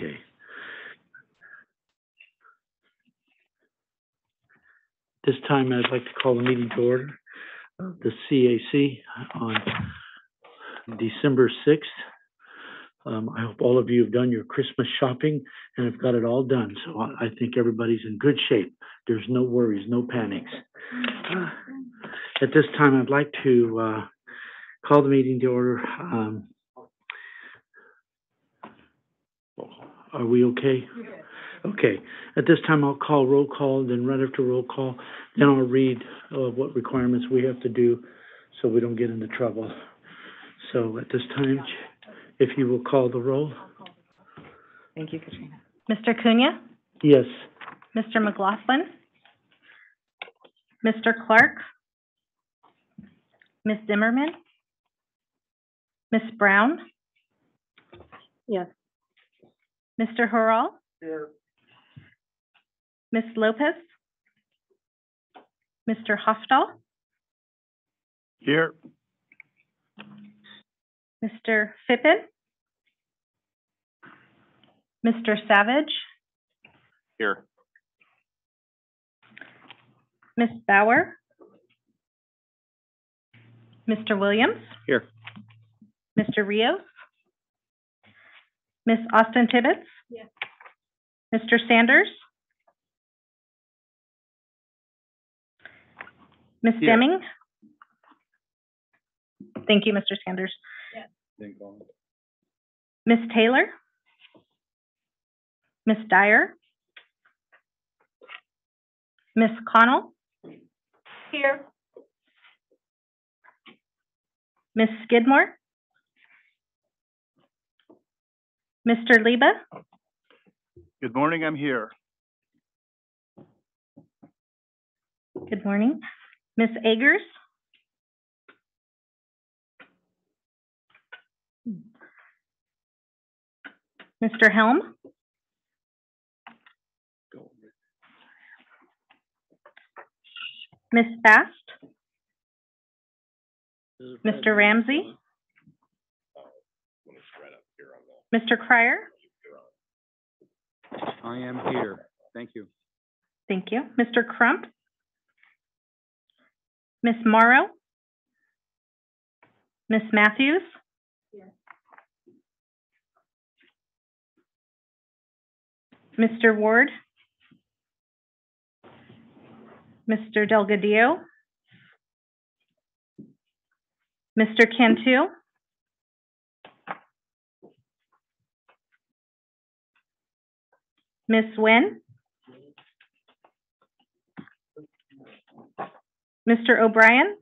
Okay. This time I'd like to call the meeting to order of the CAC on December 6th. I hope all of you have done your Christmas shopping and have got it all done. So I think everybody's in good shape. There's no worries, no panics. At this time, I'd like to call the meeting to order. Are we okay? Okay. At this time, I'll call roll call, then right after roll call, then I'll read what requirements we have to do so we don't get into trouble. So at this time, if you will call the roll. Thank you, Katrina. Mr. Cunha? Yes. Mr. McLaughlin? Mr. Clark? Ms. Zimmerman? Ms. Brown? Yes. Mr. Harrell? Here. Ms. Lopez? Mr. Hofstall? Here. Mr. Phippen? Mr. Savage? Here. Ms. Bauer? Mr. Williams? Here. Mr. Rios? Ms. Austin Tibbetts? Yes. Mr. Sanders? Ms. Here. Deming? Thank you, Mr. Sanders. Ms. Taylor? Ms. Dyer? Ms. Connell? Here. Ms. Skidmore? Mr. Liba? Good morning, I'm here. Good morning. Ms. Agers? Mr. Helm? Ms. Fast? Mr. Ramsey? Mr. Cryer? I am here. Thank you. Thank you. Mr. Crump? Ms. Morrow? Ms. Matthews? Mr. Ward? Mr. Delgadillo? Mr. Cantu? Ms. Nguyen? Mr. O'Brien?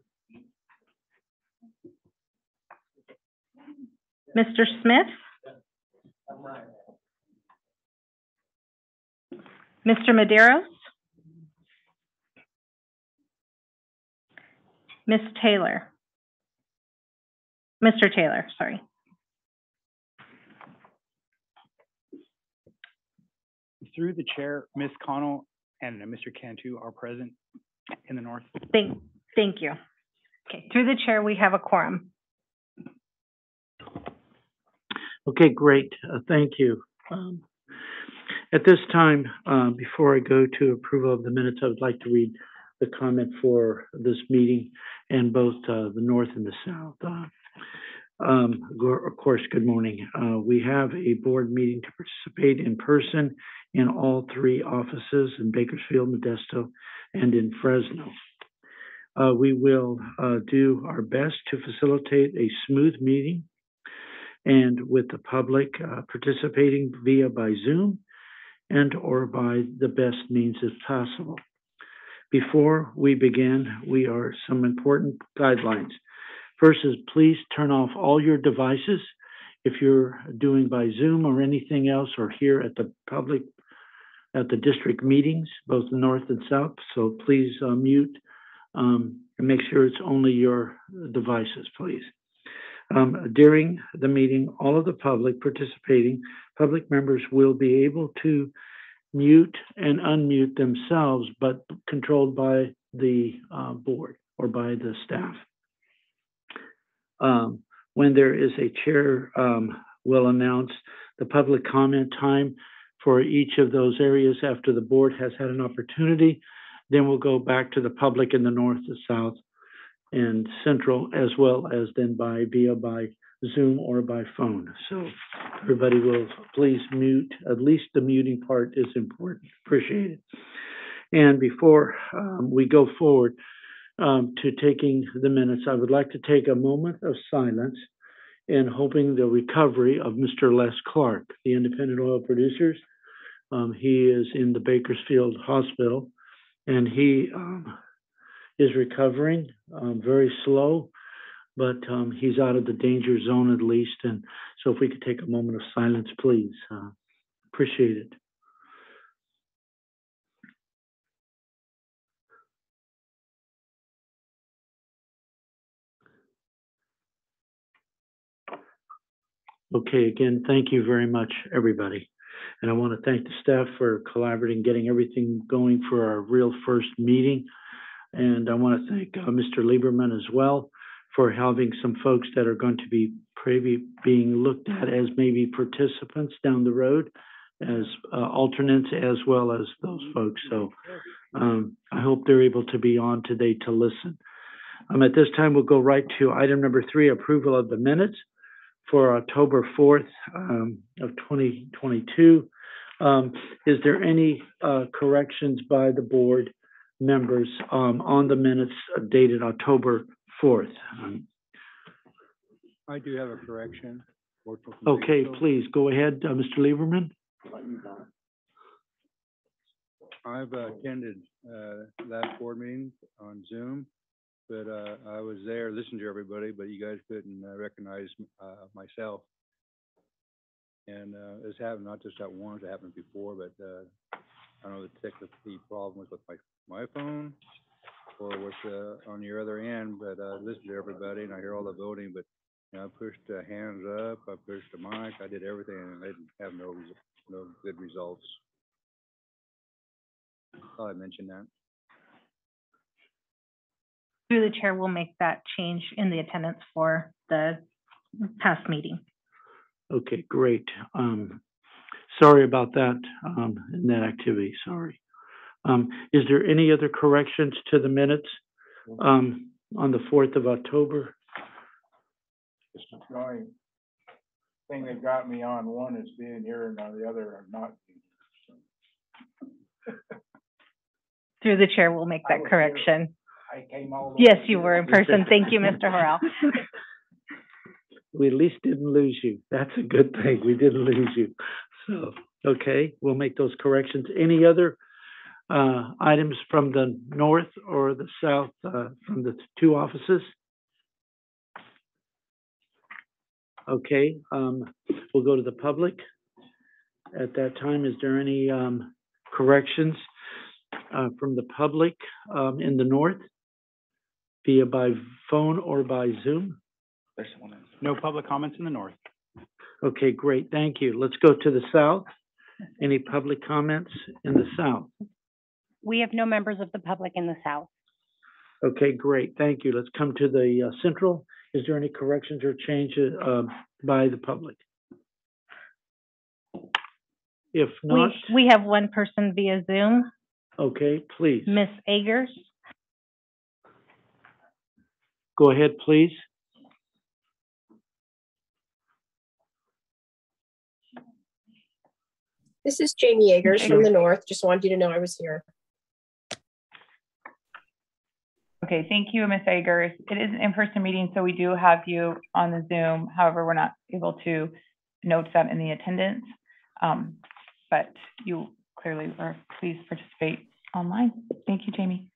Mr. Smith? Mr. Medeiros? Ms. Taylor? Mr. Taylor, sorry. Through the chair, Ms. Connell and Mr. Cantu are present in the north. Thank you. Okay, through the chair, we have a quorum. Okay, great. Thank you. At this time, before I go to approval of the minutes, I would like to read the comment for this meeting in both the north and the south. Of course, good morning. We have a board meeting to participate in person in all three offices in Bakersfield, Modesto, and in Fresno. We will do our best to facilitate a smooth meeting and with the public participating by Zoom and or by the best means as possible. Before we begin, we are some important guidelines. First is please turn off all your devices if you're doing by Zoom or anything else, or here at the district meetings, both the north and south. So please mute and make sure it's only your devices, please. During the meeting, all of the participating public members will be able to mute and unmute themselves, but controlled by the board or by the staff. When there is a chair will announce the public comment time for each of those areas after the board has had an opportunity. Then we'll go back to the public in the north, the south, and central, as well as then by Zoom or by phone. So everybody will please mute. At least the muting part is important. Appreciate it. And before we go forward to taking the minutes, I would like to take a moment of silence in hoping the recovery of Mr. Les Clark, the independent oil producers. He is in the Bakersfield Hospital, and he is recovering very slow, but he's out of the danger zone at least. And so if we could take a moment of silence, please. Appreciate it. Okay, again, thank you very much, everybody. And I want to thank the staff for collaborating, getting everything going for our real first meeting. And I want to thank Mr. Lieberman as well for having some folks that are going to be being looked at as maybe participants down the road as alternates, as well as those folks. So I hope they're able to be on today to listen. At this time, we'll go right to item number 3, approval of the minutes for October 4th of 2022. Is there any corrections by the board members on the minutes dated October 4th? I do have a correction. Okay, please go ahead, Mr. Lieberman. I've attended last board meeting on Zoom, but I was there, listening to everybody, but you guys couldn't recognize myself. And this happened not just at once, it happened before, but I don't know the technical problem was with my phone or with on your other end, but I listened to everybody and I hear all the voting, but you know, I pushed hands up, I pushed the mic, I did everything, and I didn't have no good results. Thought I mentioned that. Through the chair, we'll make that change in the attendance for the past meeting. Okay, great. Sorry about that in that activity. Sorry. Is there any other corrections to the minutes on the 4th of October? The only thing that got me on one is being here and on the other not being here. Through the chair, we'll make that correction. I came all. Yes, you were in person. Thank you, Mr. Horrell. We at least didn't lose you. That's a good thing. We didn't lose you. So, okay, we'll make those corrections. Any other items from the north or the south from the 2 offices? Okay, we'll go to the public. At that time, is there any corrections from the public in the north, via by phone or by Zoom? No public comments in the north. Okay, great, thank you. Let's go to the south. Any public comments in the south? We have no members of the public in the south. Okay, great, thank you. Let's come to the central. Is there any corrections or changes by the public? If not, We have one person via Zoom, okay, please. Miss Agers. Go ahead, please. This is Jamie Agers from the north. Just wanted you to know I was here. Okay, thank you, Ms. Agers. It is an in-person meeting, so we do have you on the Zoom. However, we're not able to note that in the attendance, but you clearly are, please participate online. Thank you, Jamie.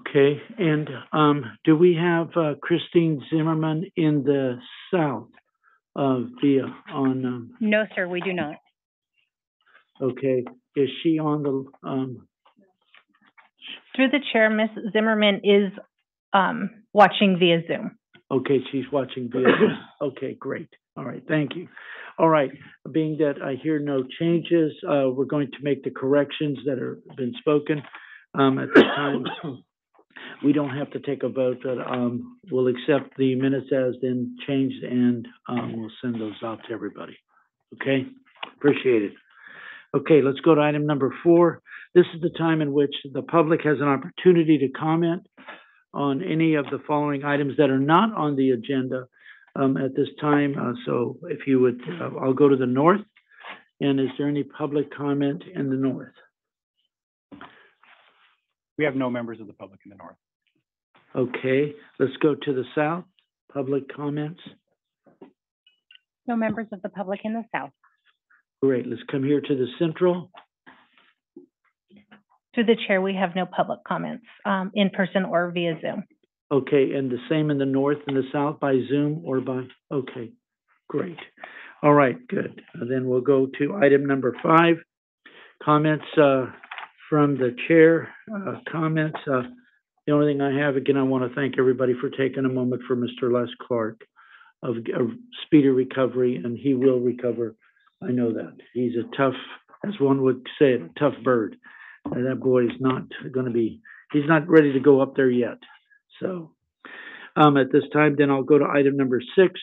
Okay, and do we have Christine Zimmerman in the south via on? No, sir, we do not. Okay, is she on the? Through the chair, Miss Zimmerman is watching via Zoom. Okay, she's watching via Zoom. Okay, great. All right, thank you. All right, being that I hear no changes, we're going to make the corrections that have been spoken. At this time, we don't have to take a vote, but we'll accept the minutes as then changed, and we'll send those out to everybody. Okay? Appreciate it. Okay, let's go to item number 4. This is the time in which the public has an opportunity to comment on any of the following items that are not on the agenda at this time. So if you would, I'll go to the north. And is there any public comment in the north? We have no members of the public in the north. Okay, let's go to the south. Public comments. No members of the public in the south. Great, let's come here to the central. Through the chair, we have no public comments, in person or via Zoom. Okay, and the same in the north and the south by Zoom or by, okay, great. All right, good. Then we'll go to item number 5. Comments from the chair. Comments. The only thing I have, again, I want to thank everybody for taking a moment for Mr. Les Clark of speedy recovery, and he will recover. I know that. He's a tough, as one would say, a tough bird. And that boy is not going to be, he's not ready to go up there yet. So at this time, then I'll go to item number 6.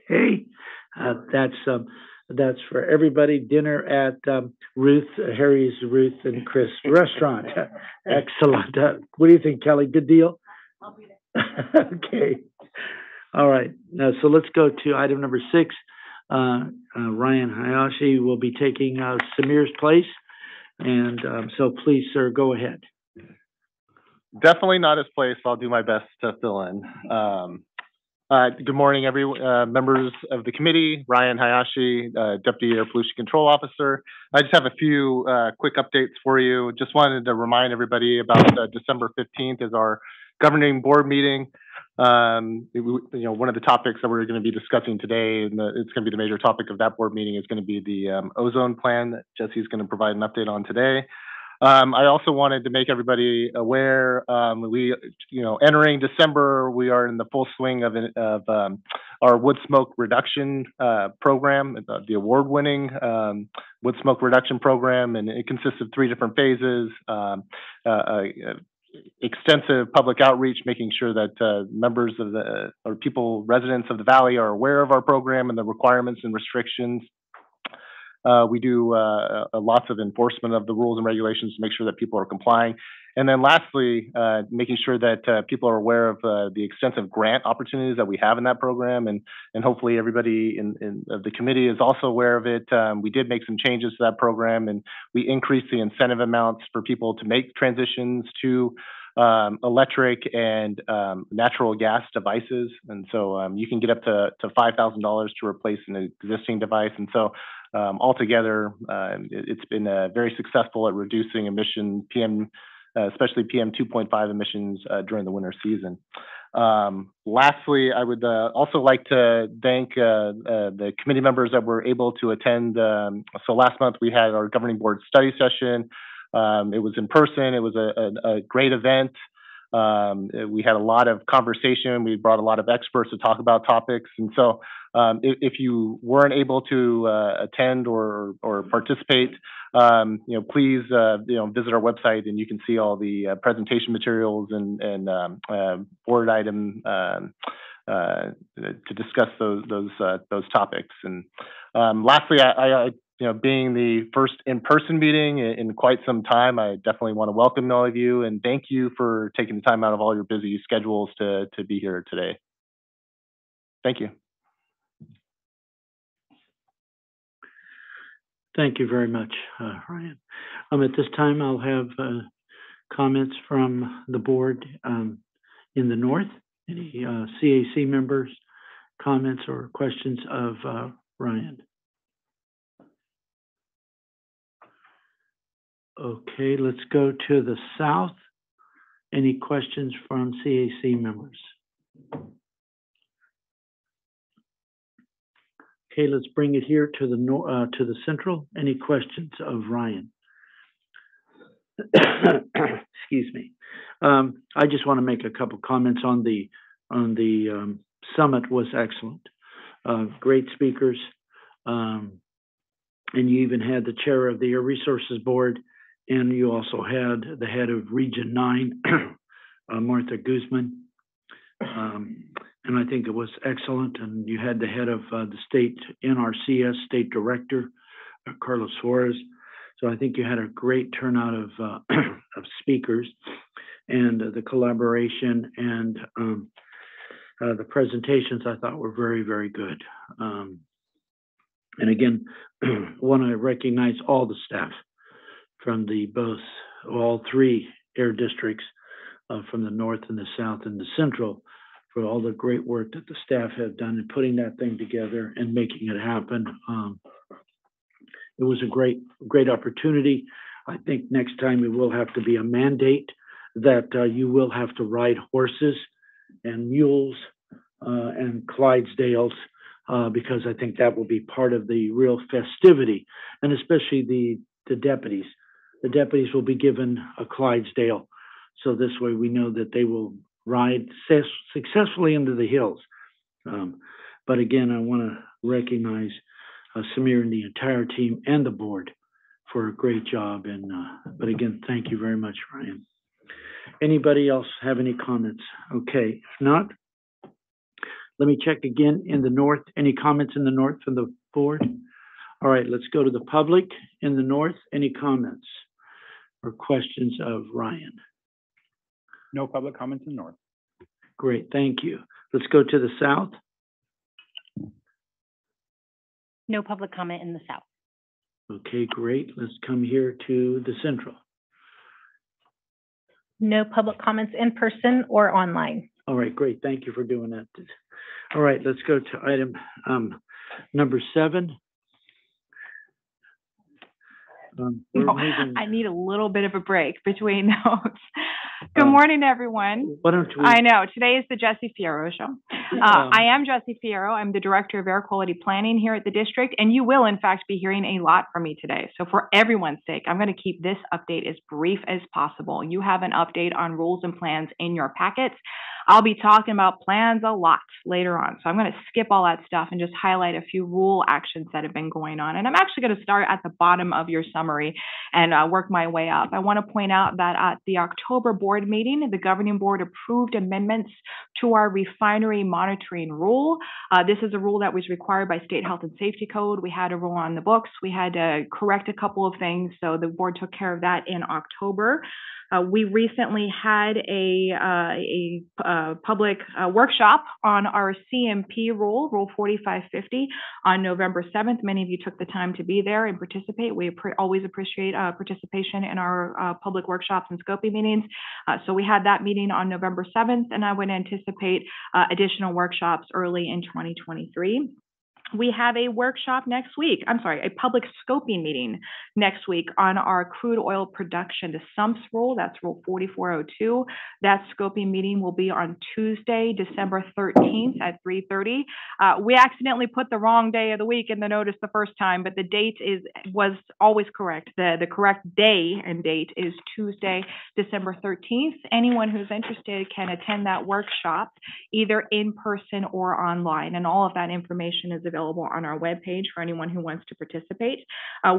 Okay, that's for everybody. Dinner at Harry's Ruth and Chris restaurant. Excellent. What do you think, Kelly? Good deal? I'll be there. Okay. All right. So let's go to item number 6. Ryan Hayashi will be taking Samir's place. And so please, sir, go ahead. Definitely not his place. I'll do my best to fill in. Good morning, members of the committee. Ryan Hayashi, Deputy Air Pollution Control Officer. I just have a few quick updates for you. Just wanted to remind everybody about December 15th is our governing board meeting. One of the topics that we're going to be discussing today, and it's going to be the major topic of that board meeting, is going to be the ozone plan that Jesse's going to provide an update on today. I also wanted to make everybody aware, entering December, we are in the full swing of our wood smoke reduction program, the award-winning wood smoke reduction program, and it consists of 3 different phases. Extensive public outreach, making sure that members of residents of the valley are aware of our program and the requirements and restrictions. We do lots of enforcement of the rules and regulations to make sure that people are complying. And then lastly, making sure that people are aware of the extensive grant opportunities that we have in that program. And hopefully everybody of the committee is also aware of it. We did make some changes to that program, and we increased the incentive amounts for people to make transitions to electric and natural gas devices. And so you can get up to $5,000 to replace an existing device. And so altogether, it's been very successful at reducing emission especially PM 2.5 emissions during the winter season. Lastly, I would also like to thank the committee members that were able to attend. So last month we had our governing board study session. It was in person. It was a great event. We had a lot of conversation. We brought a lot of experts to talk about topics. And so if you weren't able to attend or participate, please visit our website, and you can see all the presentation materials and board item to discuss those topics. And lastly, I being the first in-person meeting in quite some time, I definitely want to welcome all of you and thank you for taking the time out of all your busy schedules to be here today. Thank you. Thank you very much, Ryan. At this time, I'll have comments from the board in the north. Any CAC members, comments or questions of Ryan? Okay, let's go to the south. Any questions from CAC members? Okay, let's bring it here to the central. Any questions of Ryan? Excuse me. I just want to make a couple comments on the summit. Was excellent. Great speakers. And you even had the chair of the Air Resources Board, and you also had the head of Region 9, Martha Guzman. And I think it was excellent. And you had the head of the state NRCS state director, Carlos Suarez. So I think you had a great turnout of of speakers, and the collaboration and the presentations I thought were very, very good. And again, want to recognize all the staff from all three air districts, from the north and the south and the central, for all the great work that the staff have done in putting that thing together and making it happen. It was a great opportunity. I think next time it will have to be a mandate that you will have to ride horses and mules and Clydesdales, because I think that will be part of the real festivity, and especially the deputies. The deputies will be given a Clydesdale, so this way we know that they will ride successfully into the hills. But again, I want to recognize Samir and the entire team and the board for a great job. And but again, thank you very much, Ryan. Anybody else have any comments? Okay, if not, let me check again in the north. Any comments in the north from the board? All right, let's go to the public in the north. Any comments or questions of Ryan? No public comments in the north. Great, thank you. Let's go to the south. No public comment in the south. Okay, great. Let's come here to the central. No public comments in person or online. All right, great. Thank you for doing that. All right, let's go to item number 7. I need a little bit of a break between notes. Good morning, everyone. Why don't we? I know, today is the Jesse Fierro show. I am Jesse Fierro. I'm the Director of Air Quality Planning here at the district, and you will, in fact, be hearing a lot from me today. So for everyone's sake, I'm going to keep this update as brief as possible. You have an update on rules and plans in your packets. I'll be talking about plans a lot later on. So I'm going to skip all that stuff and just highlight a few rule actions that have been going on. And I'm actually going to start at the bottom of your summary and work my way up. I want to point out that at the October board meeting, the governing board approved amendments to our refinery monitoring rule. This is a rule that was required by state health and safety code. We had a rule on the books. We had to correct a couple of things. So the board took care of that in October. We recently had a public workshop on our CMP rule, Rule 4550, on November 7th. Many of you took the time to be there and participate. We always appreciate participation in our public workshops and scoping meetings. So we had that meeting on November 7th, and I would anticipate additional workshops early in 2023. We have a workshop next week. A public scoping meeting next week on our crude oil production, the SUMPS rule. That's Rule 4402. That scoping meeting will be on Tuesday, December 13th at 3:30. We accidentally put the wrong day of the week in the notice the first time, but the date was always correct. The correct day and date is Tuesday, December 13th. Anyone who's interested can attend that workshop either in person or online, and all of that information is available on our webpage for anyone who wants to participate.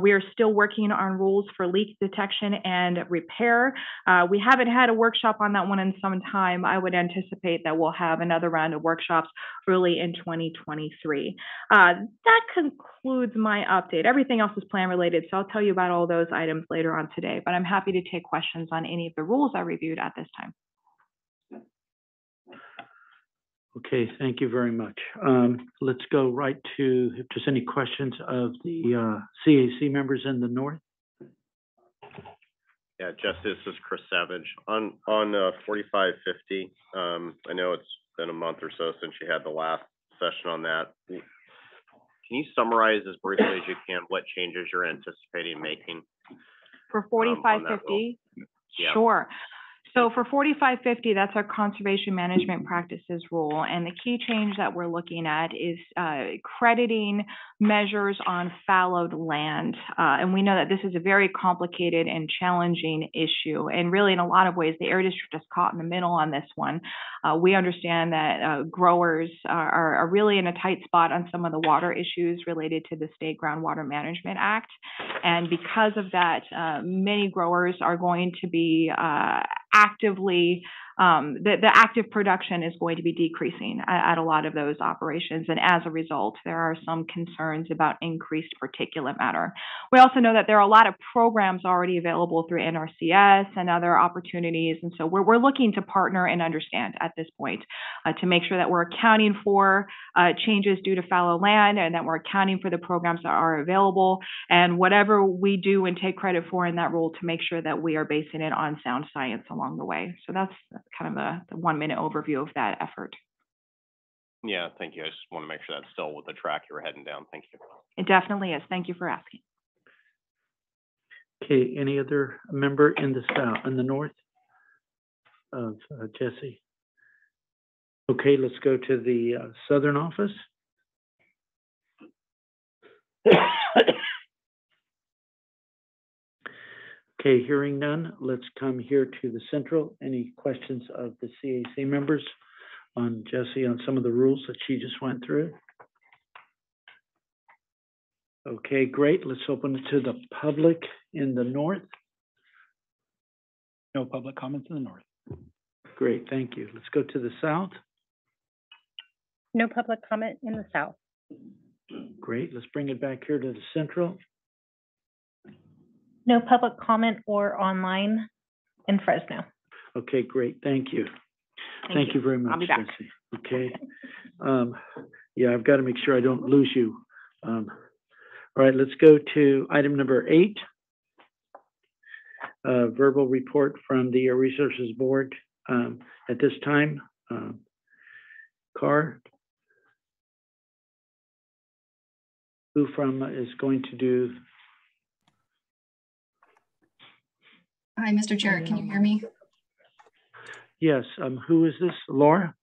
We are still working on rules for leak detection and repair. We haven't had a workshop on that one in some time. I would anticipate that we'll have another round of workshops early in 2023. That concludes my update. Everything else is plan related, so I'll tell you about all those items later on today, but I'm happy to take questions on any of the rules I reviewed at this time. Okay, thank you very much. Let's go right to if there's any questions of the CAC members in the north. Yeah, Justice, this is Chris Savage. On 4550, I know it's been a month or so since you had the last session on that. Can you summarize as briefly as you can what changes you're anticipating making? For 4550? Yeah. Sure. So for 4550, that's our conservation management practices rule. And the key change that we're looking at is crediting measures on fallowed land. And we know that this is a very complicated and challenging issue. And really, in a lot of ways, the Air District is caught in the middle on this one. We understand that growers are really in a tight spot on some of the water issues related to the State Groundwater Management Act. And because of that, many growers are going to be actively, the active production is going to be decreasing at a lot of those operations. And as a result, there are some concerns about increased particulate matter. We also know that there are a lot of programs already available through NRCS and other opportunities. And so we're looking to partner and understand at this point to make sure that we're accounting for changes due to fallow land and that we're accounting for the programs that are available, and whatever we do and take credit for in that role to make sure that we are basing it on sound science along the way. So that's kind of the 1-minute overview of that effort. Yeah, thank you. I just want to make sure that's still with the track you were heading down. Thank you. It definitely is. Thank you for asking. Okay, any other member in the south, in the north of Jesse? Okay, let's go to the southern office. Okay, hearing none, let's come here to the central. Any questions of the CAC members on Jesse on some of the rules that she just went through? Okay, great. Let's open it to the public in the north. No public comments in the north. Great, thank you. Let's go to the south. No public comment in the south. Great, let's bring it back here to the central. No public comment or online in Fresno. Okay, great, thank you. Thank you very much, I'll be back. Jesse. Okay. Yeah, I've got to make sure I don't lose you. All right, let's go to item number 8. Verbal report from the Air Resources Board. At this time, Carr, who from is going to do? Hi, Mr. Chair, can you hear me? Yes, who is this, Laura?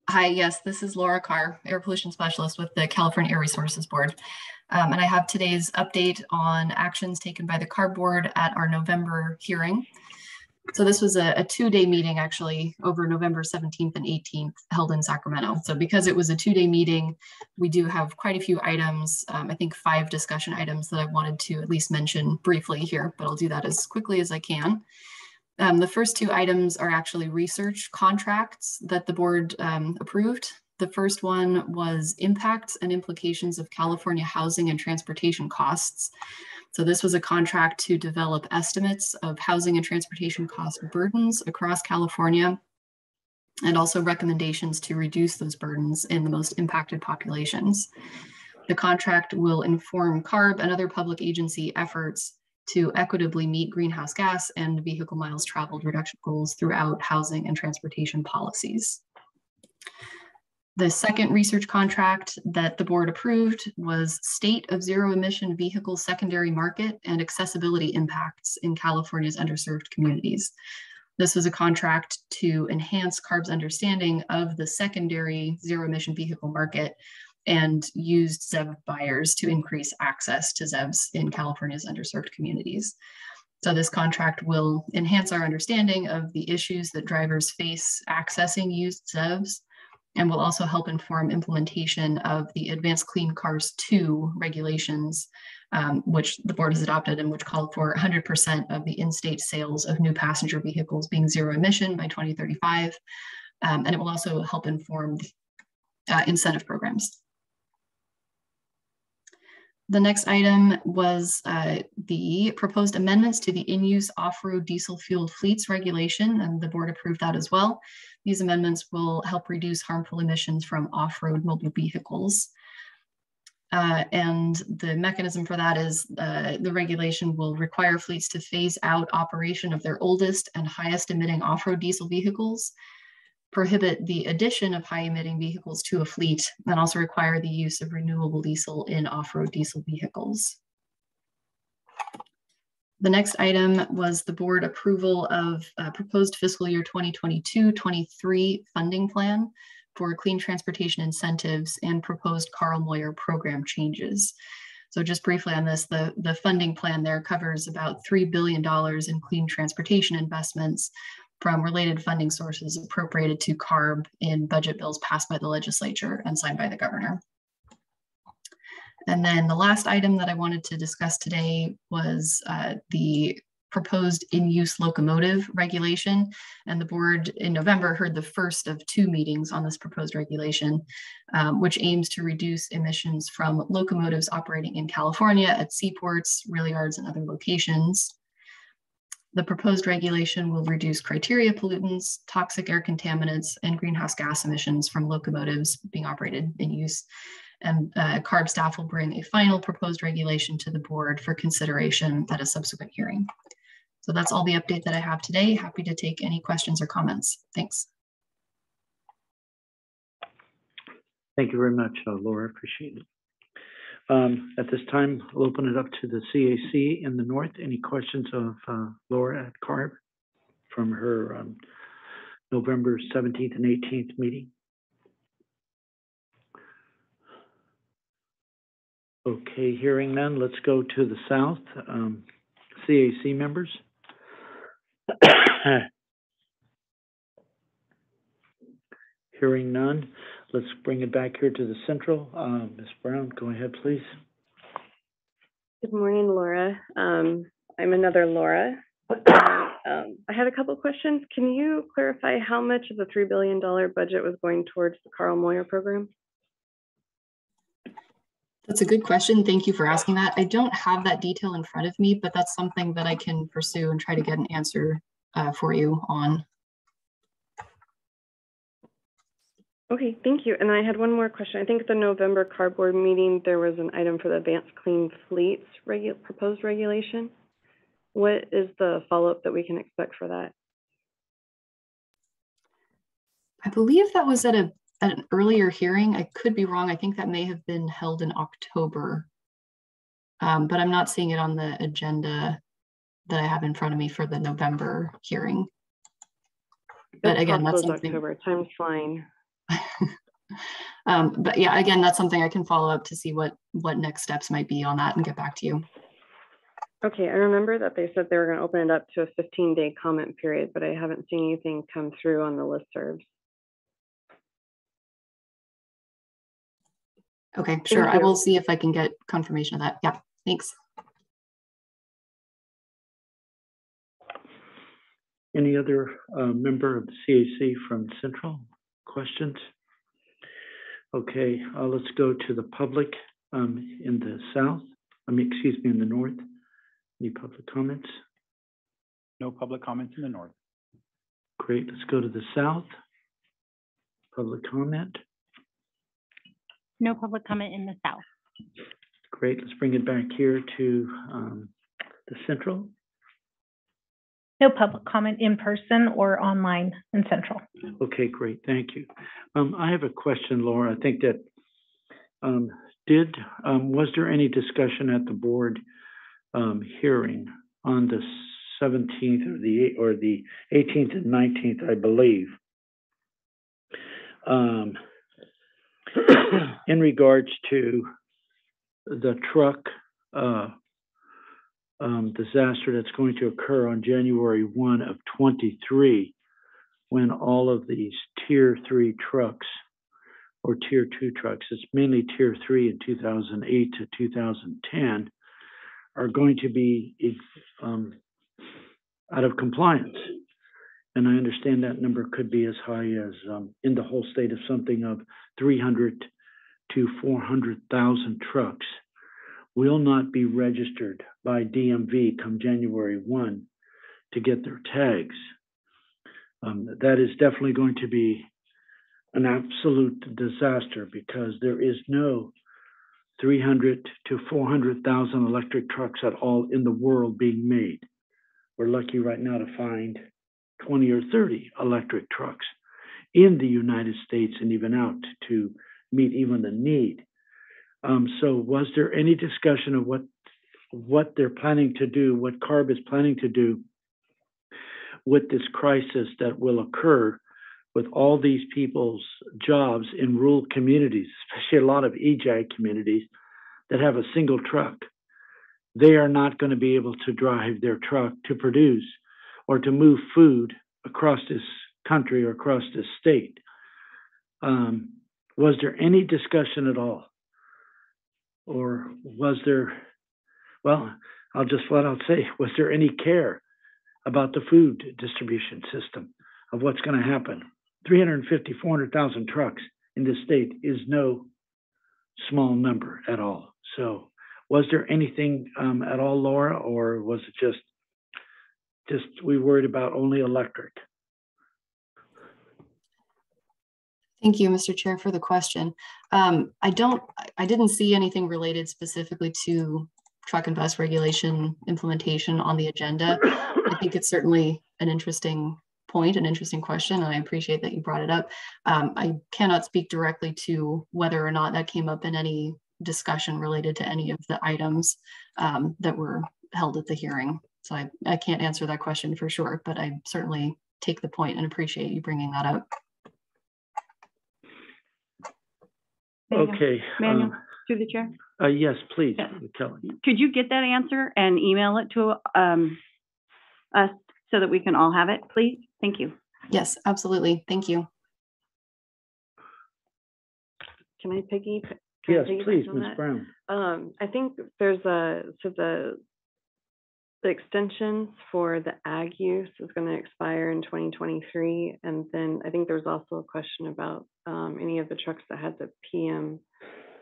Hi, yes, this is Laura Carr, Air Pollution Specialist with the California Air Resources Board. And I have today's update on actions taken by the CAR Board at our November hearing. So this was a 2-day meeting actually over November 17th and 18th held in Sacramento. So because it was a 2-day meeting, we do have quite a few items, I think 5 discussion items that I wanted to at least mention briefly here, but I'll do that as quickly as I can. The first 2 items are actually research contracts that the board approved. The first one was impacts and implications of California housing and transportation costs. So this was a contract to develop estimates of housing and transportation cost burdens across California, and also recommendations to reduce those burdens in the most impacted populations. The contract will inform CARB and other public agency efforts to equitably meet greenhouse gas and vehicle miles traveled reduction goals throughout housing and transportation policies. The second research contract that the board approved was State of Zero Emission Vehicle Secondary Market and Accessibility Impacts in California's Underserved Communities. This was a contract to enhance CARB's understanding of the secondary zero emission vehicle market and used ZEV buyers to increase access to ZEVs in California's underserved communities. So this contract will enhance our understanding of the issues that drivers face accessing used ZEVs, and will also help inform implementation of the Advanced Clean Cars 2 regulations, which the board has adopted and which called for 100% of the in-state sales of new passenger vehicles being zero emission by 2035. And it will also help inform incentive programs. The next item was the proposed amendments to the in-use off-road diesel fueled fleets regulation, and the board approved that as well. These amendments will help reduce harmful emissions from off-road mobile vehicles. And the mechanism for that is the regulation will require fleets to phase out operation of their oldest and highest emitting off-road diesel vehicles, prohibit the addition of high emitting vehicles to a fleet, and also require the use of renewable diesel in off-road diesel vehicles. The next item was the board approval of proposed fiscal year 2022-23 funding plan for clean transportation incentives and proposed Carl Moyer program changes. So just briefly on this, the funding plan there covers about $3 billion in clean transportation investments from related funding sources appropriated to CARB in budget bills passed by the legislature and signed by the governor. And then the last item that I wanted to discuss today was the proposed in-use locomotive regulation. And the board in November heard the first of 2 meetings on this proposed regulation, which aims to reduce emissions from locomotives operating in California at seaports, rail yards, and other locations. The proposed regulation will reduce criteria pollutants, toxic air contaminants, and greenhouse gas emissions from locomotives being operated in use. And CARB staff will bring a final proposed regulation to the board for consideration at a subsequent hearing. So that's all the update that I have today. Happy to take any questions or comments. Thanks. Thank you very much, Laura. Appreciate it. At this time, I'll open it up to the CAC in the north. Any questions of Laura at CARB from her November 17th and 18th meeting? Okay, hearing none, let's go to the south. CAC members. Hearing none, let's bring it back here to the central. Ms. Brown, go ahead, please. Good morning, Laura. I'm another Laura. I had a couple questions. Can you clarify how much of the $3 billion budget was going towards the Carl Moyer program? That's a good question. Thank you for asking that. I don't have that detail in front of me, but that's something that I can pursue and try to get an answer for you on. Okay, thank you. And I had one more question. I think at the November CARB board meeting, there was an item for the Advanced Clean Fleets proposed regulation. What is the follow-up that we can expect for that? I believe that was at an earlier hearing. I could be wrong. I think that may have been held in October, but I'm not seeing it on the agenda that I have in front of me for the November hearing. But again, that's something. October. Time's flying. But yeah, again, that's something I can follow up to see what next steps might be on that and get back to you. Okay, I remember that they said they were going to open it up to a 15-day comment period, but I haven't seen anything come through on the listservs. Okay, sure. I will see if I can get confirmation of that. Yeah, thanks. Any other member of the CAC from Central? Questions? Okay, let's go to the public in the south. Excuse me, in the north. Any public comments? No public comments in the north. Great, let's go to the south. Public comment. No public comment in the south. Great, let's bring it back here to the central. No public comment in person or online in central. Okay, great, thank you. I have a question, Laura. I think that was there any discussion at the board hearing on the 17th or the 18th and 19th, I believe, in regards to the truck disaster that's going to occur on January 1 of 23, when all of these tier 3 trucks or tier 2 trucks, it's mainly tier 3 in 2008 to 2010, are going to be out of compliance. And I understand that number could be as high as in the whole state of something of 300 to 400,000 trucks will not be registered by DMV come January 1 to get their tags. That is definitely going to be an absolute disaster because there is no 300 to 400,000 electric trucks at all in the world being made. We're lucky right now to find 20 or 30 electric trucks in the United States and even out to meet even the need. So was there any discussion of what what they're planning to do, what CARB is planning to do with this crisis that will occur with all these people's jobs in rural communities, especially a lot of EJAG communities that have a single truck. They are not going to be able to drive their truck to produce or to move food across this country or across this state. Was there any discussion at all? Or was there, well, I'll just flat out say, was there any care about the food distribution system of what's going to happen? 350, 400,000 trucks in this state is no small number at all. So was there anything at all, Laura, or was it just we worried about only electric? Thank you, Mr. Chair, for the question. I didn't see anything related specifically to truck and bus regulation implementation on the agenda. I think it's certainly an interesting point, an interesting question, and I appreciate that you brought it up. I cannot speak directly to whether or not that came up in any discussion related to any of the items that were held at the hearing. So I can't answer that question for sure, but I certainly take the point and appreciate you bringing that up. Okay. Manuel, through the chair. Yes, please, Yes. Kelly. Could you get that answer and email it to us so that we can all have it, please? Thank you. Yes, absolutely. Thank you. Can I Yes, please, Ms. Brown. I think there's the extensions for the ag use is going to expire in 2023. And then I think there's also a question about any of the trucks that had the PM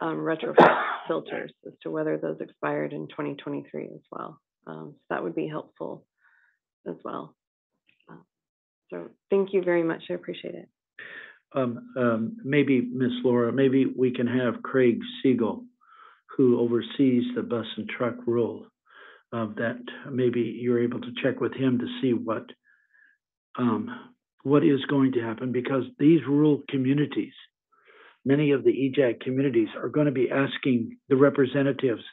retrofit filters as to whether those expired in 2023 as well. So that would be helpful as well. So thank you very much. I appreciate it. Maybe, Miss Laura, maybe we can have Craig Siegel, who oversees the bus and truck rule, that maybe you're able to check with him to see what is going to happen, because these rural communities, many of the EJAG communities are going to be asking the representatives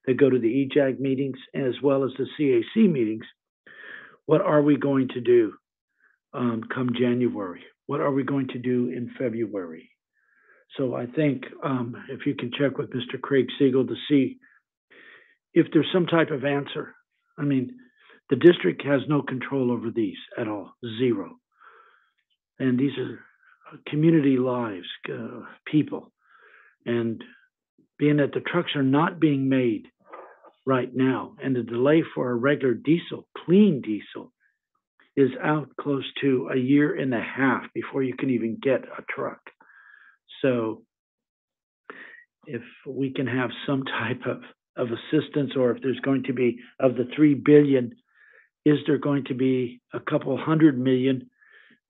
that go to the EJAG meetings as well as the CAC meetings, what are we going to do come January? What are we going to do in February? So I think if you can check with Mr. Craig Siegel to see if there's some type of answer. I mean, the district has no control over these at all, zero. And these are community lives, people. And being that the trucks are not being made right now, and the delay for a regular diesel, clean diesel, is out close to a year and a half before you can even get a truck. So if we can have some type of assistance, or if there's going to be, of the $3 billion, is there going to be a couple $100 million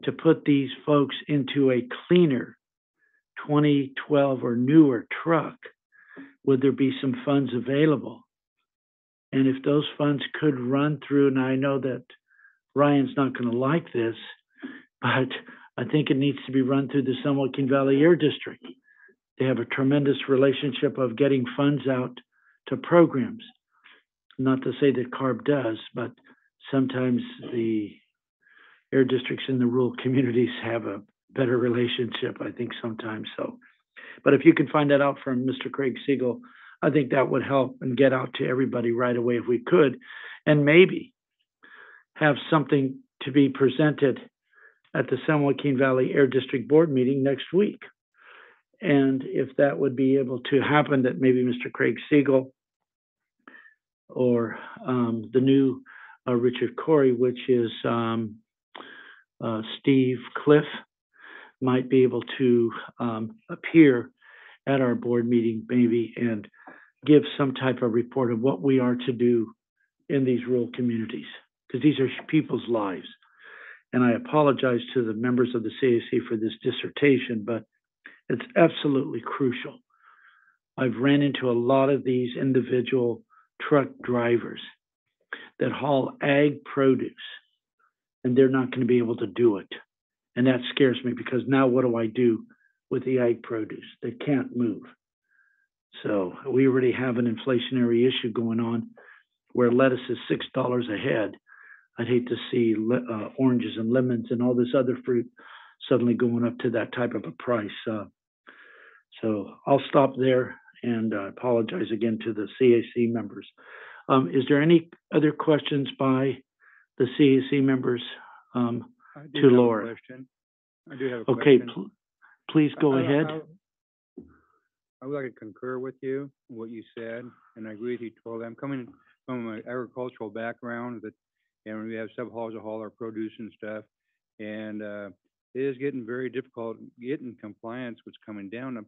to put these folks into a cleaner 2012 or newer truck? Would there be some funds available? And if those funds could run through, and I know that Ryan's not going to like this, but I think it needs to be run through the San Joaquin Valley Air District. They have a tremendous relationship of getting funds out to programs. Not to say that CARB does, but sometimes the air districts in the rural communities have a better relationship, I think sometimes so. But if you can find that out from Mr. Craig Siegel, I think that would help and get out to everybody right away if we could, and maybe have something to be presented at the San Joaquin Valley Air District Board meeting next week. And if that would be able to happen, that maybe Mr. Craig Siegel or the new Richard Corey, which is Steve Cliff, might be able to appear at our board meeting maybe and give some type of report of what we are to do in these rural communities, because these are people's lives. And I apologize to the members of the CAC for this dissertation, but it's absolutely crucial. I've ran into a lot of these individual truck drivers that haul ag produce, and they're not going to be able to do it. And that scares me, because now what do I do with the ag produce? They can't move. So we already have an inflationary issue going on where lettuce is $6 a head. I'd hate to see oranges and lemons and all this other fruit suddenly going up to that type of a price. So I'll stop there and apologize again to the CAC members. Is there any other questions by the CAC members to Laura? I do have a Okay, question. please go ahead. I would like to concur with you, what you said, and I agree with you totally. I'm coming from an agricultural background and we have sub-hauls to haul our produce and stuff. And it is getting very difficult getting compliance, what's coming down,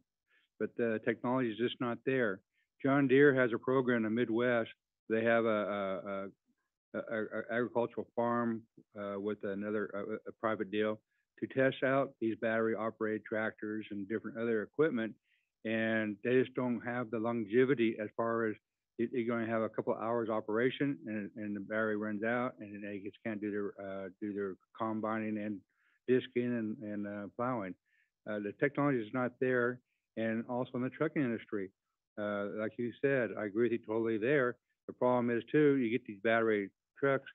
but the technology is just not there. John Deere has a program in the Midwest. They have a agricultural farm with another a private deal to test out these battery operated tractors and different other equipment, and they just don't have the longevity as far as you're going to have a couple of hours operation and the battery runs out and they just can't do their combining and disking and plowing. The technology is not there, and also in the trucking industry, like you said, I agree with you totally there. The problem is too, you get these battery trucks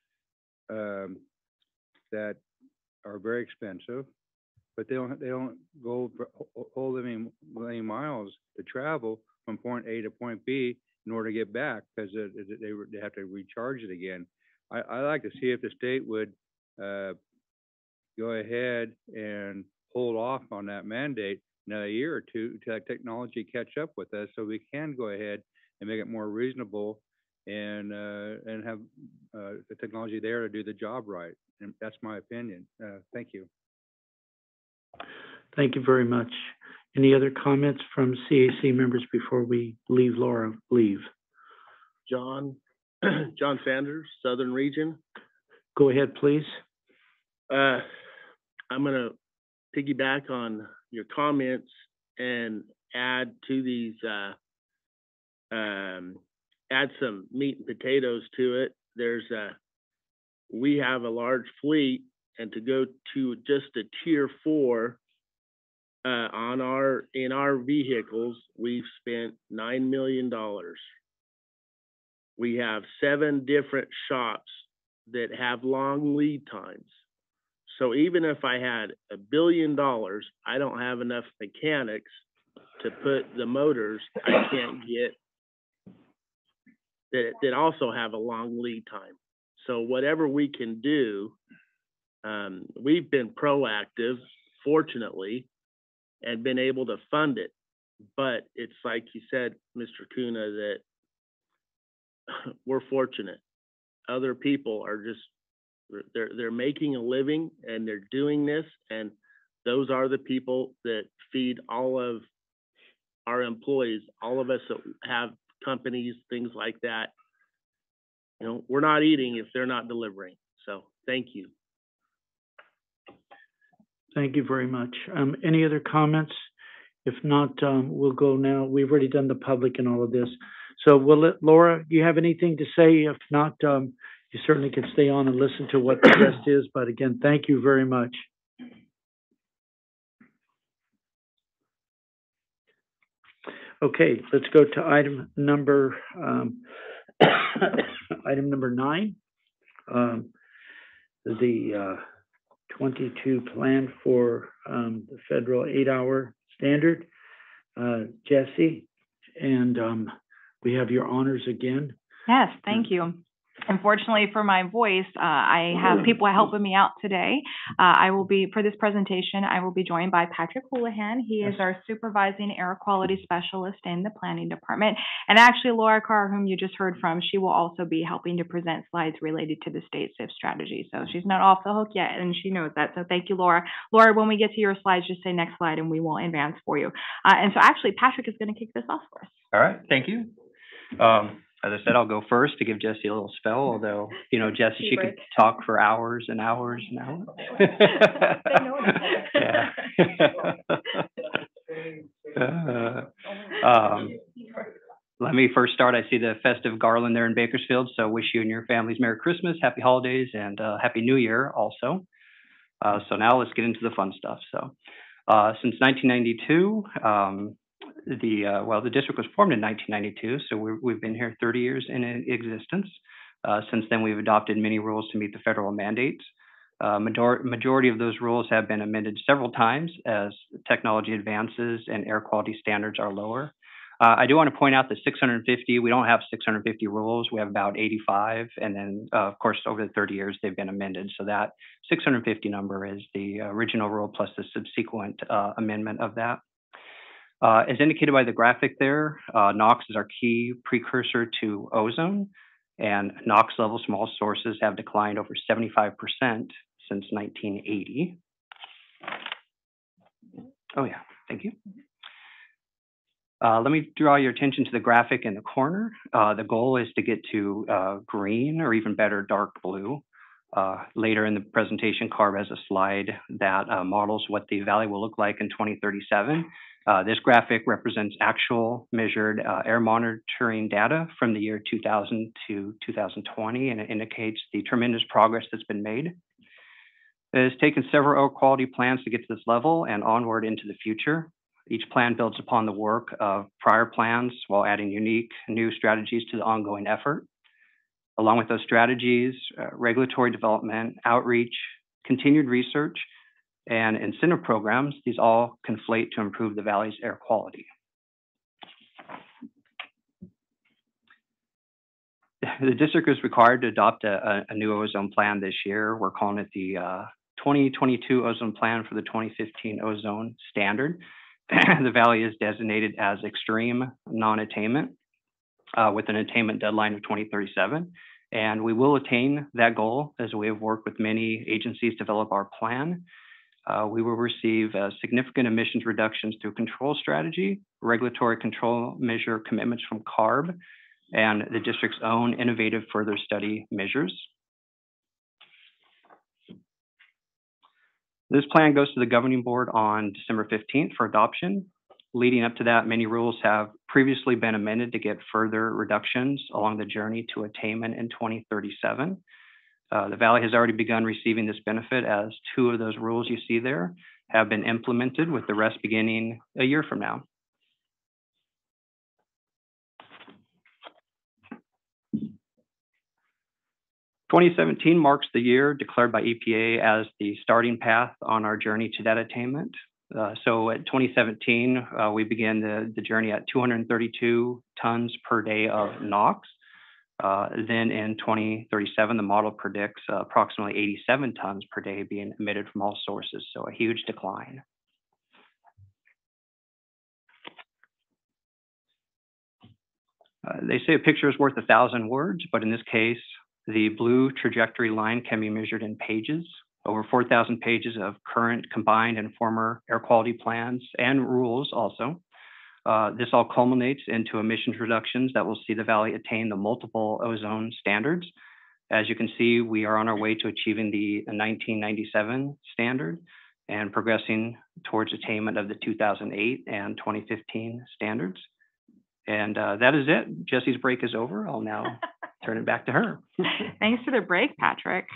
that are very expensive, but they don't go whole many miles to travel from point A to point B in order to get back, because they have to recharge it again. I like to see if the state would go ahead and hold off on that mandate another year or two to that technology catch up with us, so we can go ahead and make it more reasonable and have the technology there to do the job right. And that's my opinion. Thank you. Thank you very much. Any other comments from CAC members before we leave Laura leave? John Sanders, Southern Region. Go ahead, please. I'm going to piggyback on your comments and add to these, add some meat and potatoes to it. We have a large fleet, and to go to just a tier 4 in our vehicles, we've spent $9 million. We have 7 different shops that have long lead times. So even if I had $1 billion, I don't have enough mechanics to put the motors I can't get that also have a long lead time. So whatever we can do, we've been proactive, fortunately, and been able to fund it. But it's like you said, Mr. Kuna, that we're fortunate. Other people are just, they're making a living and they're doing this, and those are the people that feed all of our employees, all of us that have companies, things like that. You know, we're not eating if they're not delivering. So thank you. Thank you very much. Any other comments? If not, we'll go now. We've already done the public and all of this. So Laura, do you have anything to say? If not, you certainly can stay on and listen to what the rest is. But again, thank you very much. Okay, let's go to item number 9. The 22 plan for the federal 8-hour standard. Jesse, and we have your honors again. Yes, thank you. Unfortunately for my voice, I have people helping me out today. I will be, for this presentation, I will be joined by Patrick Houlihan. He is our supervising air quality specialist in the planning department. And actually, Laura Carr, whom you just heard from, she will also be helping to present slides related to the state SIF strategy. So she's not off the hook yet, and she knows that. So thank you, Laura. Laura, when we get to your slides, just say next slide, and we will advance for you. And so actually, Patrick is going to kick this off for us. All right, thank you. As I said, I'll go first to give Jessie a little spell, although, you know, Jessie, she could talk for hours and hours and hours. Let me first start. I see the festive garland there in Bakersfield, so wish you and your families Merry Christmas, Happy Holidays, and Happy New Year also. So now let's get into the fun stuff. So since 1992, the district was formed in 1992, so we've been here 30 years in existence. Since then, we've adopted many rules to meet the federal mandates. Majority of those rules have been amended several times as technology advances and air quality standards are lower. I do want to point out that 650, we don't have 650 rules. We have about 85. And then, of course, over the 30 years, they've been amended. So that 650 number is the original rule plus the subsequent amendment of that. As indicated by the graphic there, NOx is our key precursor to ozone. And NOx levels from all sources have declined over 75% since 1980. Oh, yeah, thank you. Let me draw your attention to the graphic in the corner. The goal is to get to green or even better, dark blue. Later in the presentation, CARB has a slide that models what the valley will look like in 2037. This graphic represents actual measured air monitoring data from the year 2000 to 2020, and it indicates the tremendous progress that's been made. It has taken several air quality plans to get to this level and onward into the future. Each plan builds upon the work of prior plans while adding unique new strategies to the ongoing effort. Along with those strategies, regulatory development, outreach, continued research, and incentive programs, these all conflate to improve the valley's air quality. The district is required to adopt a new ozone plan this year. We're calling it the 2022 ozone plan for the 2015 ozone standard. The valley is designated as extreme non-attainment with an attainment deadline of 2037. And we will attain that goal as we have worked with many agencies to develop our plan. We will receive significant emissions reductions through control strategy, regulatory control measure commitments from CARB, and the district's own innovative further study measures. This plan goes to the governing board on December 15th for adoption. Leading up to that, many rules have previously been amended to get further reductions along the journey to attainment in 2037. The valley has already begun receiving this benefit as 2 of those rules you see there have been implemented, with the rest beginning a year from now. "2017 marks the year declared by EPA as the starting path on our journey to that attainment. So at 2017, we began the journey at 232 tons per day of NOx. Then in 2037, the model predicts approximately 87 tons per day being emitted from all sources, so a huge decline. They say a picture is worth 1,000 words, but in this case, the blue trajectory line can be measured in pages. Over 4,000 pages of current, combined, and former air quality plans and rules also. This all culminates into emissions reductions that will see the valley attain the multiple ozone standards. As you can see, we are on our way to achieving the 1997 standard and progressing towards attainment of the 2008 and 2015 standards. And that is it. Jessie's break is over. I'll now turn it back to her. Thanks for the break, Patrick.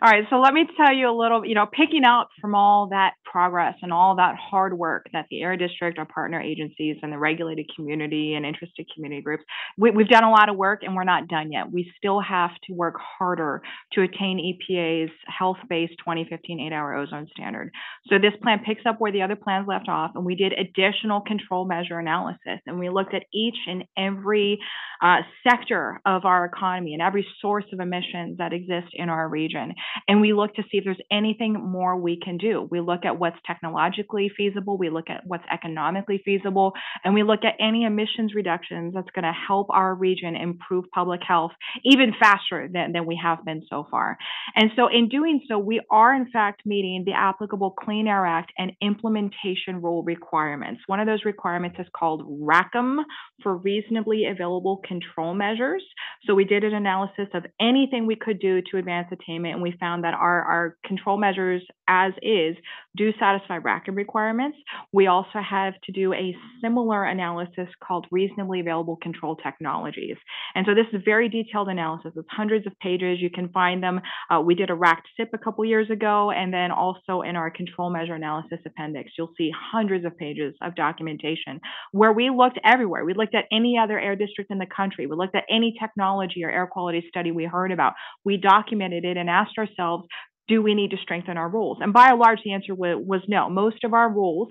All right, so let me tell you a little, picking out from all that progress and all that hard work that the Air District, our partner agencies, and the regulated community and interested community groups, we've done a lot of work and we're not done yet. We still have to work harder to attain EPA's health-based 2015 8-hour ozone standard. So this plan picks up where the other plans left off, and we did additional control measure analysis, and we looked at each and every sector of our economy and every source of emissions that exist in our region. And we look to see if there's anything more we can do. We look at what's technologically feasible, we look at what's economically feasible, and we look at any emissions reductions that's going to help our region improve public health even faster than we have been so far. And so in doing so, we are in fact meeting the applicable Clean Air Act and implementation rule requirements. One of those requirements is called RACM, for reasonably available control measures. So we did an analysis of anything we could do to advance attainment attainment, and we found that our control measures as is do satisfy RACA requirements. We also have to do a similar analysis called reasonably available control technologies. And so this is very detailed analysis. It's hundreds of pages. You can find them. We did a RACT SIP a couple years ago, and then also in our control measure analysis appendix, you'll see hundreds of pages of documentation where we looked everywhere. We looked at any other air district in the country. We looked at any technology or air quality study we heard about. We documented it and asked ourselves, do we need to strengthen our rules? And by and large, the answer was no. Most of our rules,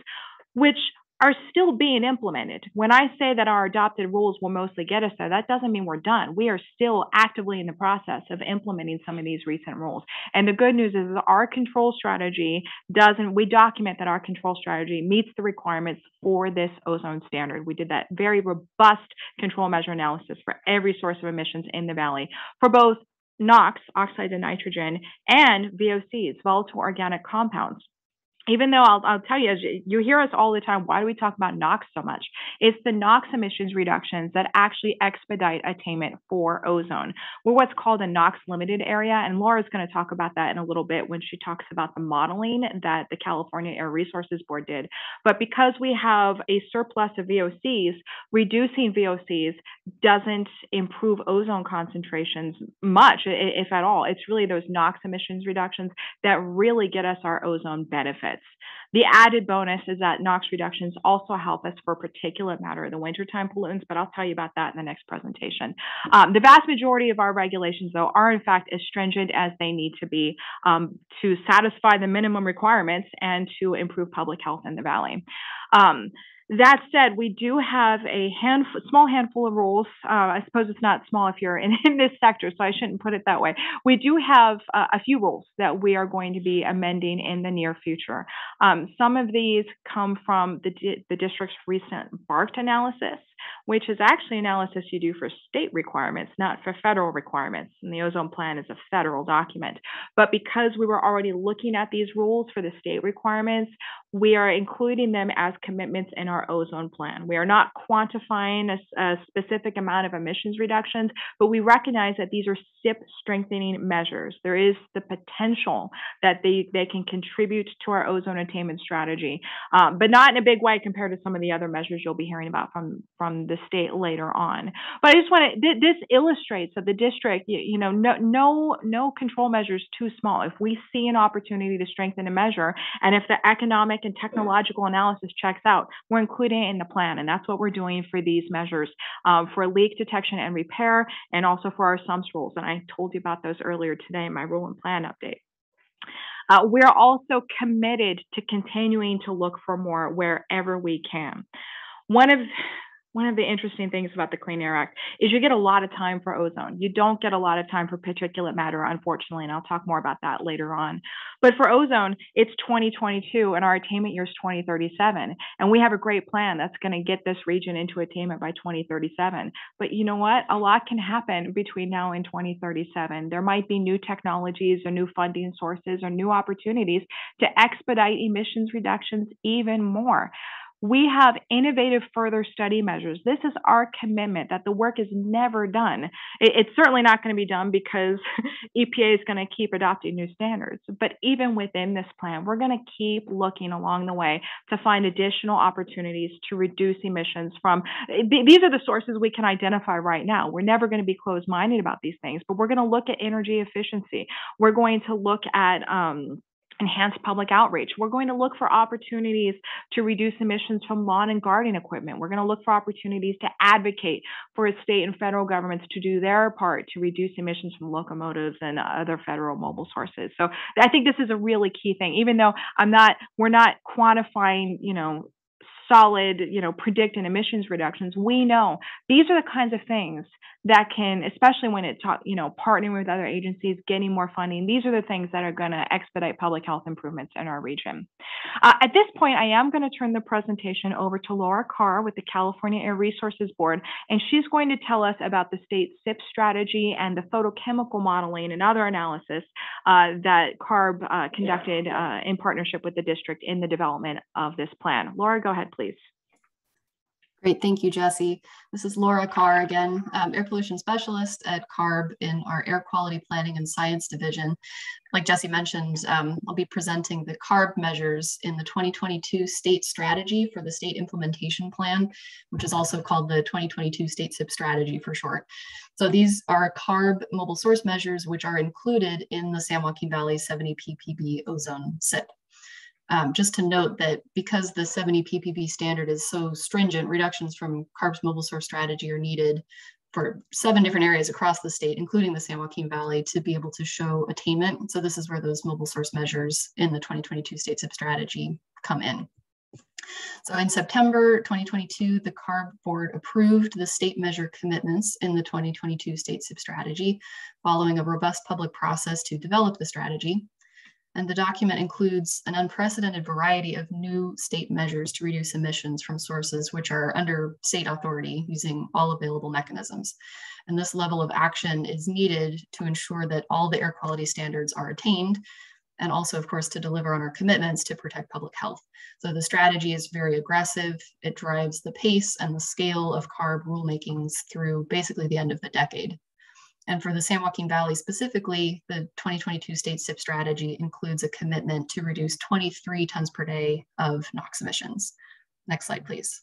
which are still being implemented. When I say that our adopted rules will mostly get us there, that doesn't mean we're done. We are still actively in the process of implementing some of these recent rules. And the good news is that our control strategy we document that our control strategy meets the requirements for this ozone standard. We did that very robust control measure analysis for every source of emissions in the valley for both NOx, oxides of nitrogen, and VOCs, volatile organic compounds. Even though I'll tell you, as you hear us all the time, why do we talk about NOx so much? It's the NOx emissions reductions that actually expedite attainment for ozone. We're what's called a NOx limited area, and Laura's going to talk about that in a little bit when she talks about the modeling that the California Air Resources Board did. But because we have a surplus of VOCs, reducing VOCs doesn't improve ozone concentrations much, if at all. It's really those NOx emissions reductions that really get us our ozone benefits. The added bonus is that NOx reductions also help us for particulate matter, the wintertime pollutants, but I'll tell you about that in the next presentation. The vast majority of our regulations, though, are in fact as stringent as they need to be to satisfy the minimum requirements and to improve public health in the valley. That said, we do have a small handful of rules. I suppose it's not small if you're in this sector, so I shouldn't put it that way. We do have a few rules that we are going to be amending in the near future. Some of these come from the district's recent BART analysis, which is actually analysis you do for state requirements, not for federal requirements. And the ozone plan is a federal document. But because we were already looking at these rules for the state requirements, we are including them as commitments in our ozone plan. We are not quantifying a specific amount of emissions reductions, but we recognize that these are SIP strengthening measures. There is the potential that they can contribute to our ozone attainment strategy, but not in a big way compared to some of the other measures you'll be hearing about from the state later on. But I just want to, this illustrates that the district, no control measure is too small. If we see an opportunity to strengthen a measure, and if the economic and technological analysis checks out, we're including it in the plan. And that's what we're doing for these measures, for leak detection and repair, and also for our SUMPS rules. And I told you about those earlier today in my rule and plan update. We're also committed to continuing to look for more wherever we can. One of the interesting things about the Clean Air Act is you get a lot of time for ozone. You don't get a lot of time for particulate matter, unfortunately, and I'll talk more about that later on. But for ozone, it's 2022, and our attainment year is 2037. And we have a great plan that's going to get this region into attainment by 2037. But you know what? A lot can happen between now and 2037. There might be new technologies or new funding sources or new opportunities to expedite emissions reductions even more. We have innovative further study measures. This is our commitment that the work is never done. It's certainly not going to be done because EPA is going to keep adopting new standards. But even within this plan, we're going to keep looking along the way to find additional opportunities to reduce emissions from, these are the sources we can identify right now. We're never going to be closed-minded about these things, but we're going to look at energy efficiency. We're going to look at enhanced public outreach. We're going to look for opportunities to reduce emissions from lawn and garden equipment. We're going to look for opportunities to advocate for state and federal governments to do their part to reduce emissions from locomotives and other federal mobile sources. So I think this is a really key thing, even though we're not quantifying, solid, predicting emissions reductions. We know these are the kinds of things that can, especially when it's, partnering with other agencies, getting more funding. These are the things that are going to expedite public health improvements in our region. At this point, I am going to turn the presentation over to Laura Carr with the California Air Resources Board, and she's going to tell us about the state SIP strategy and the photochemical modeling and other analysis that CARB conducted in partnership with the district in the development of this plan. Laura, go ahead, please. Great, thank you, Jesse. This is Laura Carr again, air pollution specialist at CARB in our Air Quality Planning and Science Division. Like Jesse mentioned, I'll be presenting the CARB measures in the 2022 state strategy for the state implementation plan, which is also called the 2022 state SIP strategy for short. So these are CARB mobile source measures, which are included in the San Joaquin Valley 70 ppb ozone SIP. Just to note that because the 70 ppb standard is so stringent, reductions from CARB's mobile source strategy are needed for 7 different areas across the state, including the San Joaquin Valley, to be able to show attainment. So this is where those mobile source measures in the 2022 state SIP strategy come in. So in September 2022, the CARB board approved the state measure commitments in the 2022 state SIP strategy, following a robust public process to develop the strategy. And the document includes an unprecedented variety of new state measures to reduce emissions from sources which are under state authority using all available mechanisms. And this level of action is needed to ensure that all the air quality standards are attained, and also, of course, to deliver on our commitments to protect public health. So the strategy is very aggressive. It drives the pace and the scale of CARB rulemakings through basically the end of the decade. And for the San Joaquin Valley specifically, the 2022 state SIP strategy includes a commitment to reduce 23 tons per day of NOx emissions. Next slide, please.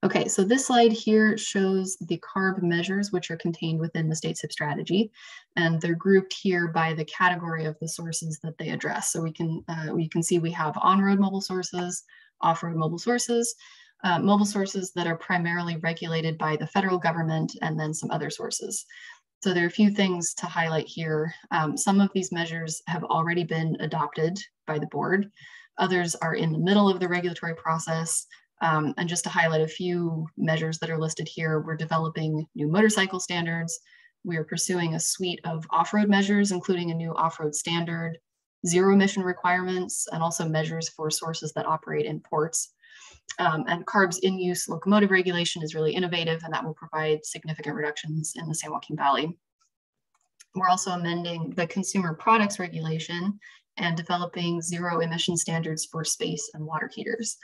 Okay, so this slide here shows the CARB measures which are contained within the state SIP strategy, and they're grouped here by the category of the sources that they address. So we can see we have on-road mobile sources, off-road mobile sources that are primarily regulated by the federal government, and then some other sources. So there are a few things to highlight here. Some of these measures have already been adopted by the board. Others are in the middle of the regulatory process. And just to highlight a few measures that are listed here, we're developing new motorcycle standards. We are pursuing a suite of off-road measures, including a new off-road standard, zero emission requirements, and also measures for sources that operate in ports. And CARB's in-use locomotive regulation is really innovative, and that will provide significant reductions in the San Joaquin Valley. We're also amending the consumer products regulation and developing zero emission standards for space and water heaters.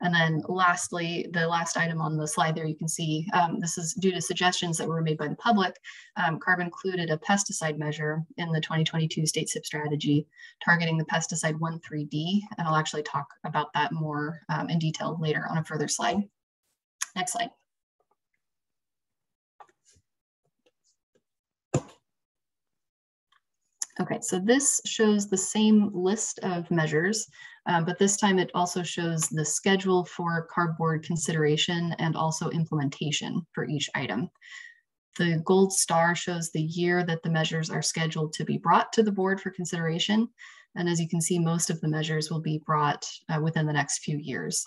And then lastly, the last item on the slide there, you can see this is due to suggestions that were made by the public. CARB included a pesticide measure in the 2022 state SIP strategy targeting the pesticide 1,3-D, and I'll actually talk about that more in detail later on a further slide. Next slide. Okay, so this shows the same list of measures, but this time it also shows the schedule for CARB board consideration and also implementation for each item. The gold star shows the year that the measures are scheduled to be brought to the board for consideration. And as you can see, most of the measures will be brought within the next few years.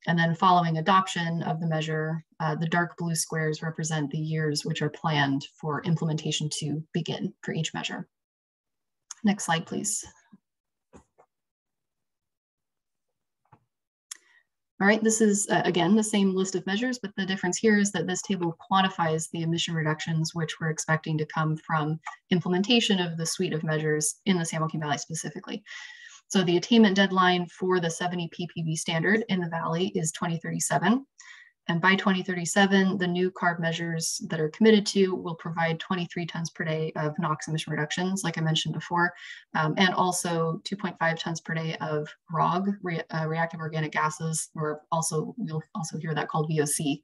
And then following adoption of the measure, the dark blue squares represent the years which are planned for implementation to begin for each measure. Next slide, please. All right, this is, again, the same list of measures, but the difference here is that this table quantifies the emission reductions which we're expecting to come from implementation of the suite of measures in the San Joaquin Valley specifically. So the attainment deadline for the 70 ppb standard in the Valley is 2037. And by 2037, the new CARB measures that are committed to will provide 23 tons per day of NOx emission reductions, like I mentioned before, and also 2.5 tons per day of ROG, reactive organic gases, or also you'll also hear that called VOC.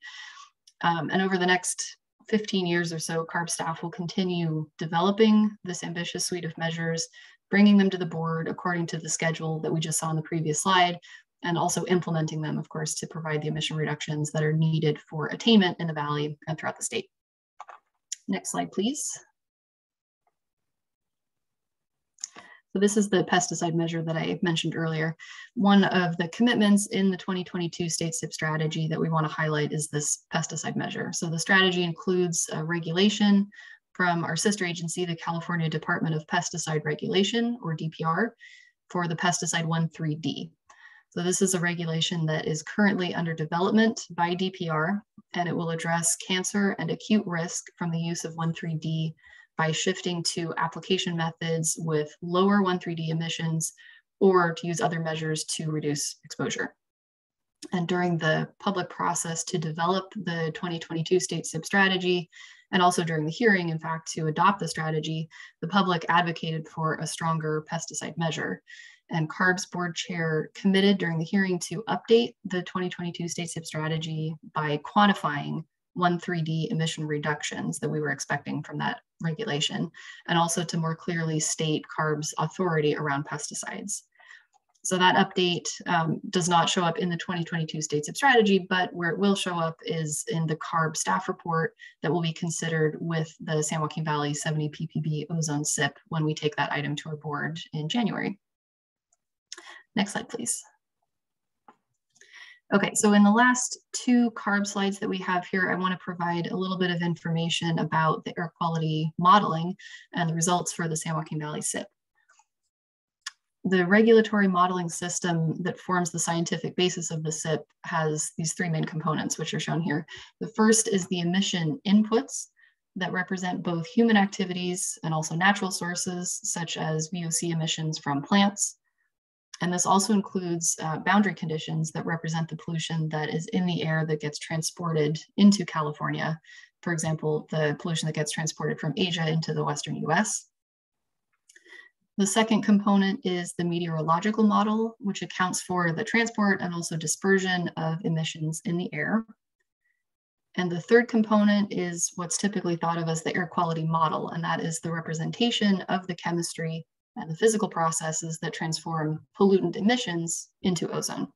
And over the next 15 years or so, CARB staff will continue developing this ambitious suite of measures, bringing them to the board according to the schedule that we just saw on the previous slide, and also implementing them, of course, to provide the emission reductions that are needed for attainment in the Valley and throughout the state. Next slide, please. So this is the pesticide measure that I mentioned earlier. One of the commitments in the 2022 state SIP strategy that we want to highlight is this pesticide measure. So the strategy includes a regulation from our sister agency, the California Department of Pesticide Regulation, or DPR, for the pesticide 1,3-D. So this is a regulation that is currently under development by DPR, and it will address cancer and acute risk from the use of 1,3-D by shifting to application methods with lower 1,3-D emissions, or to use other measures to reduce exposure. And during the public process to develop the 2022 state SIP strategy, and also during the hearing, in fact, to adopt the strategy, the public advocated for a stronger pesticide measure. And CARB's board chair committed during the hearing to update the 2022 state SIP strategy by quantifying 1,3-D emission reductions that we were expecting from that regulation, and also to more clearly state CARB's authority around pesticides. So that update does not show up in the 2022 state SIP strategy, but where it will show up is in the CARB staff report that will be considered with the San Joaquin Valley 70 ppb ozone SIP when we take that item to our board in January. Next slide, please. Okay, so in the last two CARB slides that we have here, I want to provide a little bit of information about the air quality modeling and the results for the San Joaquin Valley SIP. The regulatory modeling system that forms the scientific basis of the SIP has these three main components, which are shown here. The first is the emission inputs that represent both human activities and also natural sources, such as VOC emissions from plants. And this also includes boundary conditions that represent the pollution that is in the air that gets transported into California. For example, the pollution that gets transported from Asia into the Western US. The second component is the meteorological model, which accounts for the transport and also dispersion of emissions in the air. And the third component is what's typically thought of as the air quality model, and that is the representation of the chemistry and the physical processes that transform pollutant emissions into ozone.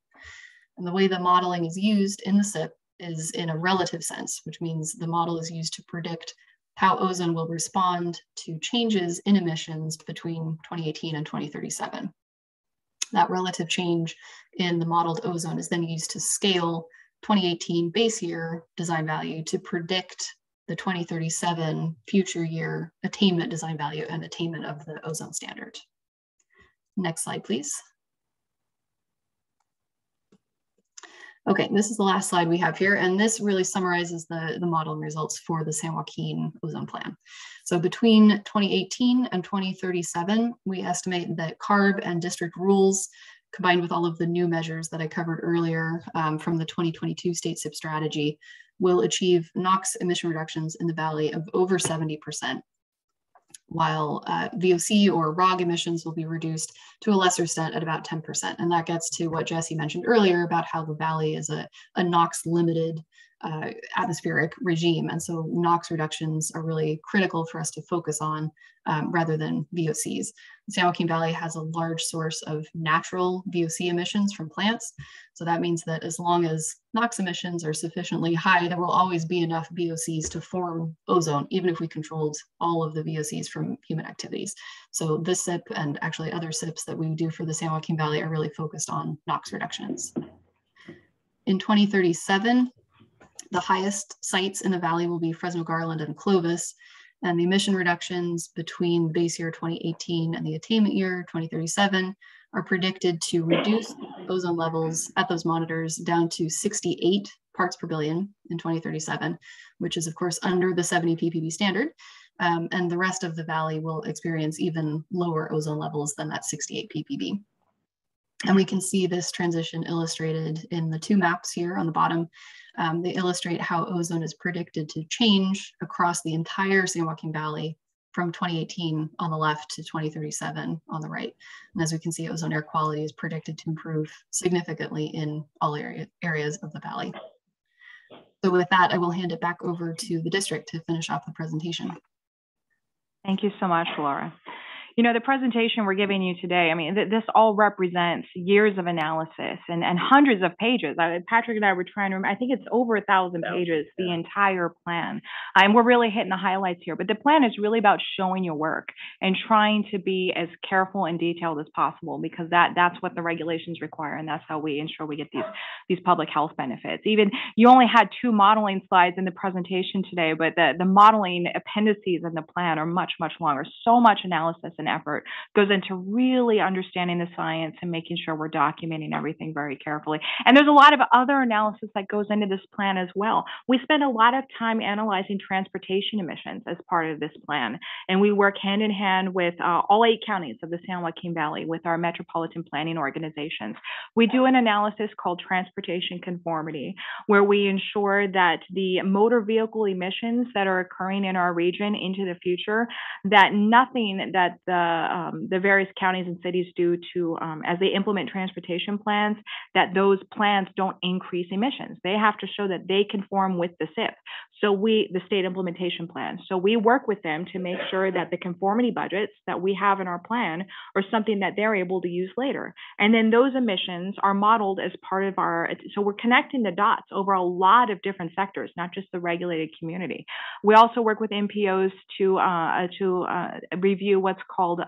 And the way the modeling is used in the SIP is in a relative sense, which means the model is used to predict how ozone will respond to changes in emissions between 2018 and 2037. That relative change in the modeled ozone is then used to scale 2018 base year design value to predict the 2037 future year attainment design value and attainment of the ozone standard. Next slide, please. Okay, this is the last slide we have here, and this really summarizes the modeling results for the San Joaquin ozone plan. So between 2018 and 2037, we estimate that CARB and district rules, combined with all of the new measures that I covered earlier from the 2022 state SIP strategy, will achieve NOx emission reductions in the valley of over 70%, while VOC or ROG emissions will be reduced to a lesser extent at about 10%. And that gets to what Jesse mentioned earlier about how the valley is a NOx limited atmospheric regime. And so NOx reductions are really critical for us to focus on rather than VOCs. The San Joaquin Valley has a large source of natural VOC emissions from plants. So that means that as long as NOx emissions are sufficiently high, there will always be enough VOCs to form ozone, even if we controlled all of the VOCs from human activities. So this SIP and actually other SIPs that we do for the San Joaquin Valley are really focused on NOx reductions. In 2037, the highest sites in the valley will be Fresno Garland and Clovis, and the emission reductions between base year 2018 and the attainment year 2037 are predicted to reduce ozone levels at those monitors down to 68 parts per billion in 2037, which is of course under the 70 ppb standard. And the rest of the valley will experience even lower ozone levels than that 68 ppb. And we can see this transition illustrated in the two maps here on the bottom. They illustrate how ozone is predicted to change across the entire San Joaquin Valley from 2018 on the left to 2037 on the right. And as we can see, ozone air quality is predicted to improve significantly in all areas of the valley. So with that, I will hand it back over to the district to finish off the presentation. Thank you so much, Laura. You know, the presentation we're giving you today, I mean, this all represents years of analysis and hundreds of pages. Patrick and I were trying to remember, I think it's over 1,000 pages, the entire plan. And we're really hitting the highlights here, but the plan is really about showing your work and trying to be as careful and detailed as possible, because that's what the regulations require, and that's how we ensure we get these public health benefits. Even you only had 2 modeling slides in the presentation today, but the modeling appendices in the plan are much, much longer. So much analysis and and effort goes into really understanding the science and making sure we're documenting everything very carefully. And there's a lot of other analysis that goes into this plan as well. We spend a lot of time analyzing transportation emissions as part of this plan, and we work hand in hand with all 8 counties of the San Joaquin Valley with our metropolitan planning organizations. We do an analysis called transportation conformity, where we ensure that the motor vehicle emissions that are occurring in our region into the future, that nothing that the various counties and cities do to as they implement transportation plans, that those plans don't increase emissions. They have to show that they conform with the SIP, the state implementation plan. So we work with them to make sure that the conformity budgets that we have in our plan are something that they're able to use later. And then those emissions are modeled as part of so we're connecting the dots over a lot of different sectors, not just the regulated community. We also work with NPOs to review what's called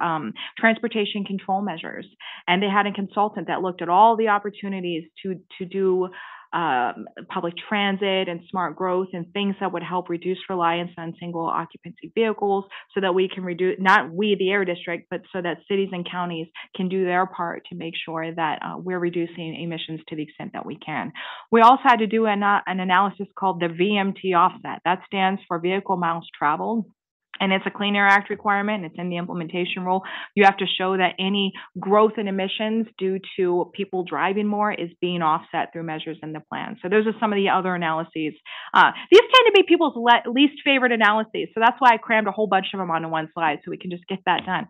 transportation control measures. And they had a consultant that looked at all the opportunities to do public transit and smart growth and things that would help reduce reliance on single occupancy vehicles, so that we can reduce, not we, the air district, but so that cities and counties can do their part to make sure that we're reducing emissions to the extent that we can. We also had to do an analysis called the VMT offset. That stands for vehicle miles traveled. And it's a Clean Air Act requirement. It's in the implementation rule. You have to show that any growth in emissions due to people driving more is being offset through measures in the plan. So those are some of the other analyses. These tend to be people's least favorite analyses. So that's why I crammed a whole bunch of them onto one slide so we can just get that done.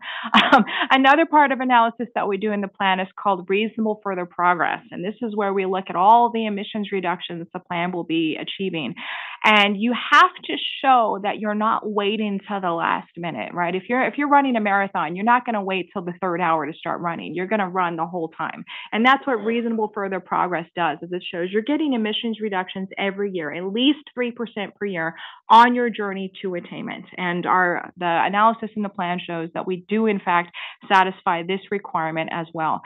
Another part of analysis that we do in the plan is called reasonable further progress. And this is where we look at all the emissions reductions the plan will be achieving. And you have to show that you're not waiting till the last minute, right? If you're running a marathon, you're not going to wait till the 3rd hour to start running. You're going to run the whole time. And that's what reasonable further progress does, is it shows you're getting emissions reductions every year, at least 3% per year on your journey to attainment. And the analysis in the plan shows that we do in fact satisfy this requirement as well.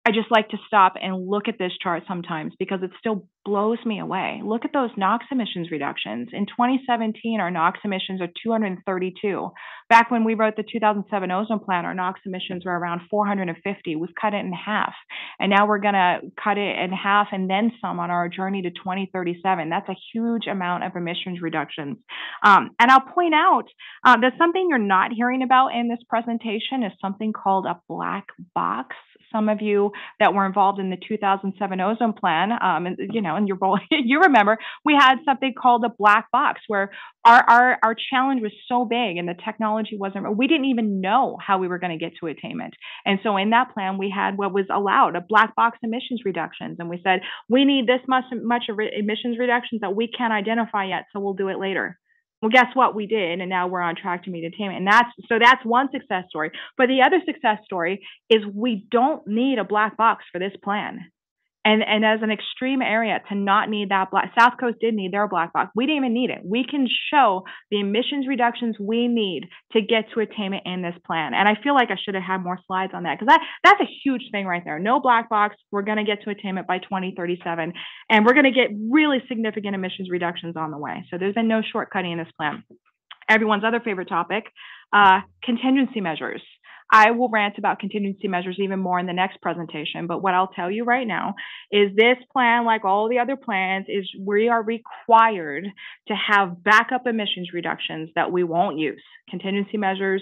I just like to stop and look at this chart sometimes because it still blows me away. Look at those NOx emissions reductions. In 2017, our NOx emissions are 232. Back when we wrote the 2007 ozone plan, our NOx emissions were around 450. We've cut it in half. And now we're going to cut it in half and then some on our journey to 2037. That's a huge amount of emissions reductions. And I'll point out that something you're not hearing about in this presentation is something called a black box. Some of you that were involved in the 2007 ozone plan, and your role, you remember, we had something called a black box where our challenge was so big and the technology we didn't even know how we were going to get to attainment. And so in that plan, we had what was allowed, a black box emissions reductions. And we said, we need this much emissions reductions that we can't identify yet, so we'll do it later. Well, guess what? We did, and now we're on track to meet attainment. And that's one success story. But the other success story is we don't need a black box for this plan. And as an extreme area to not need that South Coast did need their black box. We didn't even need it. We can show the emissions reductions we need to get to attainment in this plan. And I feel like I should have had more slides on that because that's a huge thing right there. No black box. We're going to get to attainment by 2037. And we're going to get really significant emissions reductions on the way. So there's been no shortcutting in this plan. Everyone's other favorite topic, contingency measures. I will rant about contingency measures even more in the next presentation, but what I'll tell you right now is this plan, like all the other plans, is we are required to have backup emissions reductions that we won't use. Contingency measures,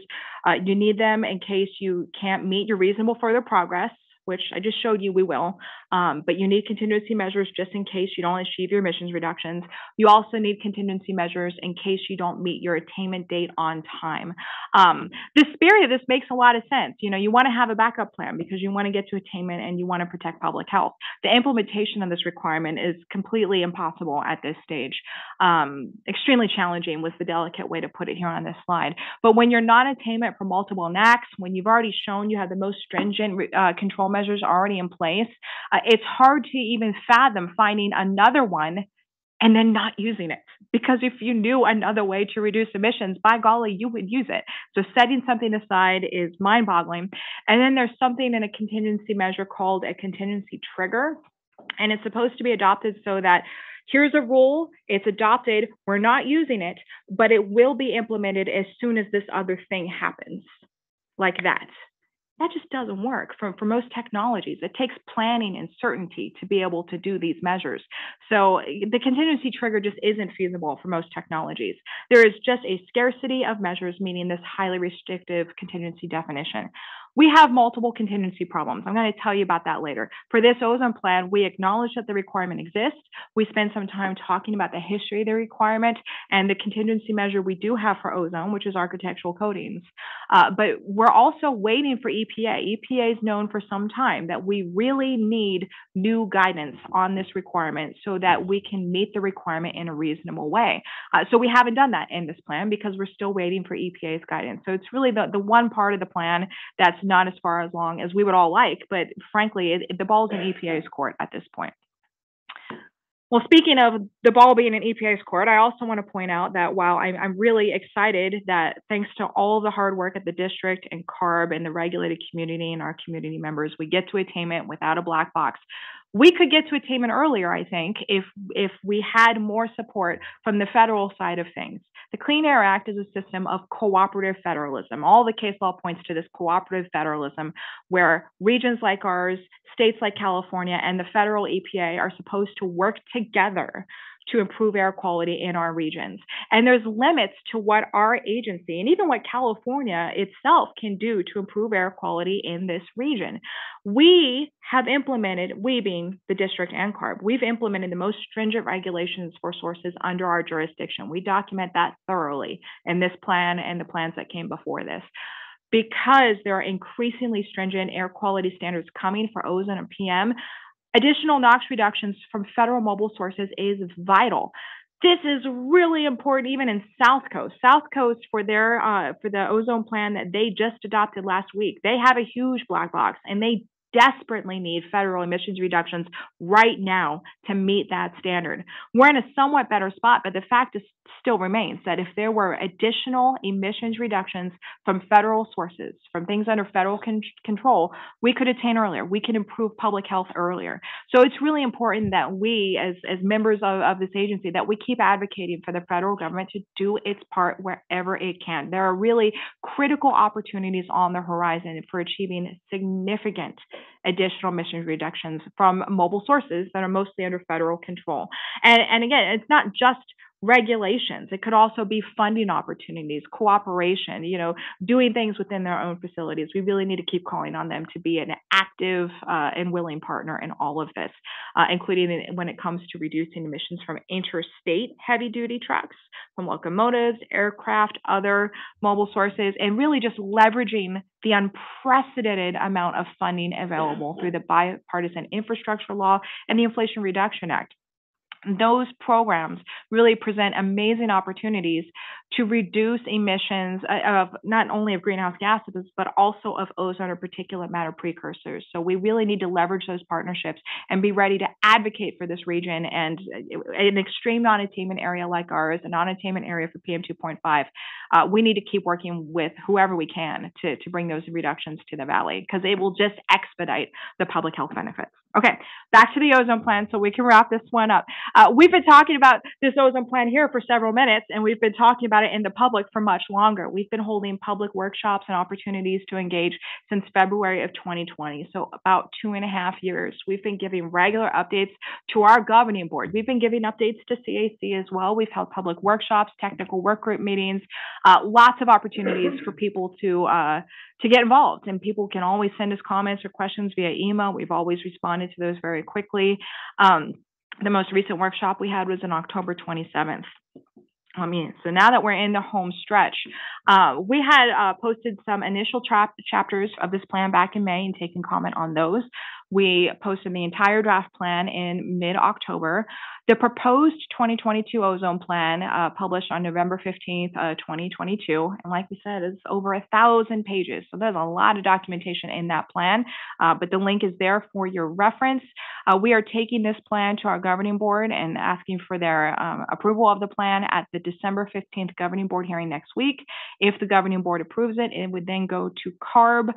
you need them in case you can't meet your reasonable further progress, which I just showed you we will, but you need contingency measures just in case you don't achieve your emissions reductions. You also need contingency measures in case you don't meet your attainment date on time. The spirit of this makes a lot of sense. You want to have a backup plan because you want to get to attainment and you want to protect public health. The implementation of this requirement is completely impossible at this stage. Extremely challenging was the delicate way to put it here on this slide. But when you're not attainment for multiple NACs, when you've already shown you have the most stringent control measures already in place, it's hard to even fathom finding another one and then not using it. Because if you knew another way to reduce emissions, by golly, you would use it. So setting something aside is mind-boggling. And then there's something in a contingency measure called a contingency trigger. And it's supposed to be adopted so that here's a rule, it's adopted, we're not using it, but it will be implemented as soon as this other thing happens. like that. That just doesn't work for most technologies. It takes planning and certainty to be able to do these measures. So the contingency trigger just isn't feasible for most technologies. There is just a scarcity of measures, meaning this highly restrictive contingency definition. We have multiple contingency problems. I'm going to tell you about that later. For this ozone plan, we acknowledge that the requirement exists. We spend some time talking about the history of the requirement and the contingency measure we do have for ozone, which is architectural coatings. But we're also waiting for EPA. EPA is known for some time that we really need new guidance on this requirement so that we can meet the requirement in a reasonable way. So we haven't done that in this plan because we're still waiting for EPA's guidance. So it's really the one part of the plan that's not as far along as we would all like, but frankly, the ball's in EPA's court at this point. Well, speaking of the ball being in EPA's court, I also want to point out that while I'm really excited that thanks to all of the hard work at the district and CARB and the regulated community and our community members, we get to attainment without a black box. We could get to attainment earlier, I think, if we had more support from the federal side of things. The Clean Air Act is a system of cooperative federalism. All the case law points to this cooperative federalism where regions like ours, states like California, and the federal EPA are supposed to work together to improve air quality in our regions. And there's limits to what our agency and even what California itself can do to improve air quality in this region. We have implemented, we being the district and CARB, we've implemented the most stringent regulations for sources under our jurisdiction. We document that thoroughly in this plan and the plans that came before this. Because there are increasingly stringent air quality standards coming for ozone and PM, additional NOx reductions from federal mobile sources is vital. This is really important even in South Coast. South Coast, for the ozone plan that they just adopted last week, they have a huge black box and they desperately need federal emissions reductions right now to meet that standard. We're in a somewhat better spot, but the fact still remains that if there were additional emissions reductions from federal sources, from things under federal control, we could attain earlier. We can improve public health earlier. So it's really important that we, as members of this agency, that we keep advocating for the federal government to do its part wherever it can. There are really critical opportunities on the horizon for achieving significant additional emissions reductions from mobile sources that are mostly under federal control. And again, it's not just regulations. It could also be funding opportunities, cooperation, doing things within their own facilities. We really need to keep calling on them to be an active and willing partner in all of this, including when it comes to reducing emissions from interstate heavy-duty trucks, from locomotives, aircraft, other mobile sources, and really just leveraging the unprecedented amount of funding available through the Bipartisan Infrastructure Law and the Inflation Reduction Act. Those programs really present amazing opportunities to reduce emissions of not only of greenhouse gases, but also of ozone or particulate matter precursors. So we really need to leverage those partnerships and be ready to advocate for this region. And an extreme non-attainment area like ours, a non-attainment area for PM 2.5, we need to keep working with whoever we can to bring those reductions to the valley, because it will just expedite the public health benefits. Okay, back to the ozone plan so we can wrap this one up. We've been talking about this ozone plan here for several minutes, and we've been talking about it in the public for much longer. We've been holding public workshops and opportunities to engage since February of 2020, so about 2.5 years. We've been giving regular updates to our governing board. We've been giving updates to CAC as well. We've held public workshops, technical work group meetings, lots of opportunities for people to get involved, and people can always send us comments or questions via email. We've always responded to those very quickly. The most recent workshop we had was on October 27th. So now that we're in the home stretch, we had posted some initial chapters of this plan back in May and taken comment on those. We posted the entire draft plan in mid-October. The proposed 2022 ozone plan published on November 15th, 2022. And like we said, it's over 1,000 pages. So there's a lot of documentation in that plan, but the link is there for your reference. We are taking this plan to our governing board and asking for their approval of the plan at the December 15th governing board hearing next week. If the governing board approves it, it would then go to CARB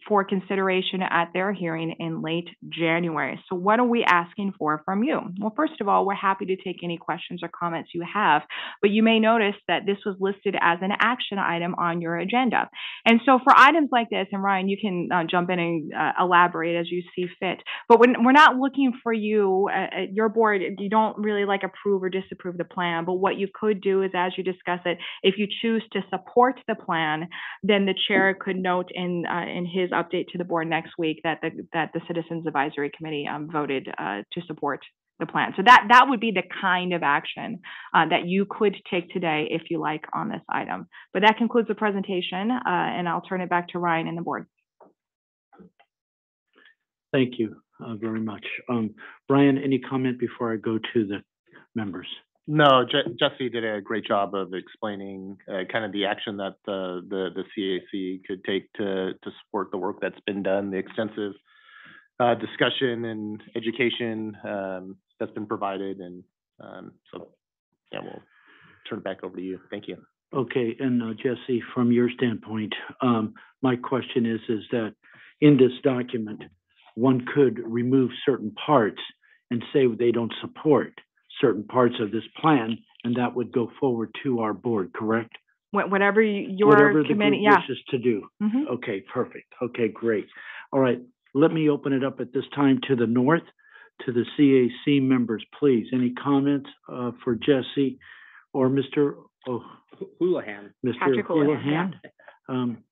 for consideration at their hearing in late January. So what are we asking for from you? Well, first of all, we're happy to take any questions or comments you have, but you may notice that this was listed as an action item on your agenda. And so for items like this, and Ryan, you can jump in and elaborate as you see fit, but we're not looking for you, your board, you don't really like approve or disapprove the plan, but what you could do is as you discuss it, if you choose to support the plan, then the chair could note in his update to the board next week that the Citizens Advisory Committee voted to support the plan. So that would be the kind of action that you could take today if you like on this item. But that concludes the presentation, and I'll turn it back to Ryan and the board. Thank you very much. Brian, any comment before I go to the members? No, Jesse did a great job of explaining kind of the action that the CAC could take to support the work that's been done, the extensive discussion and education that's been provided. And so, yeah, we'll turn it back over to you. Thank you. Okay, and Jesse, from your standpoint, my question is that in this document, one could remove certain parts and say they don't support certain parts of this plan, and that would go forward to our board, correct? Whatever your Whatever the committee, group yeah. wishes to do. Mm-hmm. Okay, perfect. Okay, great. All right, let me open it up at this time to the north, to the CAC members, please. Any comments for Jesse or Mr. Houlihan. Mr. Patrick Houlihan, Houlihan?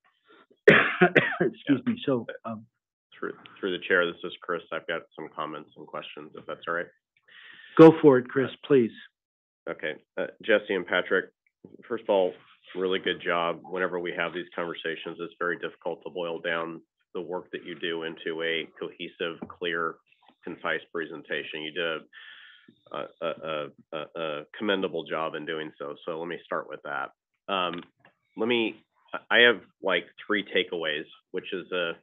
Excuse me. So through the chair, this is Chris. I've got some comments and questions, if that's all right. Go for it, Chris, please. Okay, Jesse and Patrick, first of all, really good job. Whenever we have these conversations, it's very difficult to boil down the work that you do into a cohesive, clear, concise presentation. You did a commendable job in doing so. So let me start with that. I have like 3 takeaways, which is a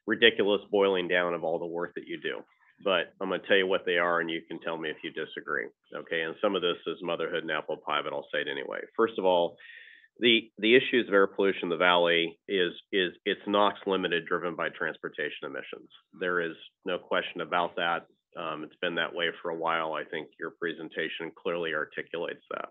ridiculous boiling down of all the work that you do. But I'm going to tell you what they are, and you can tell me if you disagree. Okay, and some of this is motherhood and apple pie, but I'll say it anyway. First of all, the issues of air pollution in the valley is it's NOx limited, driven by transportation emissions. There is no question about that. It's been that way for a while. I think your presentation clearly articulates that.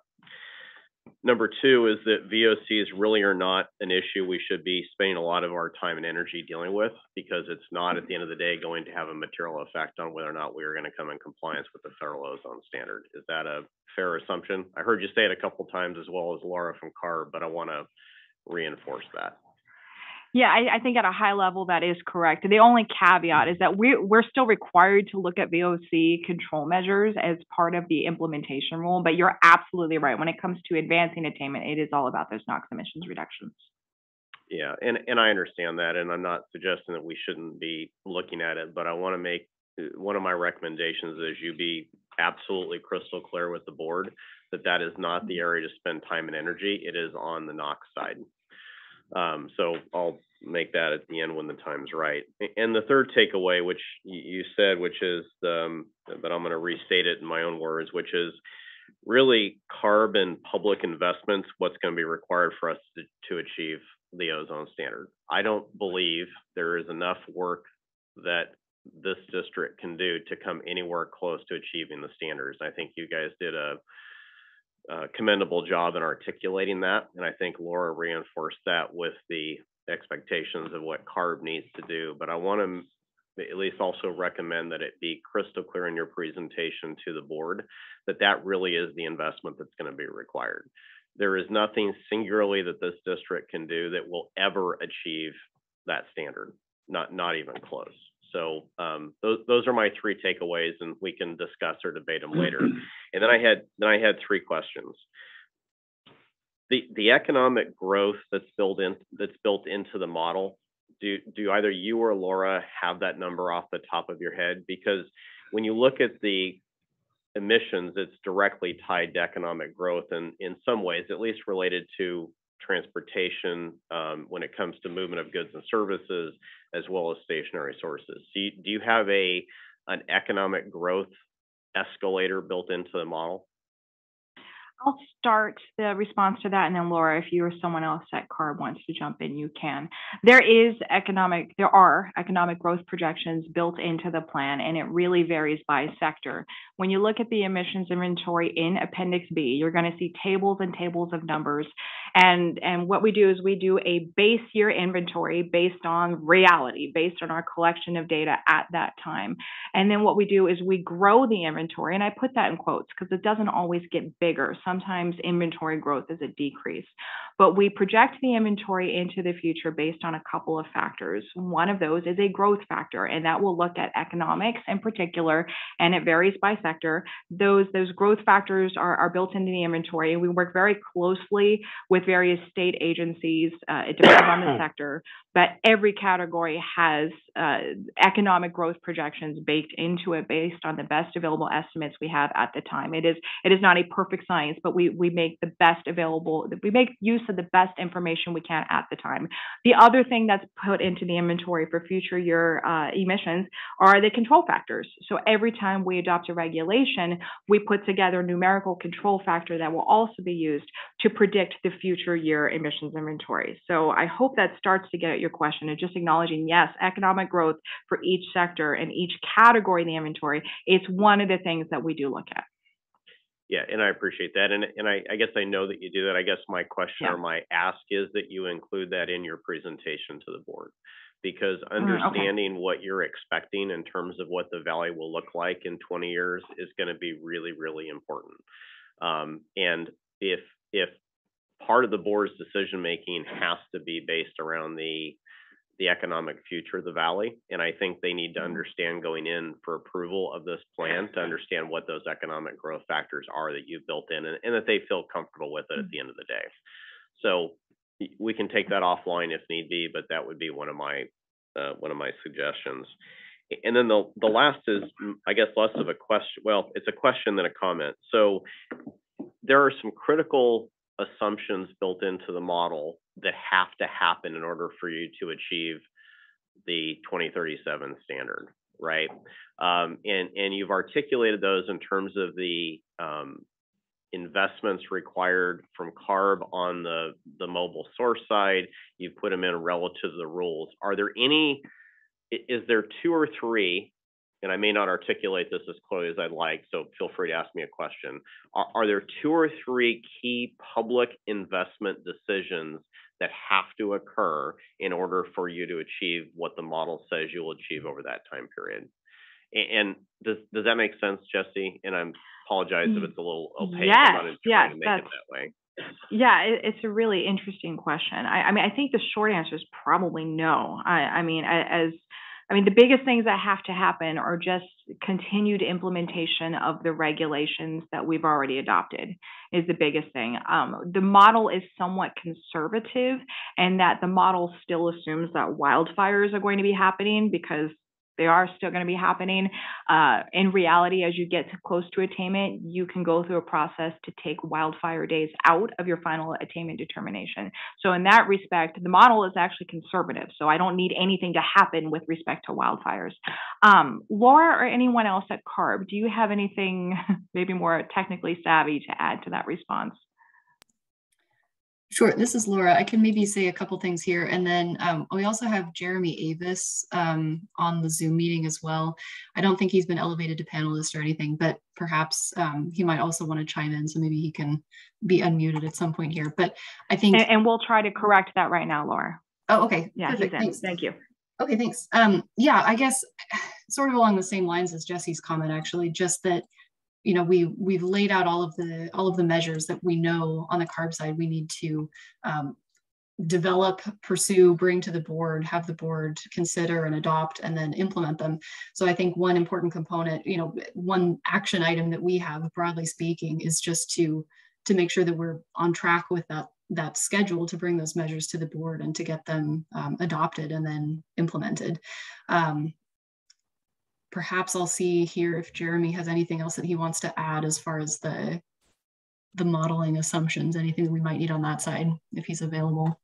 Number 2 is that VOCs really are not an issue we should be spending a lot of our time and energy dealing with, because it's not at the end of the day going to have a material effect on whether or not we are going to come in compliance with the federal ozone standard. Is that a fair assumption? I heard you say it a couple times, as well as Laura from CARB, but I want to reinforce that. Yeah, I think at a high level that is correct. The only caveat is that we're still required to look at VOC control measures as part of the implementation rule, but you're absolutely right. When it comes to advancing attainment, it is all about those NOx emissions reductions. Yeah, and I understand that, and I'm not suggesting that we shouldn't be looking at it, but I want to make one of my recommendations is you be absolutely crystal clear with the board that that is not the area to spend time and energy. It is on the NOx side. So I'll make that at the end when the time's right. And the third takeaway, which you said, which is, but I'm going to restate it in my own words, which is really CARB and public investments, what's going to be required for us to achieve the ozone standard. I don't believe there is enough work that this district can do to come anywhere close to achieving the standards. I think you guys did a commendable job in articulating that, and I think Laura reinforced that with the expectations of what CARB needs to do. But I want to at least also recommend that it be crystal clear in your presentation to the board that that really is the investment that's going to be required. There is nothing singularly that this district can do that will ever achieve that standard, not even close. So those are my 3 takeaways, and we can discuss or debate them later. And then I had 3 questions. The economic growth that's built into the model, do either you or Laura have that number off the top of your head? Because when you look at the emissions, it's directly tied to economic growth, and in some ways, at least related to transportation when it comes to movement of goods and services, as well as stationary sources. Do you have an economic growth escalator built into the model? I'll start the response to that, and then Laura, if you or someone else at CARB wants to jump in, you can. There are economic growth projections built into the plan, and it really varies by sector. When you look at the emissions inventory in Appendix B, you're going to see tables and tables of numbers. And what we do is we do a base year inventory based on reality, based on our collection of data at that time. And then what we do is we grow the inventory, and I put that in quotes because it doesn't always get bigger. Sometimes inventory growth is a decrease, but we project the inventory into the future based on a couple of factors. One of those is a growth factor, and that will look at economics in particular, and it varies by sector. Those growth factors are built into the inventory. We work very closely with various state agencies. It depends on the sector, but every category has economic growth projections baked into it based on the best available estimates we have at the time. It is not a perfect science, but we make the best available, we make use of the best information we can at the time. The other thing that's put into the inventory for future year emissions are the control factors. So every time we adopt a regulation, we put together a numerical control factor that will also be used to predict the future year emissions inventory. So I hope that starts to get at your question and just acknowledging, yes, economic growth for each sector and each category in the inventory, it's one of the things that we do look at. Yeah, and I appreciate that. And I guess I know that you do that. I guess my question or my ask is that you include that in your presentation to the board, because understanding what you're expecting in terms of what the valley will look like in 20 years is going to be really, really important. And if part of the board's decision making has to be based around the economic future of the valley, and I think they need to understand going in for approval of this plan to understand what those economic growth factors are that you've built in, and that they feel comfortable with it at the end of the day. So we can take that offline if need be, but that would be one of my suggestions. And then the last is, I guess, less of a question. Well, it's a question than a comment. So there are some critical assumptions built into the model that have to happen in order for you to achieve the 2037 standard, right? And you've articulated those in terms of the investments required from CARB on the mobile source side. You've put them in relative to the rules. Are there any, is there two or three, and I may not articulate this as clearly as I'd like, so feel free to ask me a question. Are there two or three key public investment decisions that have to occur in order for you to achieve what the model says you will achieve over that time period? And does that make sense, Jesse? And I apologize if it's a little opaque. Yes, I'm not trying to make it that way. Yeah, it's a really interesting question. I mean, I think the short answer is probably no. I mean, the biggest things that have to happen are just continued implementation of the regulations that we've already adopted is the biggest thing. The model is somewhat conservative, and that the model still assumes that wildfires are going to be happening because they are still going to be happening. In reality, as you get close to attainment, you can go through a process to take wildfire days out of your final attainment determination. So in that respect, the model is actually conservative. So I don't need anything to happen with respect to wildfires. Laura or anyone else at CARB, do you have anything maybe more technically savvy to add to that response? Sure, this is Laura. I can maybe say a couple things here. And then we also have Jeremy Avis on the Zoom meeting as well. I don't think he's been elevated to panelist or anything, but perhaps he might also want to chime in. So maybe he can be unmuted at some point here. But I think... And we'll try to correct that right now, Laura. Oh, okay. Yeah, perfect. Thanks. Thank you. Okay, thanks. Yeah, I guess sort of along the same lines as Jesse's comment, actually, just that you know, we've laid out all of the measures that we know on the CARB side we need to develop, pursue, bring to the board, have the board consider and adopt, and then implement them. So I think one important component, you know, one action item that we have, broadly speaking, is just to make sure that we're on track with that schedule to bring those measures to the board and to get them adopted and then implemented. Perhaps I'll see here if Jeremy has anything else that he wants to add as far as the modeling assumptions, anything that we might need on that side, if he's available.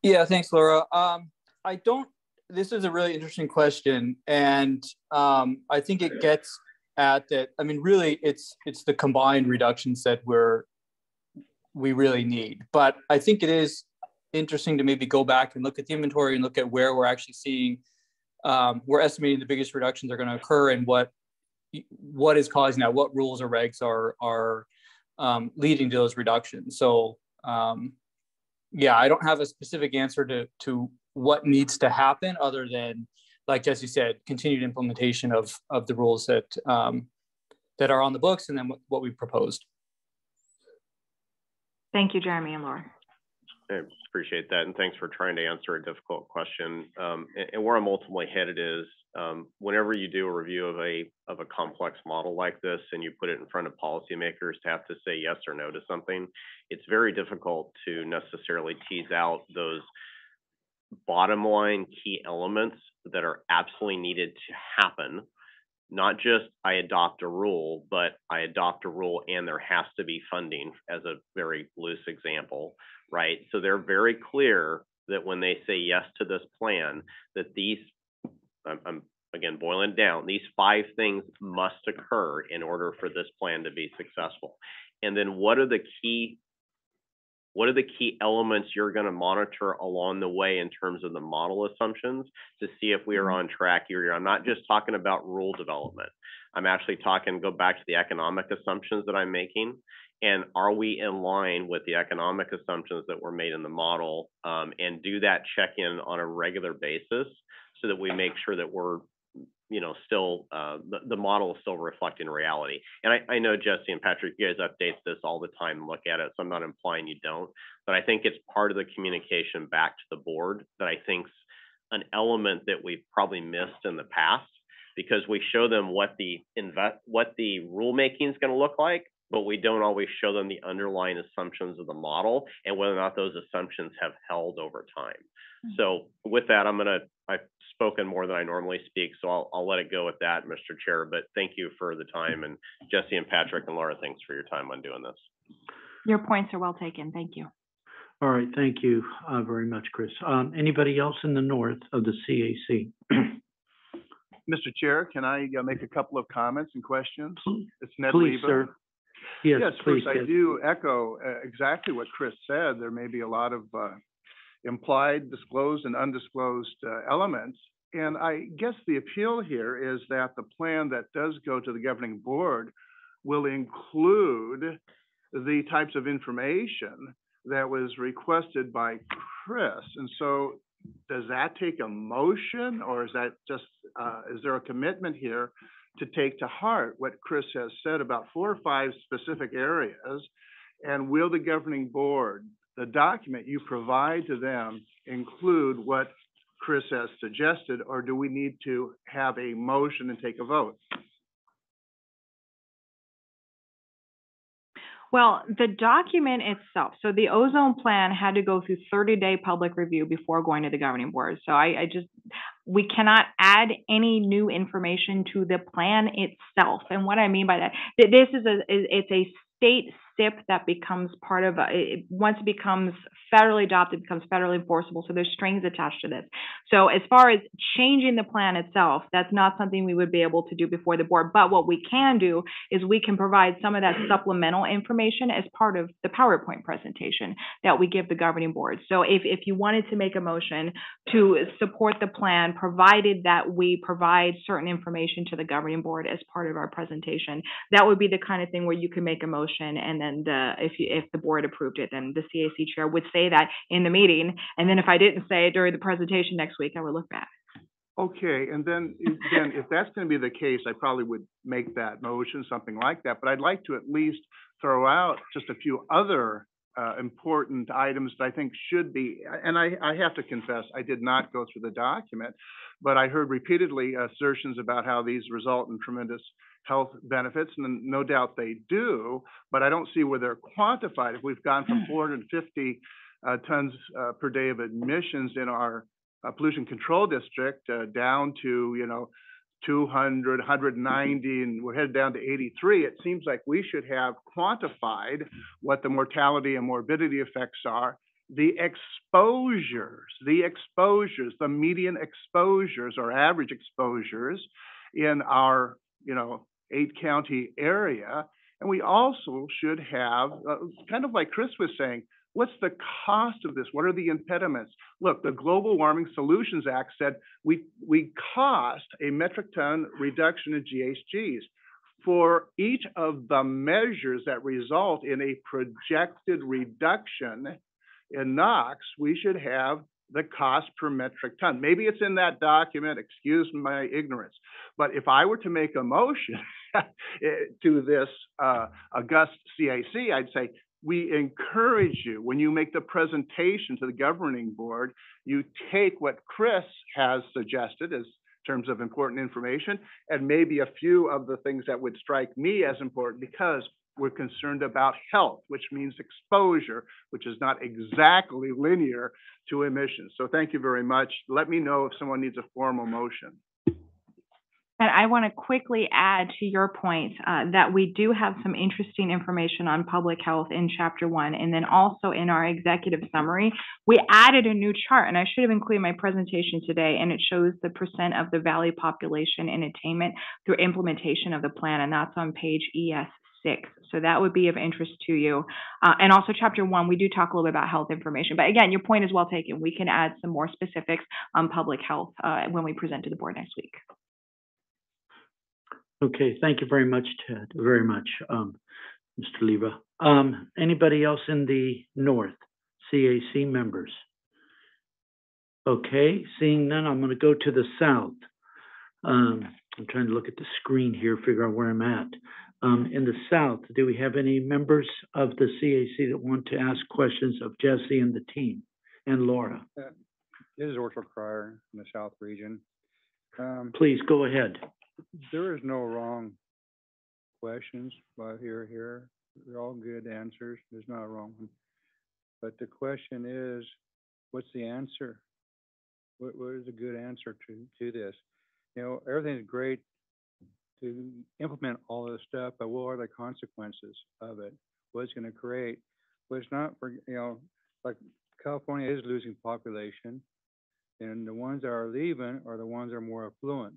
Yeah, thanks, Laura. This is a really interesting question, and I think it gets at that, I mean, really, it's the combined reductions that we really need. But I think it is interesting to maybe go back and look at the inventory and look at where we're actually seeing, we're estimating the biggest reductions are going to occur and what is causing that, what rules or regs are leading to those reductions. So yeah, I don't have a specific answer to what needs to happen other than, like Jesse said, continued implementation of the rules that that are on the books and then what we proposed. Thank you, Jeremy and Laura. I appreciate that, and thanks for trying to answer a difficult question. And where I'm ultimately headed is, whenever you do a review of a complex model like this, and you put it in front of policymakers to have to say yes or no to something, it's very difficult to necessarily tease out those bottom line key elements that are absolutely needed to happen. Not just I adopt a rule, but I adopt a rule and there has to be funding, as a very loose example, right? So they're very clear that when they say yes to this plan, that these, I'm again boiling it down, these 5 things must occur in order for this plan to be successful. And then what are the key elements you're going to monitor along the way in terms of the model assumptions to see if we are on track year. I'm not just talking about rule development. I'm actually talking, go back to the economic assumptions that I'm making. And are we in line with the economic assumptions that were made in the model, and do that check in on a regular basis so that we make sure that we're, still, the model is still reflecting reality. And I know Jesse and Patrick, you guys update this all the time and look at it, so I'm not implying you don't, but I think it's part of the communication back to the board that I think's an element that we've probably missed in the past, because we show them what the rulemaking is going to look like, but we don't always show them the underlying assumptions of the model and whether or not those assumptions have held over time. So with that, I've spoken more than I normally speak, so I'll let it go with that, Mr. Chair, but thank you for the time, and Jesse and Patrick and Laura, thanks for your time on doing this. Your points are well taken. Thank you. All right, thank you very much, Chris. Anybody else in the north of the CAC? Mr. Chair, can I make a couple of comments and questions? It's Ned Please, Leva. sir. Yes, please. First, I do echo exactly what Chris said. There may be a lot of implied, disclosed, and undisclosed elements. And I guess the appeal here is that the plan that does go to the governing board will include the types of information that was requested by Chris. And so does that take a motion, or is that just, is there a commitment here to take to heart what Chris has said about 4 or 5 specific areas? And will the governing board, the document you provide to them, include what Chris has suggested, or do we need to have a motion and take a vote? Well, the document itself, so the ozone plan had to go through 30-day public review before going to the governing board. So we cannot add any new information to the plan itself. And what I mean by that, this is it's a state SIP that becomes part of once it becomes federally adopted, it becomes federally enforceable. So there's strings attached to this. So as far as changing the plan itself, that's not something we would be able to do before the board. But what we can do is we can provide some of that supplemental information as part of the PowerPoint presentation that we give the governing board. So if you wanted to make a motion to support the plan, provided that we provide certain information to the governing board as part of our presentation, that would be the kind of thing where you can make a motion, and then if the board approved it, then the CAC chair would say that in the meeting, and then if I didn't say it during the presentation next week, I would look back. Okay, and then if that's going to be the case, I probably would make that motion, something like that. But I'd like to at least throw out just a few other important items that I think should be, and I have to confess, I did not go through the document, but I heard repeatedly assertions about how these result in tremendous health benefits, and no doubt they do, but I don't see where they're quantified. If we've gone from 450 tons per day of emissions in our pollution control district down to, 200, 190, and we're headed down to 83, it seems like we should have quantified what the mortality and morbidity effects are, the exposures, the median exposures or average exposures in our, 8-county area. And we also should have, kind of like Chris was saying, what's the cost of this? What are the impediments? Look, the Global Warming Solutions Act said we cost a metric ton reduction in GHGs. For each of the measures that result in a projected reduction in NOx, we should have the cost per metric ton. Maybe it's in that document, excuse my ignorance. But if I were to make a motion to this august CAC, I'd say, we encourage you, when you make the presentation to the governing board, you take what Chris has suggested as terms of important information, and maybe a few of the things that would strike me as important, because we're concerned about health, which means exposure, which is not exactly linear to emissions. So thank you very much. Let me know if someone needs a formal motion. And I want to quickly add to your point that we do have some interesting information on public health in Chapter 1. And then also in our executive summary, we added a new chart, and I should have included my presentation today, and it shows the percent of the Valley population in attainment through implementation of the plan, and that's on page ES6. So that would be of interest to you. And also Chapter 1, we do talk a little bit about health information. But again, your point is well taken. We can add some more specifics on public health when we present to the board next week. Okay, thank you very much, Ted, very much, Mr. Leva. Anybody else in the North, CAC members? Okay, seeing none, I'm going to go to the South. I'm trying to look at the screen here, figure out where I'm at. In the South, do we have any members of the CAC that want to ask questions of Jesse and the team and Laura? This is Orchard Crier in the South region. Please go ahead. There is no wrong questions here. They're all good answers. There's not a wrong one. But the question is, what's the answer? What is a good answer to this? You know, everything's great to implement all this stuff, but what are the consequences of it? What's going to create? Well, it's not for, you know, like California is losing population, and the ones that are leaving are the ones that are more affluent.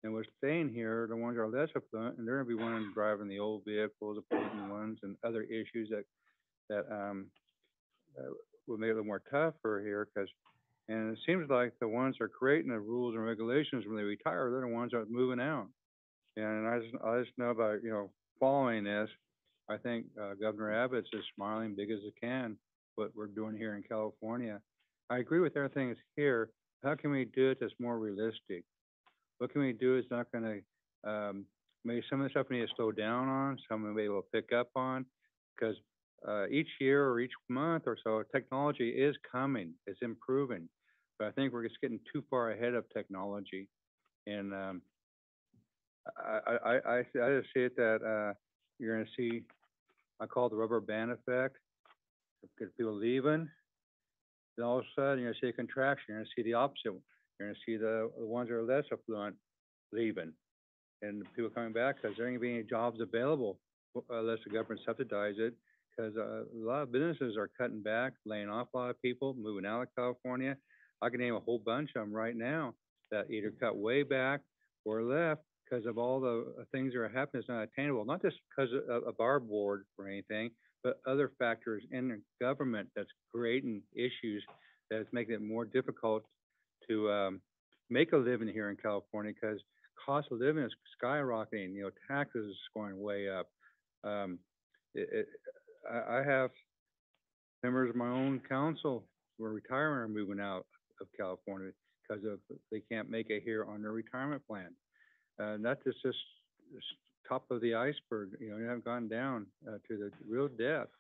And what's staying here, the ones that are less affluent, and they're going to be wanting to drive in the old vehicles, the polluting ones, and other issues that will make it a little more tougher here. And it seems like the ones that are creating the rules and regulations when they retire, they're the ones that are moving out. And I just know about, you know, following this. I think Governor Abbott's is smiling big as it can what we're doing here in California. I agree with everything that's here. How can we do it that's more realistic? What can we do is not going to, maybe some of the stuff we need to slow down on, some we may be able to pick up on, because each year or each month or so, technology is coming, it's improving. But I think we're just getting too far ahead of technology. And I just see it that you're going to see, I call it the rubber band effect. Because people leaving, then all of a sudden you're going to see a contraction. You're going to see the opposite. You're going to see the ones that are less affluent leaving, and people coming back because there ain't going to be any jobs available unless the government subsidize it. Because a lot of businesses are cutting back, laying off a lot of people, moving out of California. I can name a whole bunch of them right now that either cut way back or left because of all the things that are happening that's not attainable. Not just because of our board or anything, but other factors in the government that's creating issues that's making it more difficult to make a living here in California because cost of living is skyrocketing. You know, taxes is going way up. I have members of my own council who are retiring or moving out of California because of they can't make it here on their retirement plan. That's just top of the iceberg. You know, you haven't gone down to the real depth.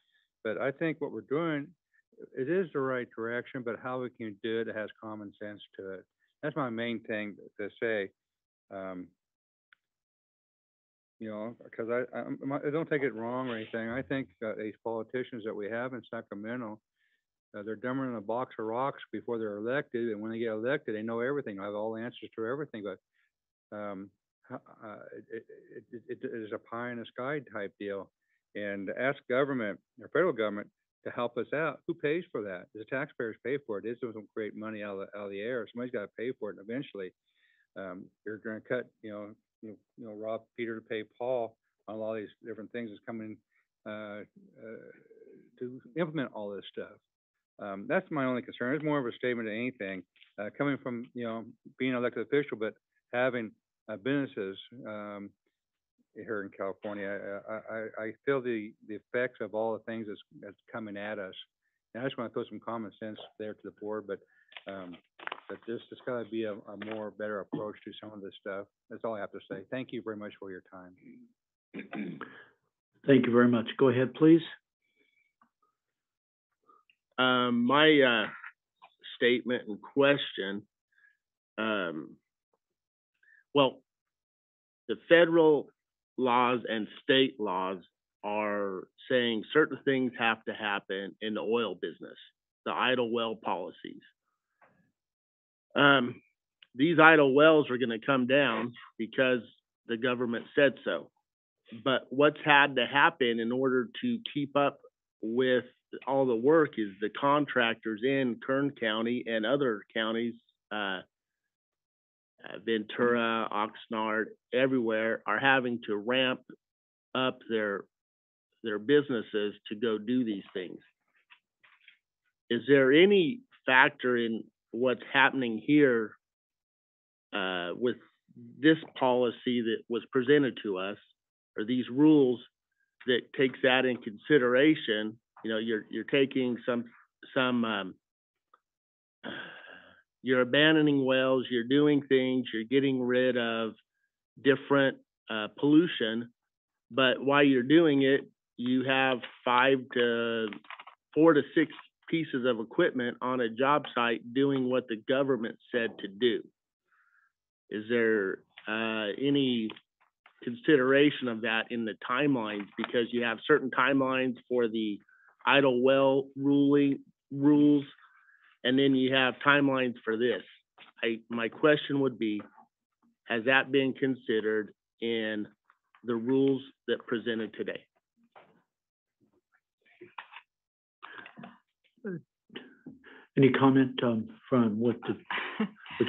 But I think what we're doing, it is the right direction, but how we can do it has common sense to it. That's my main thing to say. You know, because I don't take it wrong or anything. I think these politicians that we have in Sacramento, they're dumber than a box of rocks before they're elected, and when they get elected, they know everything. I have all the answers to everything, but it is a pie in the sky type deal. And ask government, or federal government, to help us out. Who pays for that? The taxpayers pay for it. This doesn't create money out of the air. Somebody's got to pay for it eventually. You're going to cut, you know, Rob, Peter to pay Paul on a lot of these different things is coming, to implement all this stuff. That's my only concern. It's more of a statement than anything, coming from, being an elected official, but having, businesses, here in California. I feel the effects of all the things that's coming at us. And I just want to throw some common sense there to the board, but there's got to be a more better approach to some of this stuff. That's all I have to say. Thank you very much for your time. Thank you very much. Go ahead, please. My statement and question, well, the federal laws and state laws are saying certain things have to happen in the oil business, the idle well policies. These idle wells are going to come down because the government said so. But what's had to happen in order to keep up with all the work is the contractors in Kern County and other counties, Ventura, Oxnard, everywhere, are having to ramp up their businesses to go do these things. Is there any factor in what's happening here with this policy that was presented to us, or these rules that takes that in consideration? You're taking some you're abandoning wells, you're doing things, you're getting rid of different pollution, but while you're doing it, you have 4 to 6 pieces of equipment on a job site doing what the government said to do. Is there any consideration of that in the timelines? Because you have certain timelines for the idle well rules, and then you have timelines for this. My question would be, has that been considered in the rules that presented today? Any comment from what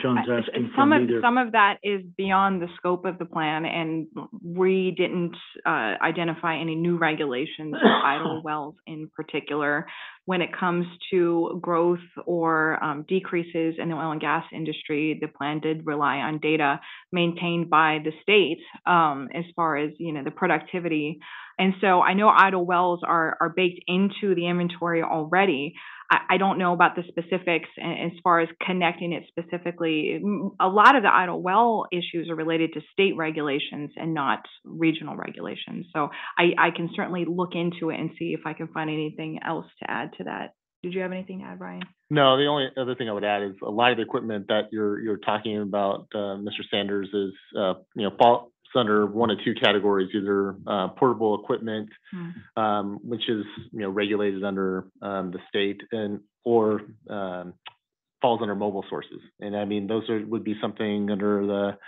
John's asking from either? Some of that is beyond the scope of the plan, and we didn't identify any new regulations for idle wells in particular. When it comes to growth or decreases in the oil and gas industry, the plan did rely on data maintained by the state as far as the productivity. And so I know idle wells are baked into the inventory already. I don't know about the specifics as far as connecting it specifically. A lot of the idle well issues are related to state regulations and not regional regulations. So I can certainly look into it and see if I can find anything else to add to that. Did you have anything to add, Brian? No, the only other thing I would add is a lot of the equipment that you're talking about, Mr. Sanders, is falls under one of two categories: either portable equipment, which is regulated under the state, or falls under mobile sources. And I mean, those would be something under the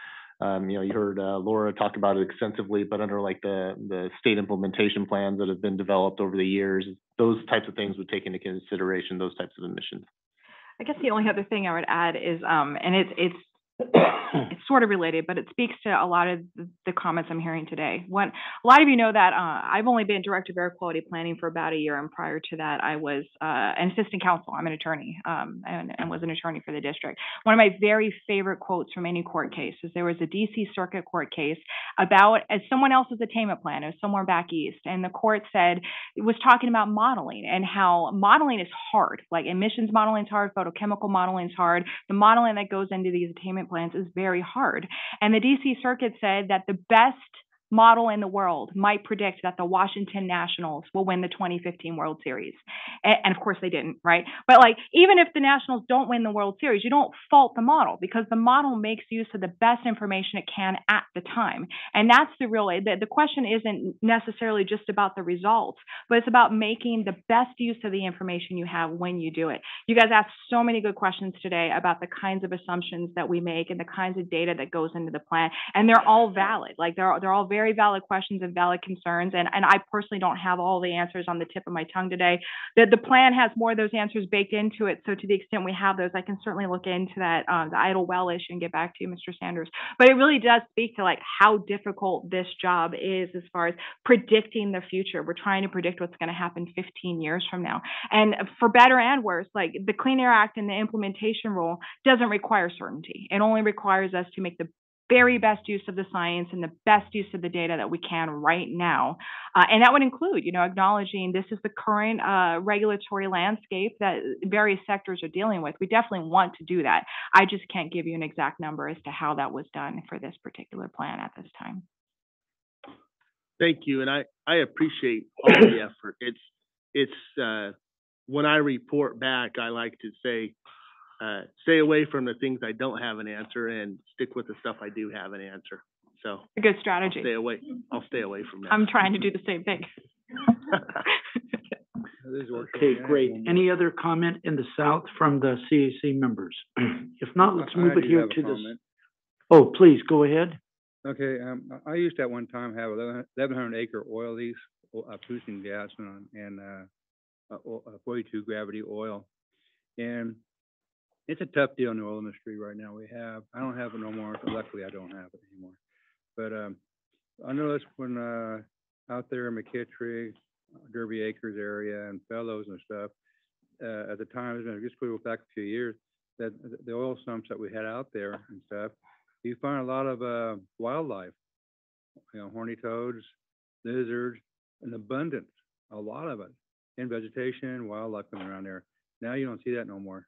you heard Laura talk about it extensively, but under like the state implementation plans that have been developed over the years, those types of things would take into consideration those types of emissions. I guess the only other thing I would add is, and it's sort of related, but it speaks to a lot of the comments I'm hearing today. A lot of you know that I've only been director of air quality planning for about a year, and prior to that, I was an assistant counsel. I'm an attorney, and was an attorney for the district. One of my very favorite quotes from any court case is there was a DC Circuit Court case about someone else's attainment plan. It was somewhere back east, and the court said it was talking about modeling and how modeling is hard. Like emissions modeling is hard, photochemical modeling is hard. The modeling that goes into these attainment plans is very hard. And the DC Circuit said that the best model in the world might predict that the Washington Nationals will win the 2015 World Series. And of course they didn't, right? But like, even if the Nationals don't win the World Series, you don't fault the model, because the model makes use of the best information it can at the time. And that's the question isn't necessarily just about the results, but it's about making the best use of the information you have when you do it. You guys asked so many good questions today about the kinds of assumptions that we make and the kinds of data that goes into the plan. And they're all valid. Like they're all very very valid questions and valid concerns. And I personally don't have all the answers on the tip of my tongue today. The plan has more of those answers baked into it. So to the extent we have those, I can certainly look into that, the idle well issue and get back to you, Mr. Sanders. But it really does speak to like how difficult this job is as far as predicting the future. We're trying to predict what's going to happen 15 years from now. And for better and worse, like the Clean Air Act and the implementation rule doesn't require certainty. It only requires us to make the very best use of the science and the best use of the data that we can right now. And that would include, acknowledging this is the current regulatory landscape that various sectors are dealing with. We definitely want to do that. I just can't give you an exact number as to how that was done for this particular plan at this time. Thank you, and I appreciate all the effort. It's when I report back, I like to say, stay away from the things I don't have an answer and stick with the stuff I do have an answer. So a good strategy. I'll stay away from that. I'm trying to do the same thing. Okay, great. Any other comment in the South from the CAC members? If not, let's move it here to this. Oh, please go ahead. Okay, I used to at one time have 1,100 acre oil lease, producing gas and 42 gravity oil. And it's a tough deal in the oil industry right now. I don't have it no more. Luckily, I don't have it anymore. But I noticed when out there in McKittrick, Derby Acres area and Fellows and stuff, at the time, just go back a few years, that the oil sumps that we had out there and stuff, you find a lot of wildlife, horny toads, lizards, an abundance, a lot of it, in vegetation, wildlife coming around there. Now you don't see that no more.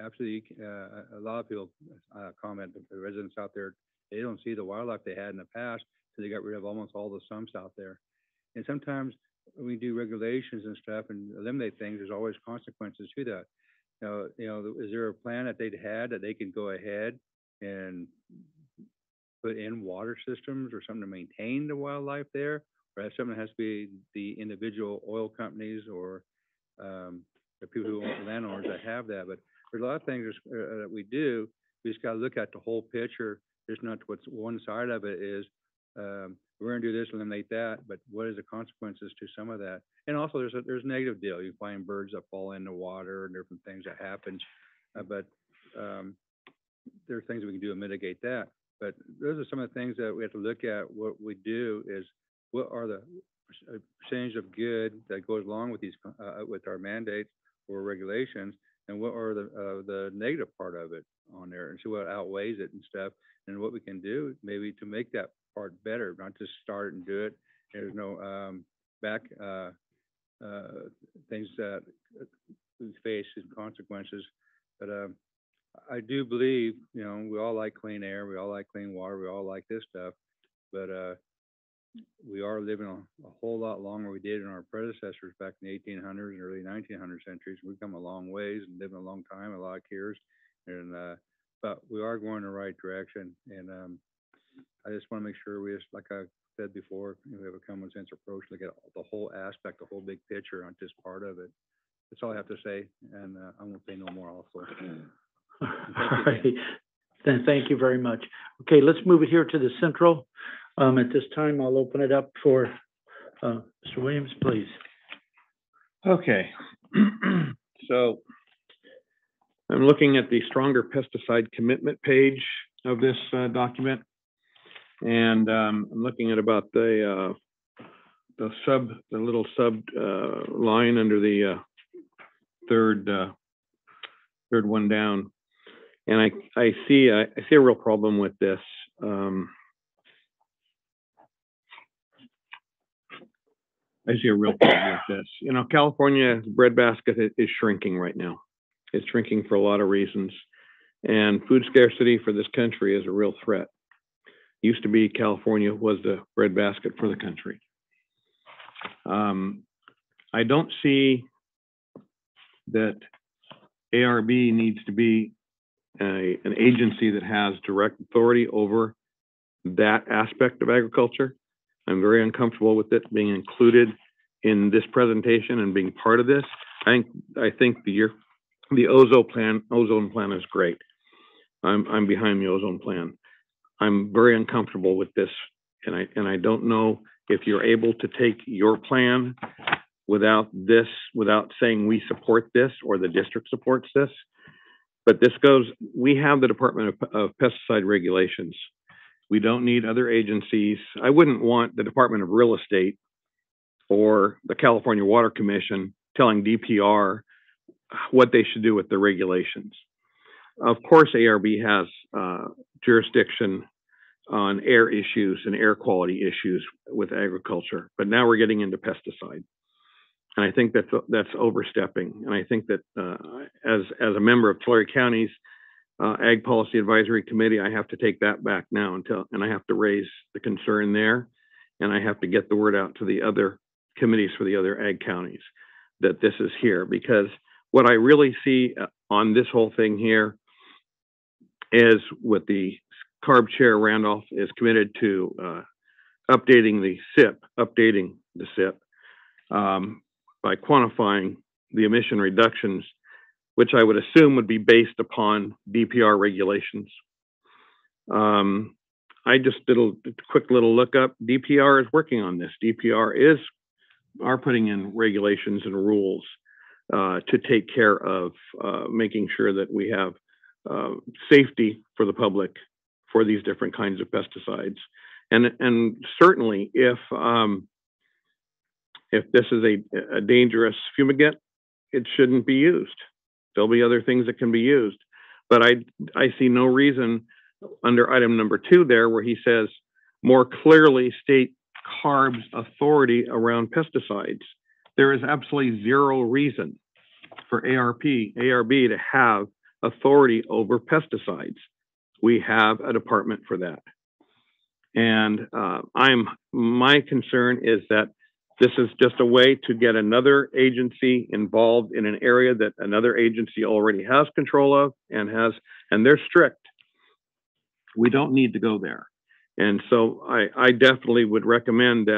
Absolutely, a lot of people comment, the residents out there, they don't see the wildlife they had in the past, so they got rid of almost all the sumps out there. And sometimes when we do regulations and stuff and eliminate things, there's always consequences to that. Is there a plan that they'd had that they can go ahead and put in water systems or something to maintain the wildlife there? Or that's something that has to be the individual oil companies or the people who own landowners that have that. But there's a lot of things that we do. We just got to look at the whole picture. There's not what's one side of it is we're going to do this, eliminate that, but what is the consequences to some of that? And also there's a negative deal. You find birds that fall in the water and different things that happen. But there are things we can do to mitigate that. But those are some of the things that we have to look at. What we do is what are the percentage of good that goes along with these with our mandates or regulations, and what are the negative part of it on there, and see what outweighs it and stuff, and what we can do maybe to make that part better, not just start and do it. There's no back things that we face and consequences. But I do believe, we all like clean air, we all like clean water, we all like this stuff, but we are living a whole lot longer than we did in our predecessors back in the 1800s and early 1900 centuries. We've come a long ways and living a long time, a lot of years, and but we are going in the right direction. And I just want to make sure we just, like I said before, we have a common sense approach, look at the whole aspect, the whole big picture, not just part of it. That's all I have to say, and I won't say no more also. All right. Then thank you very much. Okay, let's move it here to the Central. At this time, I'll open it up for Mr. Williams, please. Okay. So I'm looking at the stronger pesticide commitment page of this document, and I'm looking at about the little sub line under the third one down, and I see a real problem with this. I see a real problem with this. California's breadbasket is shrinking right now. It's shrinking for a lot of reasons. And food scarcity for this country is a real threat. Used to be California was the breadbasket for the country. I don't see that ARB needs to be an agency that has direct authority over that aspect of agriculture. I'm very uncomfortable with it being included in this presentation and being part of this. I think the ozone plan is great. I'm behind the ozone plan. I'm very uncomfortable with this and I don't know if you're able to take your plan without saying we support this or the district supports this. But we have the Department of Pesticide Regulations. We don't need other agencies. I wouldn't want the Department of Real Estate or the California Water Commission telling DPR what they should do with the regulations. Of course, ARB has jurisdiction on air issues and air quality issues with agriculture, but now we're getting into pesticide. And I think that's overstepping. And I think that as a member of Tulare County's Ag Policy Advisory Committee, I have to take that back now and I have to raise the concern there, and I have to get the word out to the other committees for the other ag counties that this is here. Because what I really see on this whole thing here is with the CARB chair, Randolph is committed to updating the SIP by quantifying the emission reductions, which I would assume would be based upon DPR regulations. I just did a quick little look up. DPR is working on this. DPR are putting in regulations and rules to take care of making sure that we have safety for the public for these different kinds of pesticides. And certainly if this is a dangerous fumigant, it shouldn't be used. There'll be other things that can be used. But I see no reason under item number 2 there where he says more clearly state CARB's authority around pesticides. There is absolutely zero reason for ARB to have authority over pesticides. We have a department for that. And my concern is that this is just a way to get another agency involved in an area that another agency already has control of and they're strict. We don't need to go there. And so I definitely would recommend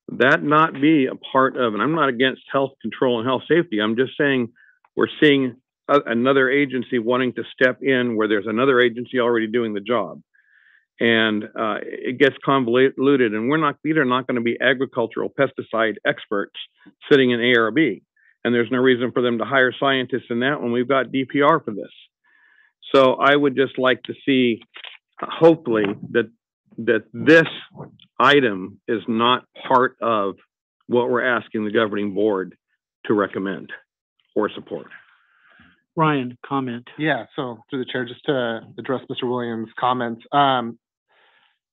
that not be a part of, and I'm not against health control and health safety. I'm just saying we're seeing another agency wanting to step in where there's another agency already doing the job. And it gets convoluted, and these are not going to be agricultural pesticide experts sitting in ARB. And there's no reason for them to hire scientists in that when we've got DPR for this. So I would just like to see, hopefully, that this item is not part of what we're asking the governing board to recommend or support. Ryan, comment. Yeah, so through the chair, just to address Mr. Williams' comments.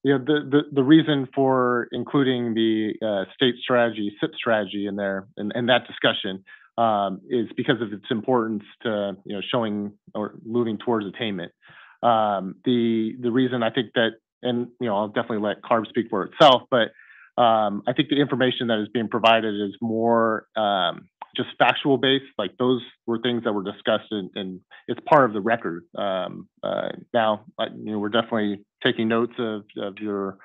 The reason for including the state strategy, SIP strategy in there, and that discussion is because of its importance to, showing or moving towards attainment. The reason I think that, and, I'll definitely let CARB speak for itself, but I think the information that is being provided is more just factual based. Like those were things that were discussed and it's part of the record. Now, we're definitely taking notes of your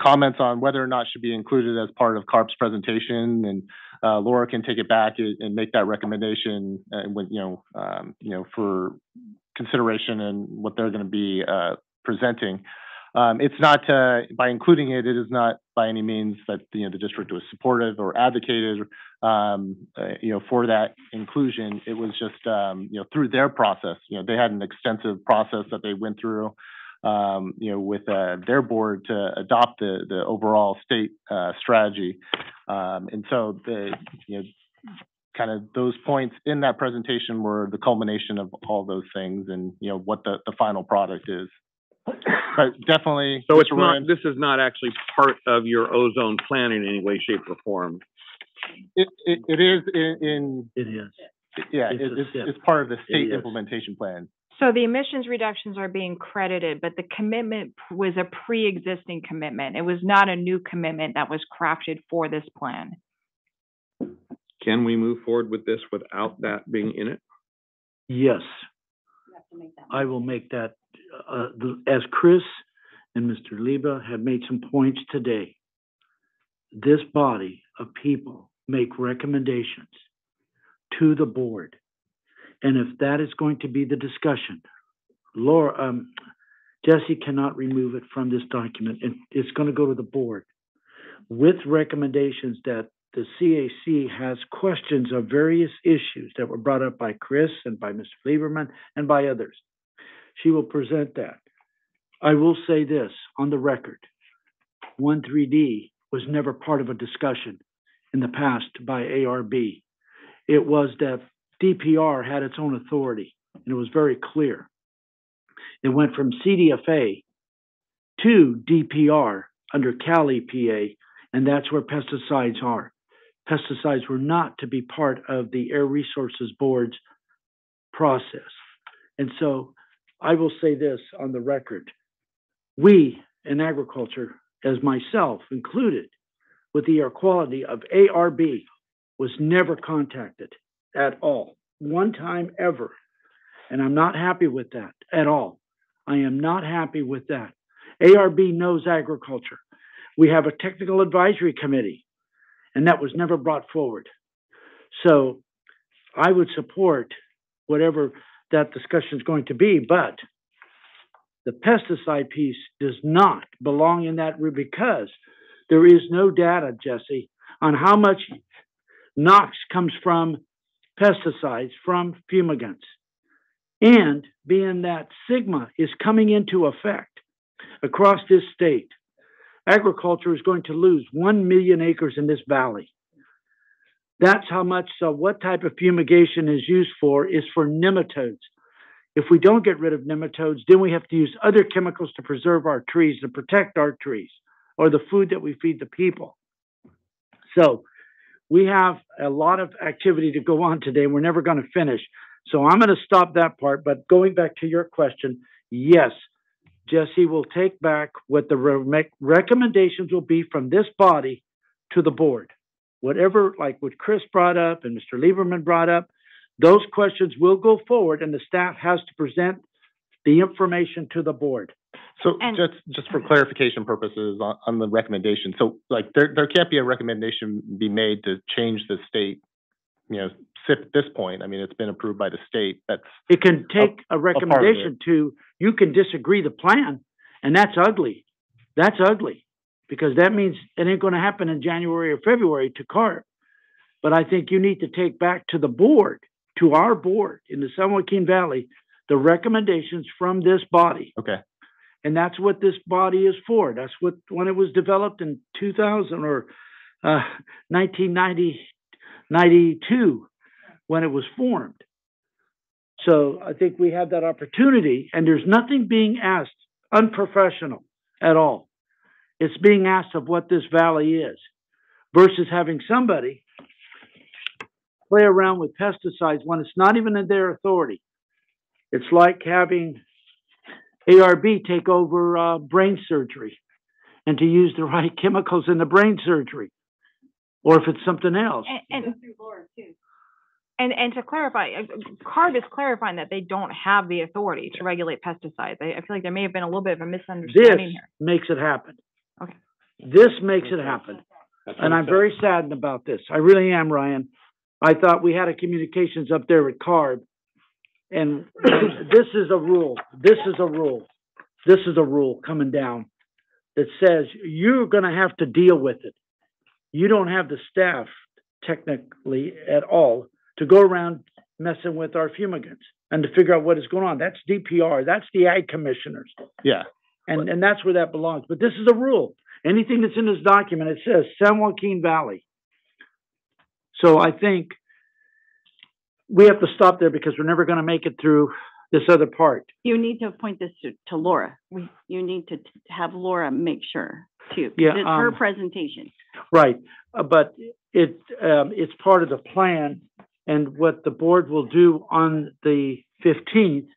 comments on whether or not it should be included as part of CARB's presentation, and Laura can take it back and make that recommendation when, for consideration and what they're going to be presenting. It's not by including it is not by any means that the district was supportive or advocated for that inclusion. It was just through their process. They had an extensive process that they went through with their board to adopt the overall state strategy, and so kind of those points in that presentation were the culmination of all those things and what the final product is. But definitely, so it's not. This is not actually part of your ozone plan in any way, shape, or form. It is in. It is. Yeah, it's part of the state implementation plan. So the emissions reductions are being credited, but the commitment was a pre-existing commitment. It was not a new commitment that was crafted for this plan. Can we move forward with this without that being in it? Yes. I will make that. As Chris and Mr. Liba have made some points today, this body of people make recommendations to the board. And if that is going to be the discussion, Jesse cannot remove it from this document, and it's going to go to the board with recommendations that the CAC has questions of various issues that were brought up by Chris and by Mr. Lieberman and by others. She will present that. I will say this on the record. 1,3D was never part of a discussion in the past by ARB. It was that DPR had its own authority, and it was very clear. It went from CDFA to DPR under Cal EPA, and that's where pesticides are. Pesticides were not to be part of the Air Resources Board's process. And so I will say this on the record. We in agriculture, as myself included, with the air quality of ARB, was never contacted at all, one time ever. And I'm not happy with that at all. I am not happy with that. ARB knows agriculture. We have a technical advisory committee, and that was never brought forward. So I would support whatever that discussion is going to be, but the pesticide piece does not belong in that because there is no data, Jesse, on how much NOx comes from pesticides, from fumigants. And being that Sigma is coming into effect across this state, agriculture is going to lose 1 million acres in this valley. That's how much, what type of fumigation is used for is for nematodes. If we don't get rid of nematodes, then we have to use other chemicals to preserve our trees, to protect our trees, or the food that we feed the people. So we have a lot of activity to go on today. We're never going to finish. So I'm going to stop that part. But going back to your question, yes, Jesse will take back what the recommendations will be from this body to the board. Whatever, like what Chris brought up and Mr. Lieberman brought up, those questions will go forward, and the staff has to present the information to the board. So just for clarification purposes on the recommendation, so like there can't be a recommendation be made to change the state, SIP at this point. I mean, it's been approved by the state. It can take a recommendation to, you can disagree the plan, and that's ugly. That's ugly, because that means it ain't going to happen in January or February to CARB. But I think you need to take back to the board, to our board in the San Joaquin Valley, the recommendations from this body. Okay. And that's what this body is for. That's what, when it was developed in 2000 or 1992, when it was formed. So I think we have that opportunity, and there's nothing being asked unprofessional at all. It's being asked of what this valley is versus having somebody play around with pesticides when it's not even in their authority. It's like having ARB take over brain surgery and to use the right chemicals in the brain surgery, or if it's something else. And to clarify, CARB is clarifying that they don't have the authority to regulate pesticides. I feel like there may have been a little bit of a misunderstanding here. This makes it happen. Okay. This makes it happen. And I'm very saddened about this. I really am, Ryan. I thought we had a communications up there with CARB, and this is a rule. This is a rule. This is a rule coming down that says you're going to have to deal with it. You don't have the staff technically at all to go around messing with our fumigants and to figure out what is going on. That's DPR. That's the ag commissioners. Yeah. And that's where that belongs. But this is a rule. Anything that's in this document, it says San Joaquin Valley. So I think we have to stop there because we're never going to make it through this other part. You need to point this to Laura. You need to have Laura make sure too. Yeah, it's her presentation. Right, but it's part of the plan, and what the board will do on the 15th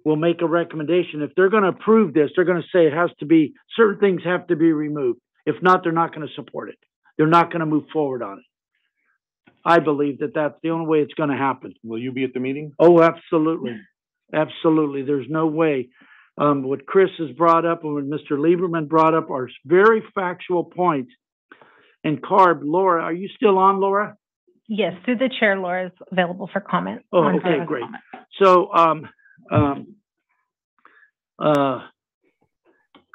will make a recommendation. If they're going to approve this, they're going to say it has to be, certain things have to be removed. If not, they're not going to support it. They're not going to move forward on it. I believe that that's the only way it's going to happen. Will you be at the meeting? Oh, absolutely. Absolutely. There's no way. What Chris has brought up and what Mr. Lieberman brought up are very factual points. And CARB, Laura, are you still on, Laura? Yes, through the chair, Laura is available for comment. Oh, okay, great. So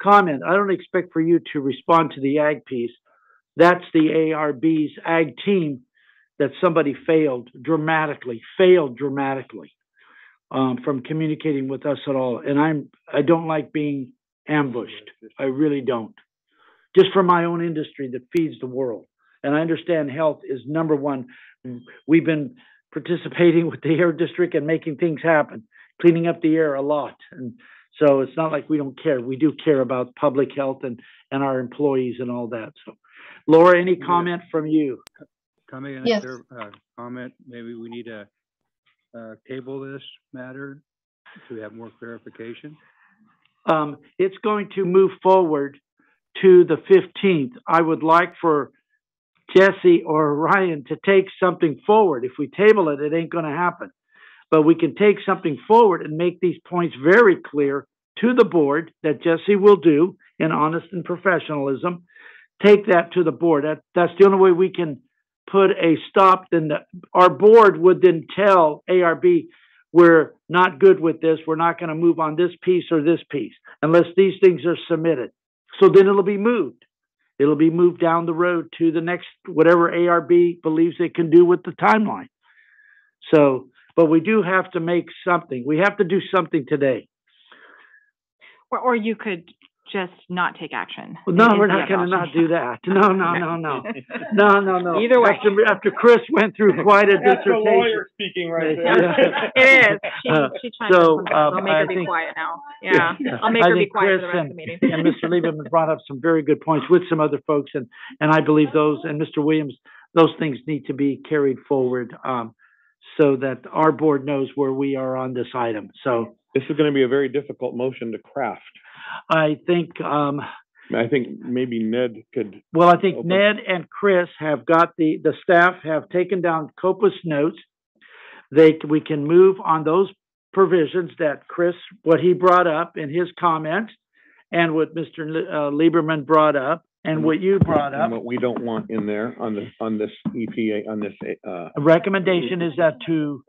comment. I don't expect for you to respond to the ag piece. That's the ARB's ag team that somebody failed dramatically from communicating with us at all. And I don't like being ambushed. I really don't. Just for my own industry that feeds the world. And I understand health is number one. We've been participating with the air district and making things happen, cleaning up the air a lot. And so it's not like we don't care. We do care about public health and our employees and all that. So, Laura, any comment from you? Comment, comment, maybe we need to table this matter to have more clarification. It's going to move forward to the 15th. I would like for Jesse or Ryan to take something forward. If we table it, it ain't going to happen. But we can take something forward and make these points very clear to the board that Jesse will do in honest and professionalism. Take that to the board. That's the only way we can put a stop. Then our board would then tell ARB, we're not good with this. We're not going to move on this piece or this piece unless these things are submitted. So then it'll be moved. It'll be moved down the road to the next, whatever ARB believes they can do with the timeline. So, but we do have to make something. We have to do something today. Or you could just not take action. Well, no, we're not going to not do that. No. Either way. After Chris went through quite a That's the dissertation. lawyer speaking right there. It is. She chimed in. I'll make her be quiet now. Yeah. I'll make her be quiet for the rest of the meeting. And Mr. Lieberman brought up some very good points with some other folks, and I believe those, and Mr. Williams, those things need to be carried forward so that our board knows where we are on this item. So This is going to be a very difficult motion to craft. I think maybe Ned could. Well, I think Ned and Chris have got the staff have taken down copious notes. We can move on those provisions that Chris, what he brought up in his comments, and what Mr. Lieberman brought up, and what you brought up. And what we don't want in there on this EPA on this. A recommendation is that to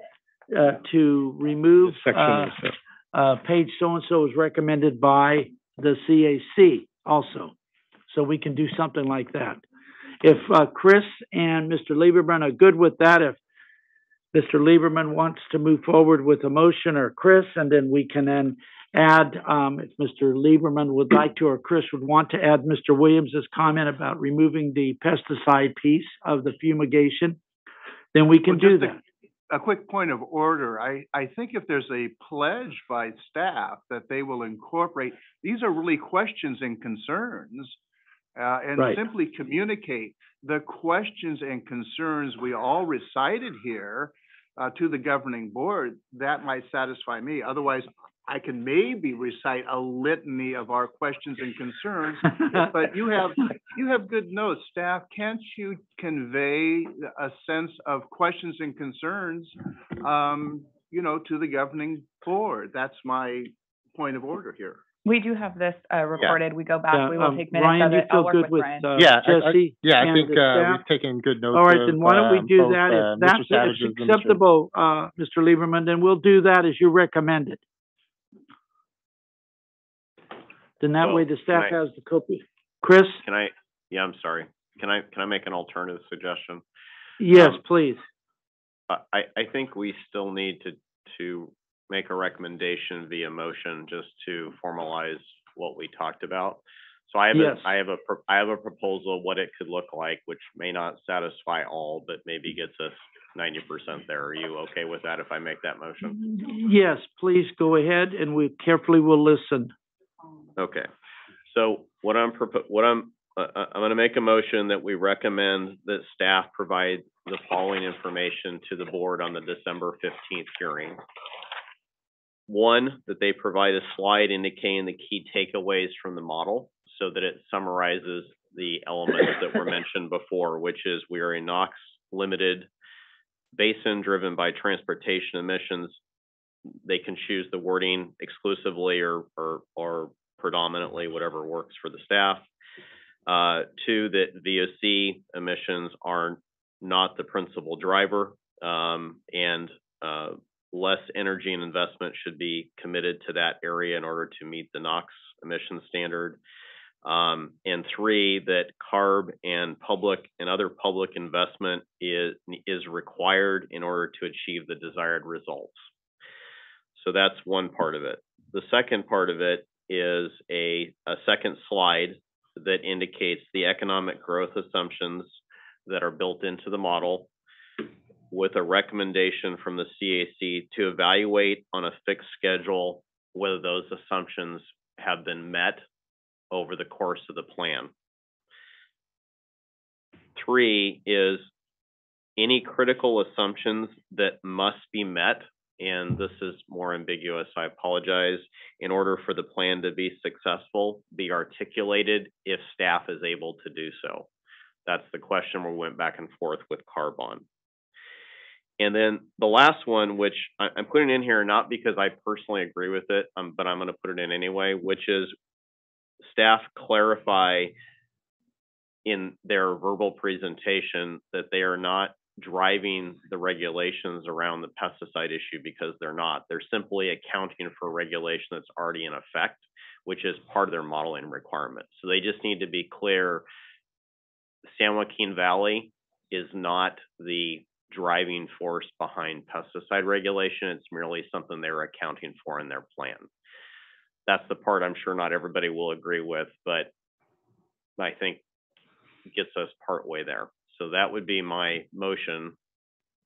remove page so-and-so is recommended by the CAC also. So we can do something like that. If Chris and Mr. Lieberman are good with that, if Mr. Lieberman wants to move forward with a motion, or Chris, and then we can then add, if Mr. Lieberman would like to, or Chris would want to add Mr. Williams's comment about removing the pesticide piece of the fumigation, then we can do that. A quick point of order. I think if there's a pledge by staff that they will incorporate, these are really questions and concerns, and simply communicate the questions and concerns we all recited here to the governing board, that might satisfy me. Otherwise, I can maybe recite a litany of our questions and concerns, but you have good notes, staff. Can't you convey a sense of questions and concerns, to the governing board? That's my point of order here. We do have this recorded. We go back. We will take minutes Ryan, of it. I'll work with Ryan. Jesse? I think we've taken good notes. All right, then why don't we do that? If that's acceptable, Mr. Lieberman, then we'll do that as you recommended. Then that way the staff has the copy. Chris? I'm sorry. Can I make an alternative suggestion? Yes, please. I think we still need to make a recommendation via motion just to formalize what we talked about. So I have a proposal of what it could look like, which may not satisfy all, but maybe gets us 90% there. Are you okay with that if I make that motion? Yes, please go ahead, and we carefully will listen. Okay. So I'm going to make a motion that we recommend that staff provide the following information to the board on the December 15th hearing. One, that they provide a slide indicating the key takeaways from the model so that it summarizes the elements that were mentioned before, which is we are a NOx limited basin driven by transportation emissions. They can choose the wording exclusively or predominantly, whatever works for the staff. Two, that VOC emissions are not the principal driver, and less energy and investment should be committed to that area in order to meet the NOx emission standard. And 3, that CARB and other public investment is required in order to achieve the desired results. So that's one part of it. The second part of it is a second slide that indicates the economic growth assumptions that are built into the model, with a recommendation from the CAC to evaluate on a fixed schedule whether those assumptions have been met over the course of the plan. 3 is any critical assumptions that must be met, and this is more ambiguous, I apologize, in order for the plan to be successful, be articulated if staff is able to do so. That's the question we went back and forth with CARB on. And then the last one, which I'm putting in here not because I personally agree with it, but I'm going to put it in anyway, which is staff clarify in their verbal presentation that they are not driving the regulations around the pesticide issue, because they're not. They're simply accounting for regulation that's already in effect, which is part of their modeling requirement. So they just need to be clear. San Joaquin Valley is not the driving force behind pesticide regulation. It's merely something they're accounting for in their plan. That's the part I'm sure not everybody will agree with, but I think gets us part way there. So that would be my motion,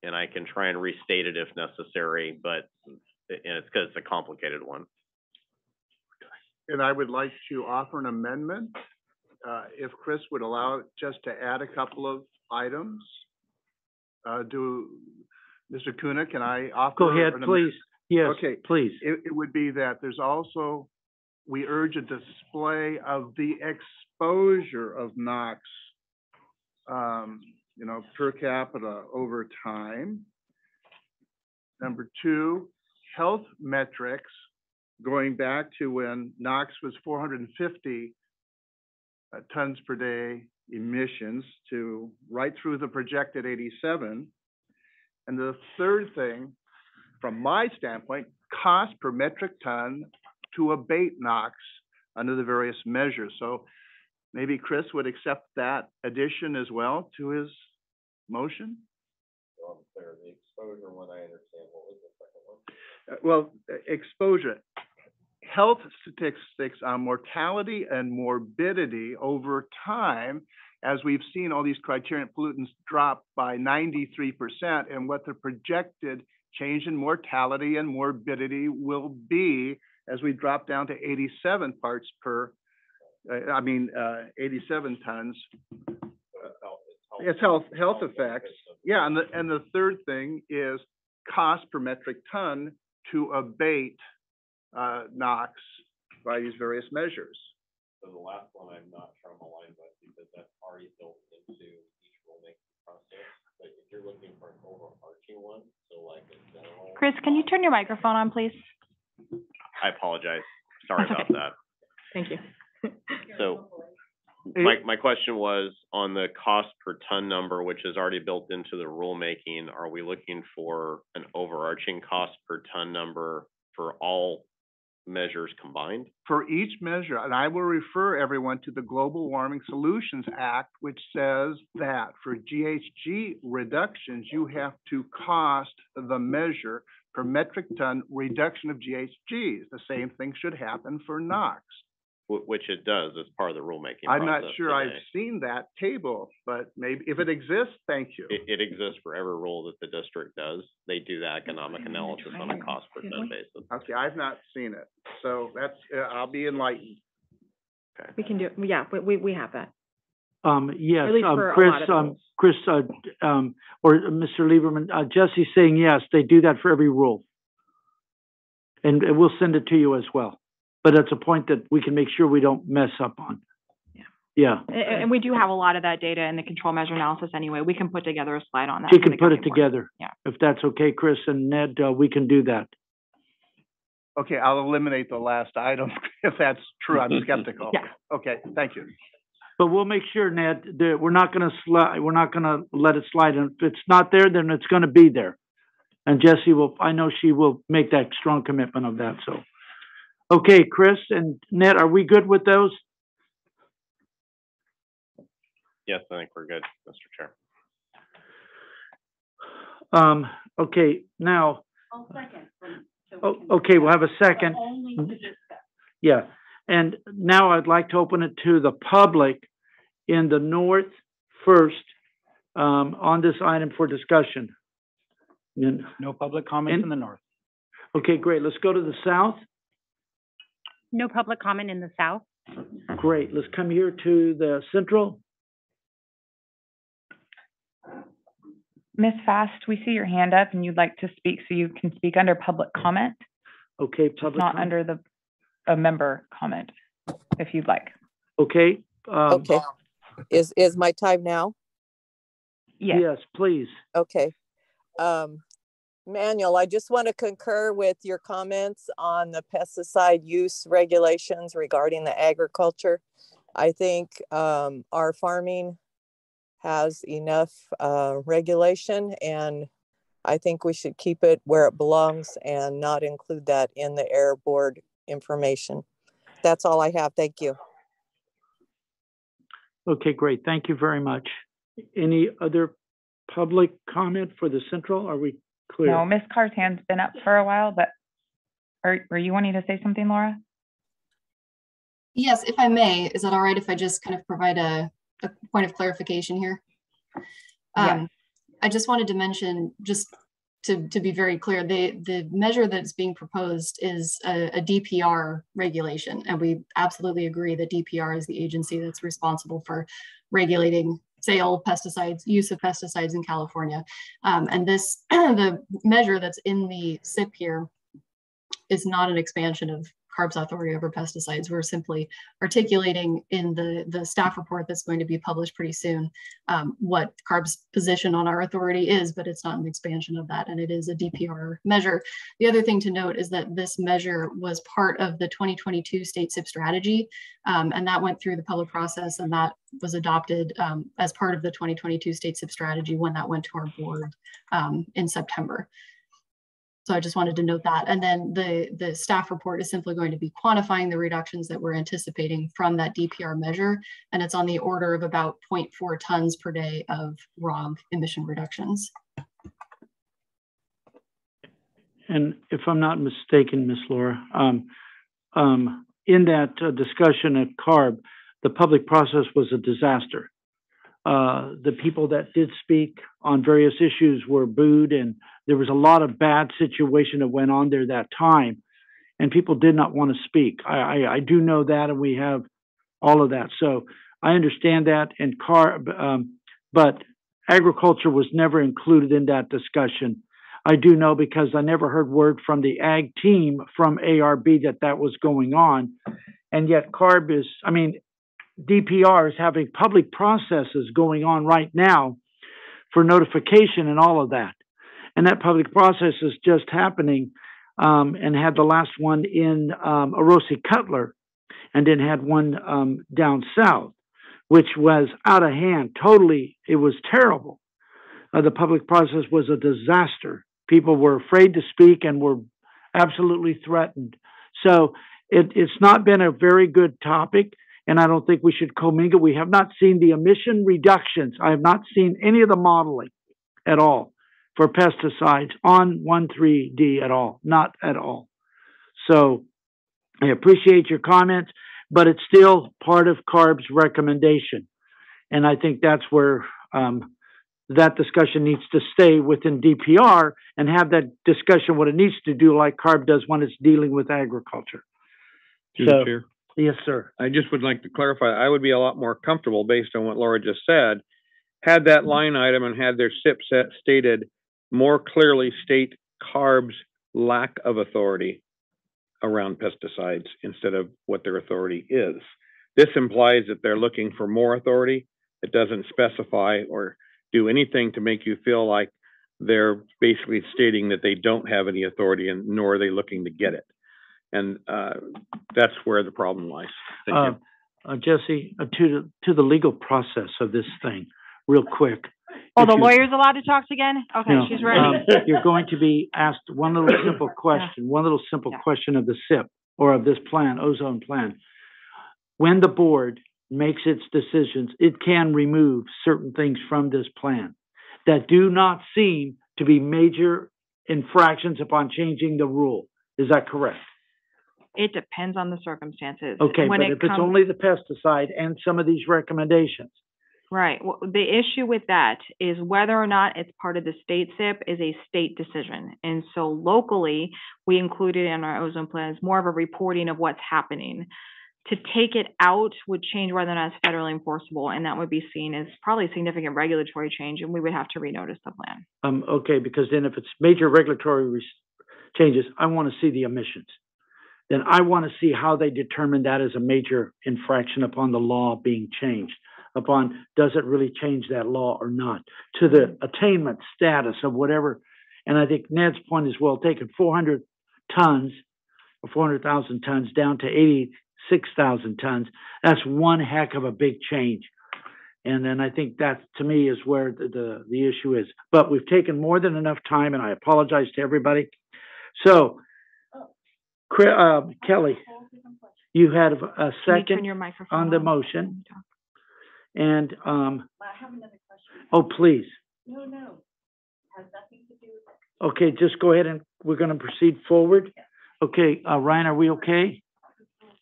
and I can try and restate it if necessary, but it's because it's a complicated one. And I would like to offer an amendment, if Chris would allow it, just to add a couple of items. Mr. Kuna, can I offer? Go ahead, please. Yes, okay. Please. It would be that there's also, we urge a display of the exposure of NOx, per capita over time. Number 2, health metrics going back to when NOx was 450 tons per day emissions to right through the projected 87. And the third thing, from my standpoint, cost per metric ton to abate NOx under the various measures. So maybe Chris would accept that addition as well to his motion? So I'm clear, the exposure one, I understand. What was the second one? Well, exposure. Health statistics on mortality and morbidity over time, as we've seen all these criterion pollutants drop by 93%, and what the projected change in mortality and morbidity will be as we drop down to 87 parts per, 87 tons. It's health effects. Yeah, and the third thing is cost per metric ton to abate NOx by these various measures. So the last one I'm not sure I'm aligned with, because that's already built into each rulemaking process. But if you're looking for an overarching one, so like in general. Chris, can you turn your microphone on, please? I apologize. Sorry about that. Thank you. So my question was on the cost per ton number, which is already built into the rulemaking. Are we looking for an overarching cost per ton number for all measures combined? For each measure, and I will refer everyone to the Global Warming Solutions Act, which says that for GHG reductions, you have to cost the measure per metric ton reduction of GHGs. The same thing should happen for NOx. Which it does as part of the rulemaking I'm not process sure today. I've seen that table, but maybe if it exists, thank you. It exists for every rule that the district does. They do the economic analysis on a cost per ton basis. Okay, I've not seen it. So that's, I'll be enlightened. Okay. We can do, yeah, we have that. Yes, At least for a Chris, lot of rules. Chris, or Mr. Lieberman, Jesse's saying yes, they do that for every rule. And we'll send it to you as well. But it's a point that we can make sure we don't mess up on. Yeah. And we do have a lot of that data in the control measure analysis anyway. We can put together a slide on that. You for can the put it governing board. together. Yeah. If that's okay, Chris and Ned, we can do that. Okay, I'll eliminate the last item if that's true. I'm skeptical. Yeah. Okay, thank you. But we'll make sure, Ned, that we're not going to slide. We're not going to let it slide. And if it's not there, then it's going to be there. And Jesse will, I know she will make that strong commitment of that, so. Okay, Chris and Ned, are we good with those? Yes, I think we're good, Mr. Chair. Okay, now, I'll second. okay, we'll have a second. Yeah, and now I'd like to open it to the public in the north first, on this item for discussion. No public comments in the north. Okay, great. Let's go to the south. No public comment in the south. Great. Let's come here to the central. Ms. Fast, we see your hand up and you'd like to speak, so you can speak under public comment. Okay, public Not comment. under a member comment, if you'd like. Okay. Okay. Is my time now? Yes. Yes, please. Okay. Manuel, I just want to concur with your comments on the pesticide use regulations regarding the agriculture. I think our farming has enough regulation, and I think we should keep it where it belongs and not include that in the air board information. That's all I have. Thank you. Okay, great. Thank you very much. Any other public comment for the central? Are we clear? No, Ms. Carr's hand's been up for a while, but were you wanting to say something, Laura? Yes, if I may, is that all right if I just kind of provide a point of clarification here? Yeah. I just wanted to mention, just to be very clear, the measure that's being proposed is a DPR regulation, and we absolutely agree that DPR is the agency that's responsible for regulating sale pesticides, use of pesticides in California. And this, the measure that's in the SIP here is not an expansion of CARB's authority over pesticides. We're simply articulating in the staff report that's going to be published pretty soon what CARB's position on our authority is, but it's not an expansion of that, and it is a DPR measure. The other thing to note is that this measure was part of the 2022 state SIP strategy, and that went through the public process, and that was adopted as part of the 2022 state SIP strategy when that went to our board in September. So I just wanted to note that. And then the staff report is simply going to be quantifying the reductions that we're anticipating from that DPR measure. And it's on the order of about 0.4 tons per day of ROG emission reductions. And if I'm not mistaken, Ms. Laura, in that discussion at CARB, the public process was a disaster. The people that did speak on various issues were booed, and there was a lot of bad situation that went on there that time, and people did not want to speak. I do know that, and we have all of that. So I understand that, and but agriculture was never included in that discussion. I do know because I never heard word from the ag team from ARB that was going on, and yet CARB is, I mean, DPR is having public processes going on right now for notification and all of that. And that public process is just happening, and had the last one in Orosi Cutler, and then had one down south, which was out of hand. Totally, it was terrible. The public process was a disaster. People were afraid to speak and were absolutely threatened. So it's not been a very good topic, and I don't think we should commingle. We have not seen the emission reductions. I have not seen any of the modeling at all for pesticides on 1,3-D at all, not at all. So I appreciate your comments, but it's still part of CARB's recommendation. And I think that's where that discussion needs to stay within DPR and have that discussion what it needs to do, like CARB does when it's dealing with agriculture. So, Chair, yes, sir. I just would like to clarify, I would be a lot more comfortable based on what Laura just said, had that line item and had their SIP set stated more clearly state CARB's lack of authority around pesticides instead of what their authority is. This implies that they're looking for more authority. It doesn't specify or do anything to make you feel like they're basically stating that they don't have any authority, and nor are they looking to get it. And that's where the problem lies. Thank you. Jesse, to the legal process of this thing, real quick. Oh, if the you- lawyer's allowed to talk again? Okay, No, she's ready. You're going to be asked one little simple question, question of the SIP or of this plan, ozone plan. When the board makes its decisions, it can remove certain things from this plan that do not seem to be major infractions upon changing the rule. Is that correct? It depends on the circumstances. Okay, When but it if it's comes- only the pesticide and some of these recommendations, Right. Well, the issue with that is whether or not it's part of the state SIP is a state decision. And so locally, we included in our ozone plan is more of a reporting of what's happening. To take it out would change whether or not it's federally enforceable, and that would be seen as probably a significant regulatory change, and we would have to renotice the plan. okay, because then if it's major regulatory changes, I want to see the emissions. Then I want to see how they determine that as a major infraction upon the law being changed, upon does it really change that law or not, to the attainment status of whatever. And I think Ned's point is well taken, 400 tons or 400,000 tons down to 86,000 tons. That's one heck of a big change. And then I think that, to me, is where the issue is. But we've taken more than enough time, and I apologize to everybody. So, Kelly, you had a Can you second turn your microphone on the on? motion. And, I have another question. oh, please. No, has nothing to do with it. Okay, just go ahead and we're going to proceed forward. Okay, Ryan, are we okay?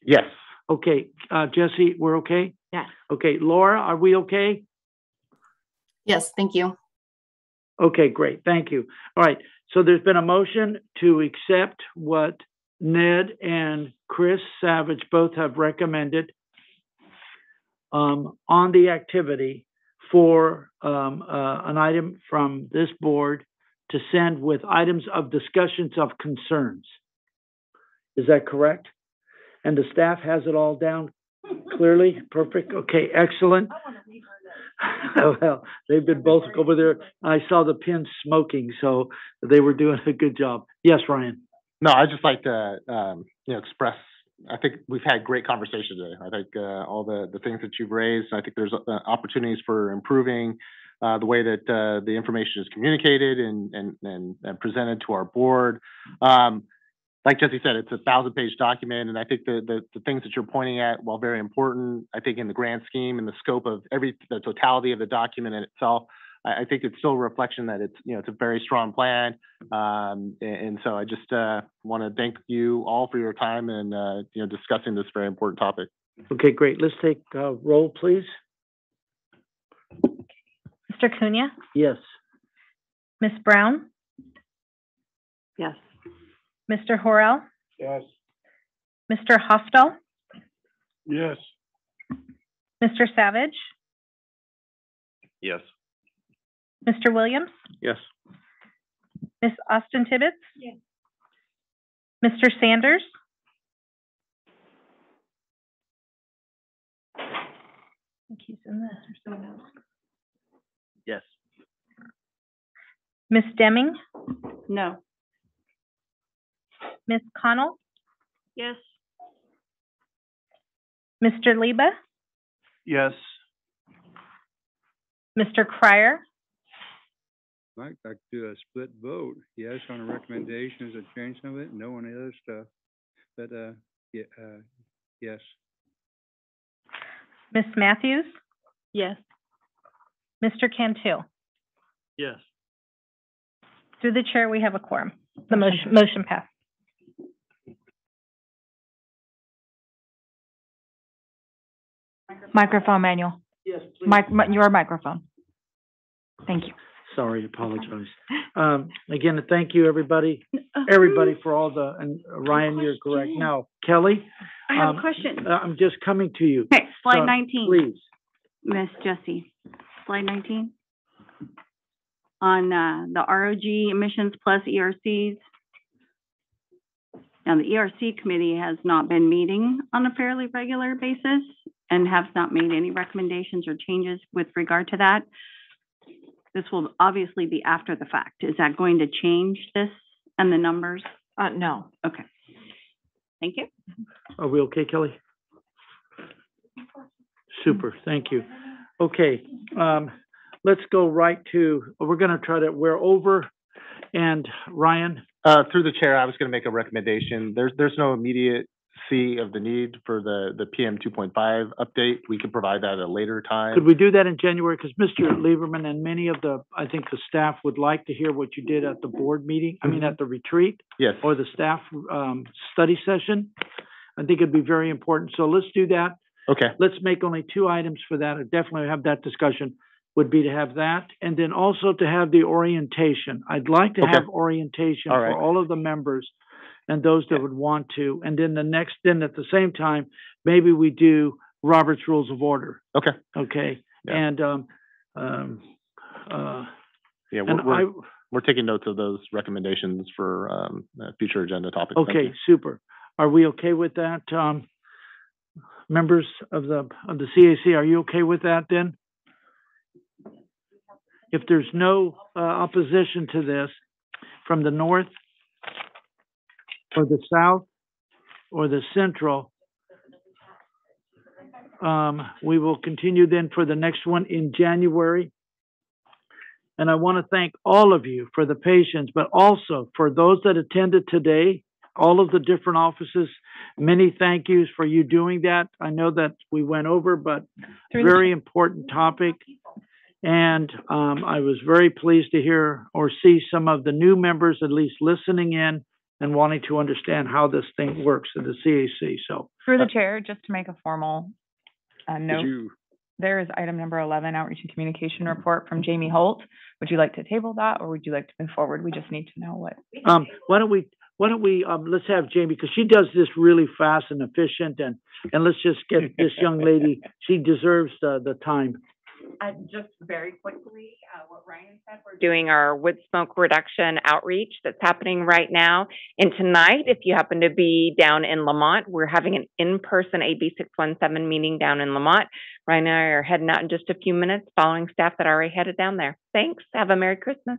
Yes. Okay, Jesse, we're okay? Yeah. Okay, Laura, are we okay? Yes, thank you. Okay, great, thank you. All right, so there's been a motion to accept what Ned and Chris Savage both have recommended on the activity for an item from this board to send with items of discussions of concerns. Is that correct? And the staff has it all down clearly? Perfect. Okay, excellent. Well, they've been both over there. I saw the pins smoking, so they were doing a good job. Yes, Ryan. No, I'd just like to, express, I think we've had great conversation today. I think all the things that you've raised, I think there's opportunities for improving the way that the information is communicated and presented to our board. Like Jesse said, it's a 1,000-page document, and I think the things that you're pointing at, while very important, I think in the grand scheme and the scope of the totality of the document in itself, I think it's still a reflection that it's a very strong plan. And so I just want to thank you all for your time and discussing this very important topic. Okay, great. Let's take roll, please. Mr. Cunha? Yes. Ms. Brown? Yes. Mr. Horrell? Yes. Mr. Hostel? Yes. Mr. Savage? Yes. Mr. Williams? Yes. Ms. Austin Tibbetts? Yes. Mr. Sanders? I think he's in this or someone else. Yes. Ms. Deming? No. Ms. Connell? Yes. Mr. Liba? Yes. Mr. Cryer? I'd like to do a split vote. Yes on a recommendation, is it change some of it? No on the other stuff. But, yes. Ms. Matthews? Yes. Mr. Cantu? Yes. Through the chair, we have a quorum. The motion passed. Microphone manual. Yes, please. Your microphone. Thank you. Sorry, apologize. Again, thank you, everybody for all the, and Ryan, you're correct. Now, Kelly? I have a question. I'm just coming to you. Okay, slide 19. Please. Miss Jessie, slide 19. On the ROG emissions plus ERCs. Now, the ERC committee has not been meeting on a fairly regular basis and have not made any recommendations or changes with regard to that. This will obviously be after the fact. Is that going to change this and the numbers? No. Okay. Thank you. Are we okay, Kelly? Super, thank you. Okay, let's go right to, we're gonna try to, we're over, and Ryan? Through the chair, I was going to make a recommendation. There's no immediacy of the need for the PM 2.5 update. We can provide that at a later time. Could we do that in January? Because Mr. Lieberman and many of I think the staff would like to hear what you did at the board meeting, I mean, at the retreat. Yes. Or the staff, study session. I think it'd be very important. So let's do that. Okay. Let's make only 2 items for that. I definitely have that discussion, would be to have that. And then also to have the orientation. I'd like to have orientation All right. for all of the members and those that would want to. And then then at the same time, maybe we do Robert's Rules of Order. Okay. Okay. Yeah. And, Yeah, and we're taking notes of those recommendations for future agenda topics. okay, super. Are we okay with that? Members of the CAC, are you okay with that then? If there's no opposition to this from the north or the south or the central, we will continue then for the next one in January. And I want to thank all of you for the patience, but also for those that attended today, all of the different offices, many thank yous for you doing that. I know that we went over, but very important topic. And I was very pleased to hear or see some of the new members at least listening in and wanting to understand how this thing works at the CAC. So Through the chair, just to make a formal note, there is item number 11, Outreach and Communication Report from Jamie Holt. Would you like to table that, or would you like to move forward? We just need to know what. Why don't we let's have Jamie, because she does this really fast and efficient, and let's just get this young lady, she deserves the time. Just very quickly, what Ryan said, we're doing our wood smoke reduction outreach that's happening right now. And tonight, if you happen to be down in Lamont, we're having an in-person AB 617 meeting down in Lamont. Ryan and I are heading out in just a few minutes, following staff that already headed down there. Thanks. Have a Merry Christmas.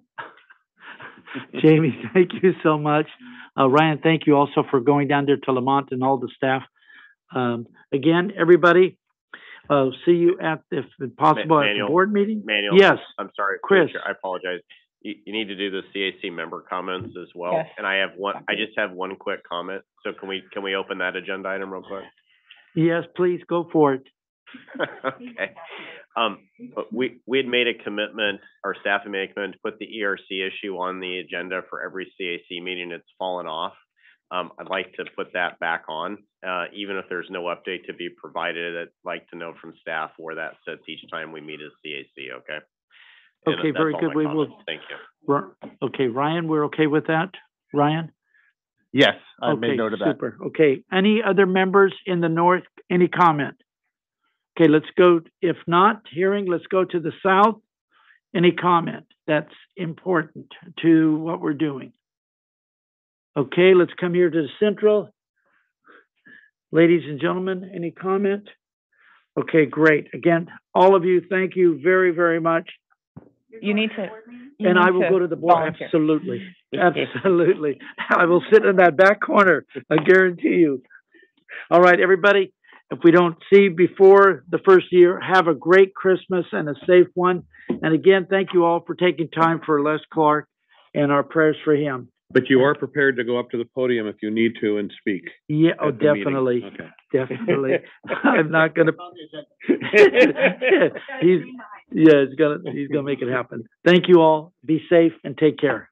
Jamie, thank you so much. Ryan, thank you also for going down there to Lamont and all the staff. Again, everybody, see you at, if possible, at the board meeting. Manuel, yes. I'm sorry, Chris. I apologize. You need to do the CAC member comments as well. Yes. And I just have one quick comment. So can we open that agenda item real quick? Yes, please go for it. Okay. We had made a commitment, our staff had made a commitment to put the ERC issue on the agenda for every CAC meeting. It's fallen off. I'd like to put that back on, even if there's no update to be provided. I'd like to know from staff where that sits each time we meet as CAC, okay? Okay, very good. We will. Thank you. Okay, Ryan, we're okay with that? Ryan? Yes, I made note of that. Super. Okay, any other members in the north, any comment? Okay, let's go, if not hearing, let's go to the south. Any comment that's important to what we're doing? Okay, let's come here to the central. Ladies and gentlemen, any comment? Okay, great. Again, all of you, thank you very, very much. You need to. And I will go to the board. Volunteer. Absolutely. Absolutely. I will sit in that back corner. I guarantee you. All right, everybody. If we don't see before the first year, have a great Christmas and a safe one. And again, thank you all for taking time for Les Clark and our prayers for him. But you are prepared to go up to the podium if you need to and speak. Yeah, oh, at the definitely. meeting. Okay. Definitely. I'm not gonna. He's gonna make it happen. Thank you all. Be safe and take care.